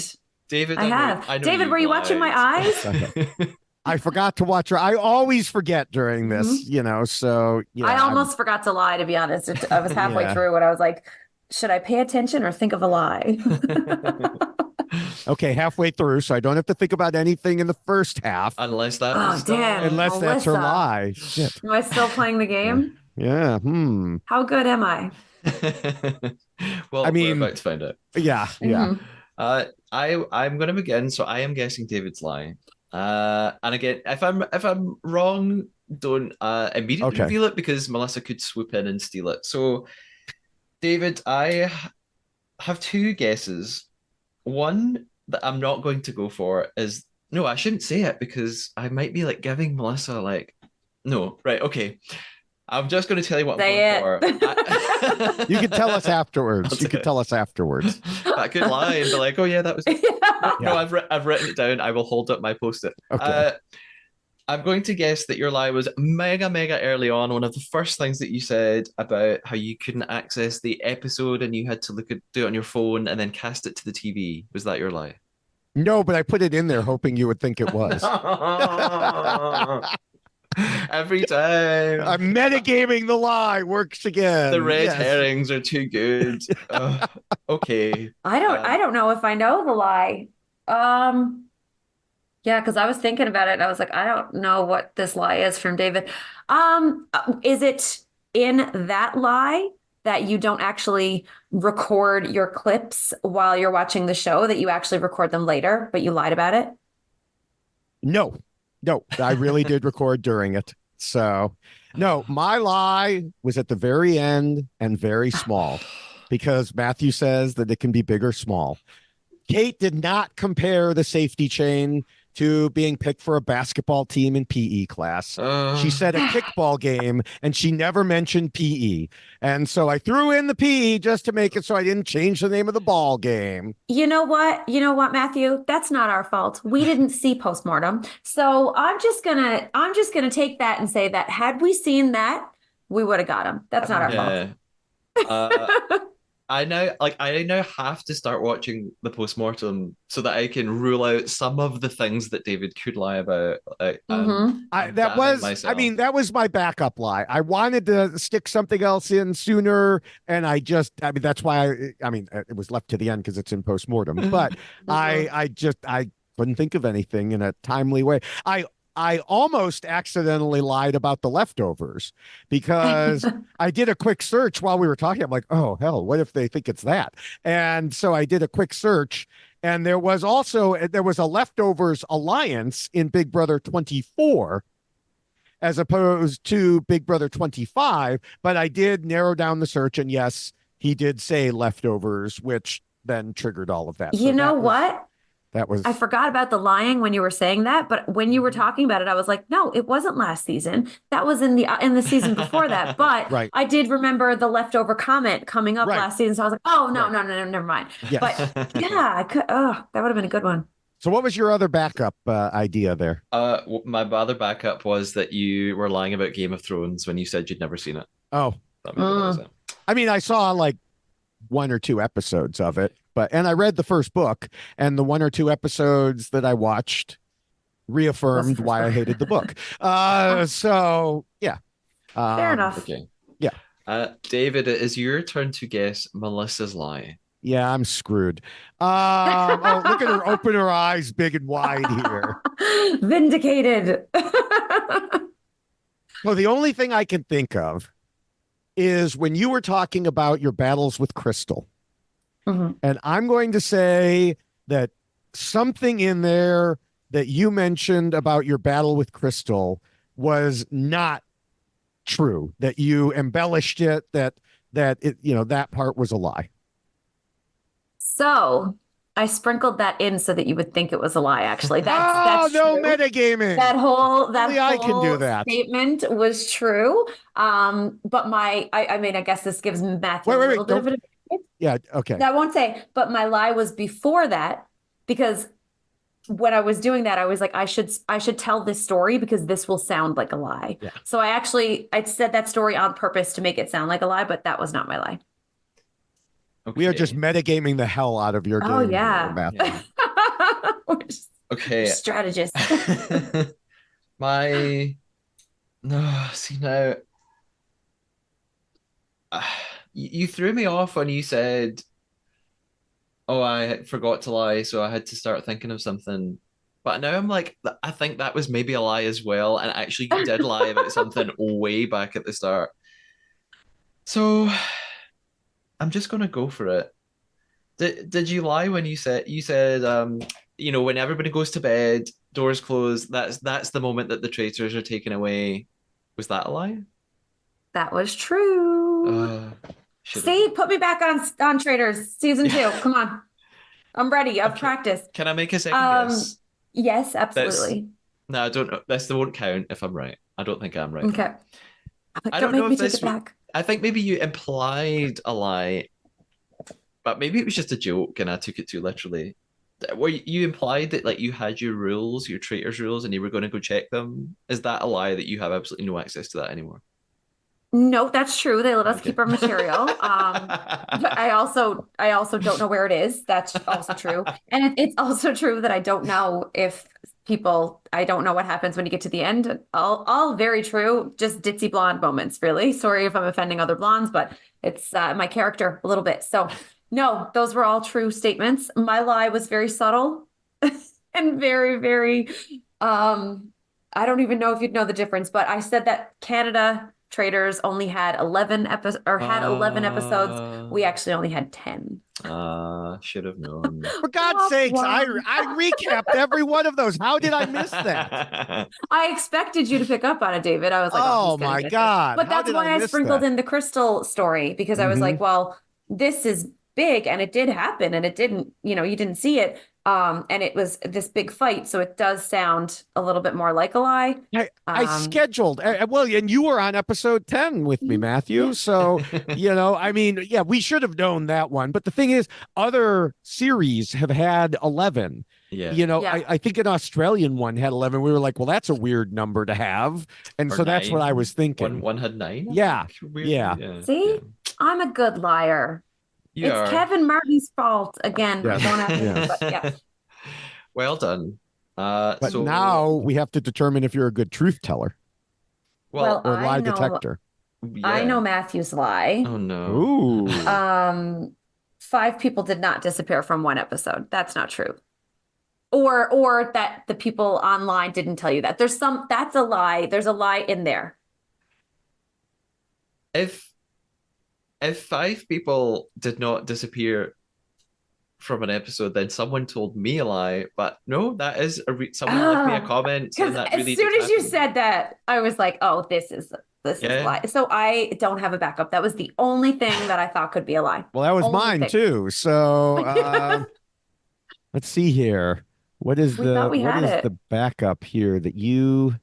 David, I have. I know David, were you watching my eyes? I forgot to watch her. I always forget during this, so yeah. I almost forgot to lie, to be honest. I was halfway through and I was like, should I pay attention or think of a lie? Okay, halfway through, so I don't have to think about anything in the first half. Unless that unless that's her lie. Shit. Am I still playing the game? Yeah. How good am I? Well, I mean, we're about to find out. Yeah. I'm gonna begin, so I am guessing David's lie. And again, if I'm wrong, don't immediately reveal it because Melissa could swoop in and steal it. So, David, I have two guesses. One that I'm not going to go for is no, I shouldn't say it because I might be like giving Melissa like no, right, okay. I'm just going to tell you what I'm going for. You can tell us afterwards. I could lie and be like, oh yeah, that was no, I've written it down. I will hold up my post-it. Okay. I'm going to guess that your lie was mega early on. One of the first things that you said about how you couldn't access the episode and you had to do it on your phone and then cast it to the TV. Was that your lie? No, but I put it in there hoping you would think it was. Every time. I'm metagaming the lie. Works again. The red herrings are too good. Okay. I don't know if I know the lie. Yeah, because I was thinking about it and I was like, I don't know what this lie is from David. Is it in that lie that you don't actually record your clips while you're watching the show, that you actually record them later, but you lied about it? No, I really did record during it. So, no, my lie was at the very end and very small because Matthew says that it can be big or small. Kate did not compare the safety chain to being picked for a basketball team in PE class. She said a kickball game, and she never mentioned PE. And so I threw in the PE just to make it so I didn't change the name of the ball game. You know what? You know what, Matthew? That's not our fault. We didn't see postmortem. So I'm just gonna take that and say that had we seen that, we would have got him. That's not our fault. Yeah. Uh, I now have to start watching the postmortem so that I can rule out some of the things that David could lie about. Mm-hmm. I'm damning myself. That was my backup lie. I wanted to stick something else in sooner, and that's why it was left to the end because it's in postmortem. But I couldn't think of anything in a timely way. I almost accidentally lied about the leftovers because I did a quick search while we were talking. I'm like, oh, hell, what if they think it's that? And so I did a quick search, and there was a leftovers alliance in Big Brother 24 as opposed to Big Brother 25. But I did narrow down the search, and yes, he did say leftovers, which then triggered all of that. You know what? I I forgot about the lying when you were saying that, but when you were talking about it, I was like, no, it wasn't last season. That was in the season before that. But Right. I did remember the leftover comment coming up Right. last season. So I was like, oh no, Right. no, never mind. Yes. But yeah, I could. Oh, that would have been a good one. So what was your other backup idea there? My other backup was that you were lying about Game of Thrones when you said you'd never seen it. Oh, Maybe that was it. I mean, I saw like 1 or 2 episodes of it, and I read the first book, and the 1 or 2 episodes that I watched reaffirmed why I hated the book. So yeah. Fair enough. Okay. Yeah. David, it is your turn to guess Melissa's lie. Yeah, I'm screwed. Oh, look at her open her eyes big and wide here. Vindicated. Well, the only thing I can think of is when you were talking about your battles with Crystal. Mhm. And I'm going to say that something in there that you mentioned about your battle with Crystal was not true, that you embellished it, that it, that part was a lie. So I sprinkled that in so that you would think it was a lie. Actually, that's no true. metagaming. That Only I can do whole that. statement was true. But I mean, I guess this gives Matthew a little bit of an. Yeah, okay. I won't say, but my lie was before that because when I was doing that, I was like, I should tell this story because this will sound like a lie. Yeah. So I said that story on purpose to make it sound like a lie, but that was not my lie. Okay. We are just metagaming the hell out of your game. Oh yeah. Here, Matthew. We're just Okay. strategists. No, see now. You threw me off when you said, "Oh, I forgot to lie, so I had to start thinking of something." But now I'm like, I think that was maybe a lie as well, and actually you did lie about something way back at the start. So I'm just gonna go for it. Did you lie when you said when everybody goes to bed, doors close, that's the moment that the traitors are taken away. Was that a lie? That was true. See, put me back on Traitors season 2. Come on. I'm ready. I've practiced. Can I make a second guess? Yes, absolutely. No, I don't know. This won't count if I'm right. I don't think I'm right. Okay. I Don't don't know make me if take this it back. I think maybe you implied a lie, but maybe it was just a joke and I took it too literally. Where you implied that like you had your rules, your traitors rules, and you were going to go check them. Is that a lie that you have absolutely no access to that anymore? No, that's true. They let us Okay. keep our material. But I also don't know where it is. That's also true. And it's also true that I don't know I don't know what happens when you get to the end. All very true. Just ditzy blonde moments, really. Sorry if I'm offending other blondes, but it's my character a little bit. So no, those were all true statements. My lie was very subtle and very, very, I don't even know if you'd know the difference, but I said that Canada Traitors only had 11 episodes had 11 episodes. We actually only had 10. Should have known. For God's sakes, I recapped every one of those. How did I miss that? I expected you to pick up on it, David. I was like, oh he's gonna my get God. this. But that's why I miss sprinkled that? in the Crystal story because I was like, well, this is big and it did happen and it didn't, you didn't see it. And it was this big fight, so it does sound a little bit more like a lie. I scheduled, well, and you were on episode 10 with me, Matthew. Yeah. So, I mean, yeah, we should have known that one. But the thing is, other series have had 11. Yeah. Yeah. I think an Australian one had 11. We were like, well, that's a weird number to have. And Or so that's what I 9. was thinking. One had 9. I Yeah. think. Yeah. Yeah. See, I'm a good liar. You It's are. Kevin Martin's fault again. Yeah. Going after Yeah. him, but yeah. Well done. But So now we have to determine if you're a good truth teller well, or lie I know detector. I know yeah. Matthew's lie. Oh no. Ooh. 5 people did not disappear from one episode. That's not true. Or that the people online didn't tell you that. That's a lie. There's a lie in there. If 5 people did not disappear from an episode, then someone told me a lie. But no, that is someone left me a comment saying Because that as really soon did as you happen. said that, I was like, oh, this is a Yeah. lie. So I don't have a backup. That was the only thing that I thought could be a lie. Well, that was Only mine thing. too. So let's see here. What is We thought we had it. the backup here that you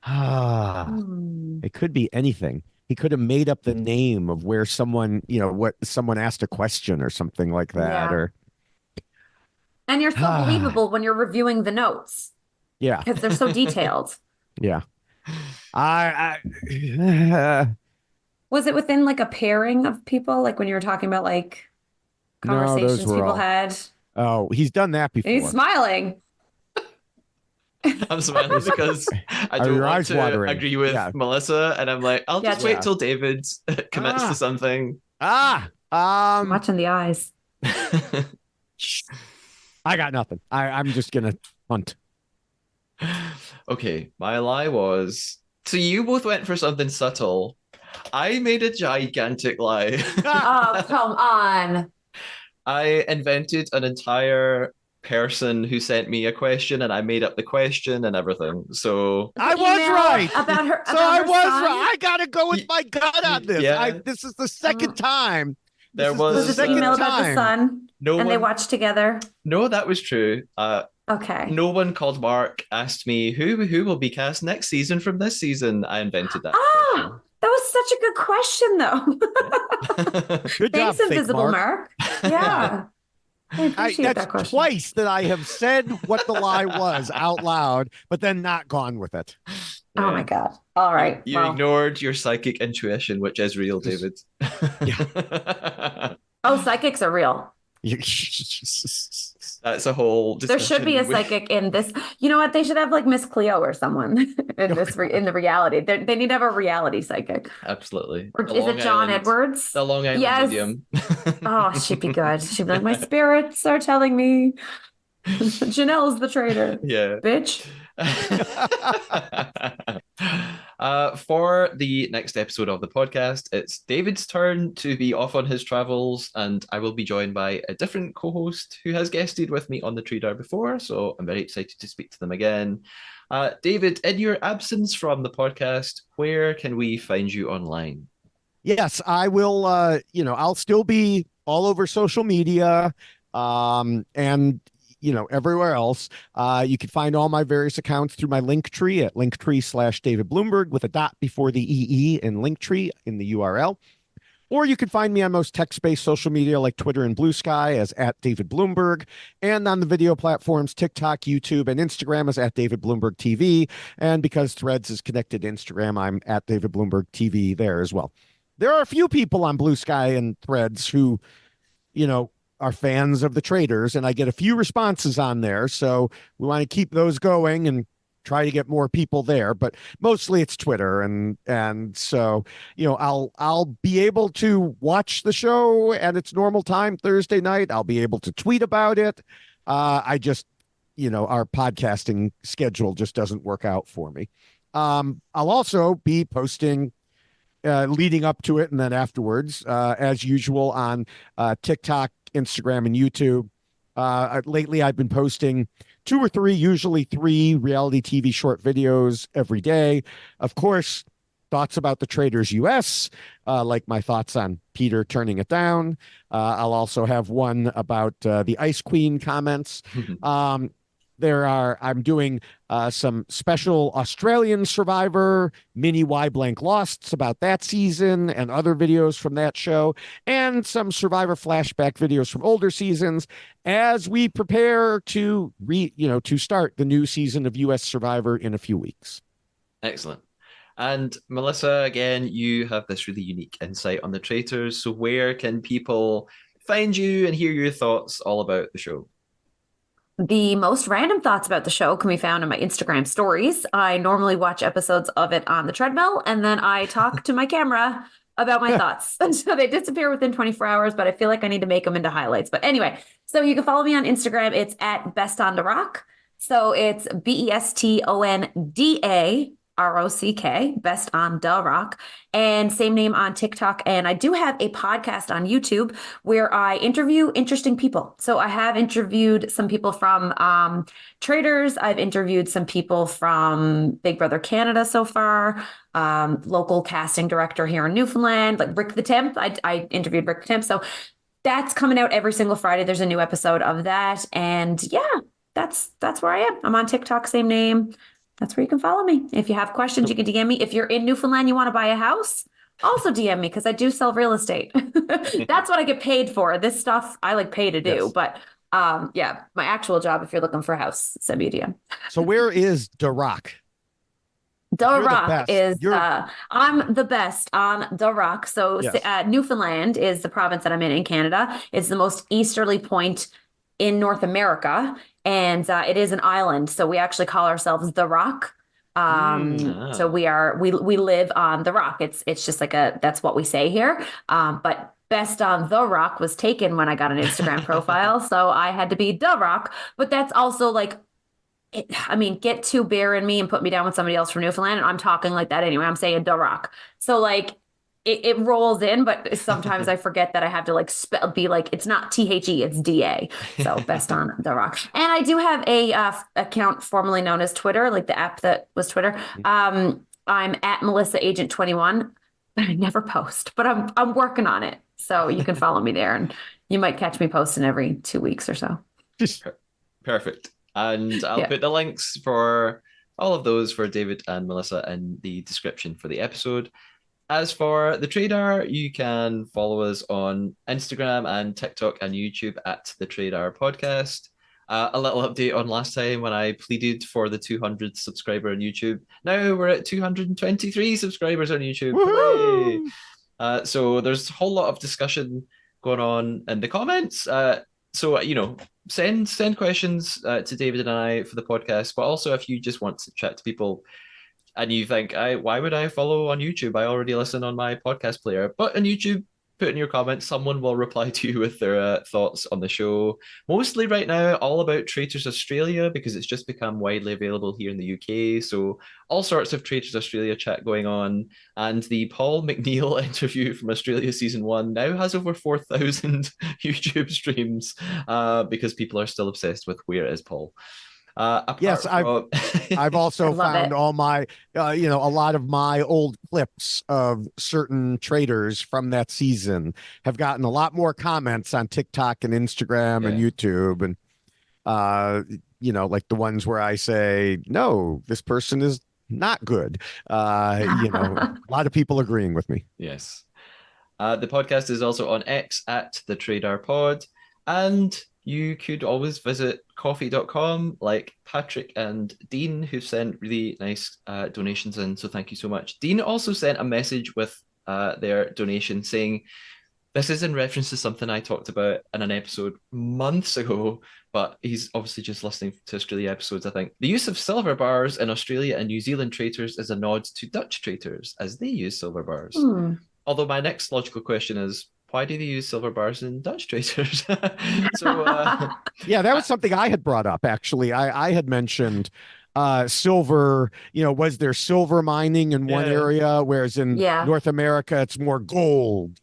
it could be anything. He could have made up the name of where someone, what someone asked a question or something like that. Yeah. Or And you're so believable when you're reviewing the notes yeah. because they're so detailed. Yeah. I Was it within like a pairing of people? Like when you were talking about like No, those conversations were people all- had? oh, he's done that And he's before. smiling. I'm smiling because I Are don't your want eyes to watering? agree with Yeah. Melissa, and I'm like, I'll just Gotcha. wait till David commits to something. I'm watching the eyes. I got nothing. I'm just gonna hunt. Okay, my lie was so you both went for something subtle. I made a gigantic lie. Oh, come on. I invented an entire person who sent me a question, and I made up the question and everything. So I was Email right. about her. So about I her was son? right. I gotta go with my gut on this. Yeah. This is the second time. There This is was, the Was it the second email about the time. son? no And they one. watched together? No, that was true. Okay. No one called Mark asked me who will be cast next season from this season. I invented that. Ah, that was such a good question, though. Good job, Thanks, fake Invisible Mark. Mark. Yeah. I appreciate That's that question. twice that I have said what the lie was out loud, but then not gone with it. Oh my God. All right. You Well, ignored your psychic intuition, which is real, David. oh, psychics are real. That's a whole There should be a discussion. psychic in this. You know what? They should have like Miss Cleo or someone in this in the reality. They need to have a reality psychic. Absolutely. Or The is Long it John Island- Edwards? The Long Island Yes. medium. Oh, she'd be good. She'd be like, my spirits are telling me Janelle's the traitor, Yeah. bitch. For the next episode of the podcast, it's David's turn to be off on his travels, and I will be joined by a different co-host who has guested with me on the Trader before, so I'm very excited to speak to them again. David, in your absence from the podcast, where can we find you online? Yes, I will. I'll still be all over social media, and everywhere else. You can find all my various accounts through my Linktree at Linktree/David Bloomberg with a dot before the EE in Linktree in the URL. Or you can find me on most text-based social media like Twitter and Blue Sky as @David Bloomberg, and on the video platforms TikTok, YouTube, and Instagram as @David Bloomberg TV. And because Threads is connected to Instagram, I'm @David Bloomberg TV there as well. There are a few people on Blue Sky and Threads who, are fans of the Traitors, and I get a few responses on there. So we want to keep those going and try to get more people there, but mostly it's Twitter. And so, I'll be able to watch the show at its normal time Thursday night. I'll be able to tweet about it. I just, our podcasting schedule just doesn't work out for me. I'll also be posting leading up to it and then afterwards, as usual, on TikTok, Instagram, and YouTube. Lately, I've been posting 2 or 3, usually 3 reality TV short videos every day. Of course, thoughts about the Traitors US, like my thoughts on Peter turning it down. I'll also have one about the Ice Queen comments. I'm doing some special Australian Survivor mini Y blank Losts about that season and other videos from that show, and some Survivor flashback videos from older seasons as we prepare to to start the new season of US Survivor in a few weeks. Excellent. And Melissa, again, you have this really unique insight on the Traitors. So where can people find you and hear your thoughts all about the show? The most random thoughts about the show can be found in my Instagram stories. I normally watch episodes of it on the treadmill, and then I talk to my camera about my thoughts. And so they disappear within 24 hours, but I feel like I need to make them into highlights. But anyway, so you can follow me on Instagram. It's at Best on the Rock. So it's BESTONDAROCK, Best on the Rock, and same name on TikTok. And I do have a podcast on YouTube where I interview interesting people. So I have interviewed some people from Traitors. I've interviewed some people from Big Brother Canada so far. Local casting director here in Newfoundland, like Rick the Temp. I interviewed Rick the Temp. So that's coming out every single Friday. There's a new episode of that. And yeah, that's where I am. I'm on TikTok, same name. That's where you can follow me. If you have questions, you can DM me. If you're in Newfoundland, you want to buy a house, also DM me because I do sell real estate. That's what I get paid for. This stuff I like pay to do. Yes. But yeah, my actual job, if you're looking for a house, send me a DM. So where is The Rock? The You're the Rock best. is, You're- I'm the best on The Rock. So Yes. Newfoundland is the province that I'm in Canada. It's the most easterly point in North America, and it is an island. So we actually call ourselves The Rock. So we live on The Rock. It's just like that's what we say here. But Best on The Rock was taken when I got an Instagram profile, so I had to be The Rock. But that's also like, get two beer in me and put me down with somebody else from Newfoundland, and I'm talking like that anyway. I'm saying The Rock. So like it rolls in, but sometimes I forget that I have to like be like, it's not THE, it's DA. So Best on The Rock. And I do have a account formerly known as Twitter, like the app that was Twitter. I'm at Melissa Agent 21, but I never post, but I'm working on it. So you can follow me there, and you might catch me posting every 2 weeks or so. Perfect. And I'll put the links for all of those for David and Melissa in the description for the episode. As for the Trader, you can follow us on Instagram and TikTok and YouTube at the Trader Podcast. A little update on last time when I pleaded for the 200 subscriber on YouTube. Now we're at 223 subscribers on YouTube. Hooray! So there's a whole lot of discussion going on in the comments. So send questions to David and I for the podcast, but also if you just want to chat to people and you think, why would I follow on YouTube? I already listen on my podcast player. But on YouTube, put in your comments. Someone will reply to you with their thoughts on the show. Mostly right now, all about Traitors Australia, because it's just become widely available here in the UK. So all sorts of Traitors Australia chat going on. And the Paul McNeil interview from Australia Season 1 now has over 4,000 YouTube streams because people are still obsessed with where is Paul. Yes, I've also found all my, a lot of my old clips of certain Traitors from that season have gotten a lot more comments on TikTok and Instagram and YouTube, and like the ones where I say, no, this person is not good. A lot of people agreeing with me. Yes. The podcast is also on X at the Trader Pod, and you could always visit coffee.com like Patrick and Dean, who've sent really nice donations in. So thank you so much. Dean also sent a message with their donation saying, this is in reference to something I talked about in an episode months ago, but he's obviously just listening to Australia episodes, I think. The use of silver bars in Australia and New Zealand Traitors is a nod to Dutch Traitors as they use silver bars. Although my next logical question is, why do they use silver bars in Dutch Traitors? Yeah, that was something I had brought up, actually. I had mentioned silver, was there silver mining in one area, whereas in North America, it's more gold,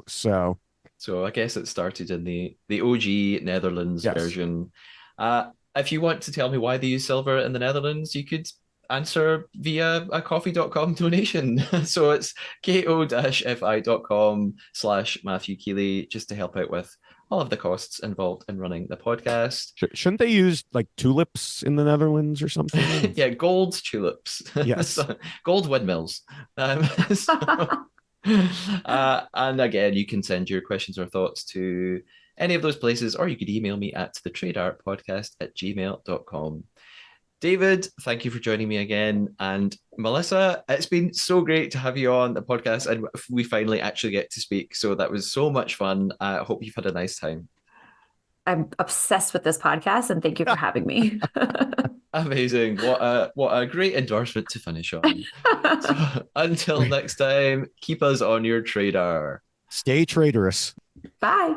so. So I guess it started in the OG Netherlands version. If you want to tell me why they use silver in the Netherlands, you could answer via a coffee.com donation. So it's ko-fi.com/Matthew Keeley, just to help out with all of the costs involved in running the podcast. Shouldn't they use like tulips in the Netherlands or something? Yeah, gold tulips. Yes. So, gold windmills. So, and again, you can send your questions or thoughts to any of those places, or you could email me at thetradeartpodcast@gmail.com. David, thank you for joining me again. And Melissa, it's been so great to have you on the podcast, and we finally actually get to speak. So that was so much fun. I hope you've had a nice time. I'm obsessed with this podcast, and thank you for having me. Amazing. What a great endorsement to finish on. So until next time, keep us on your radar. Stay traitorous. Bye.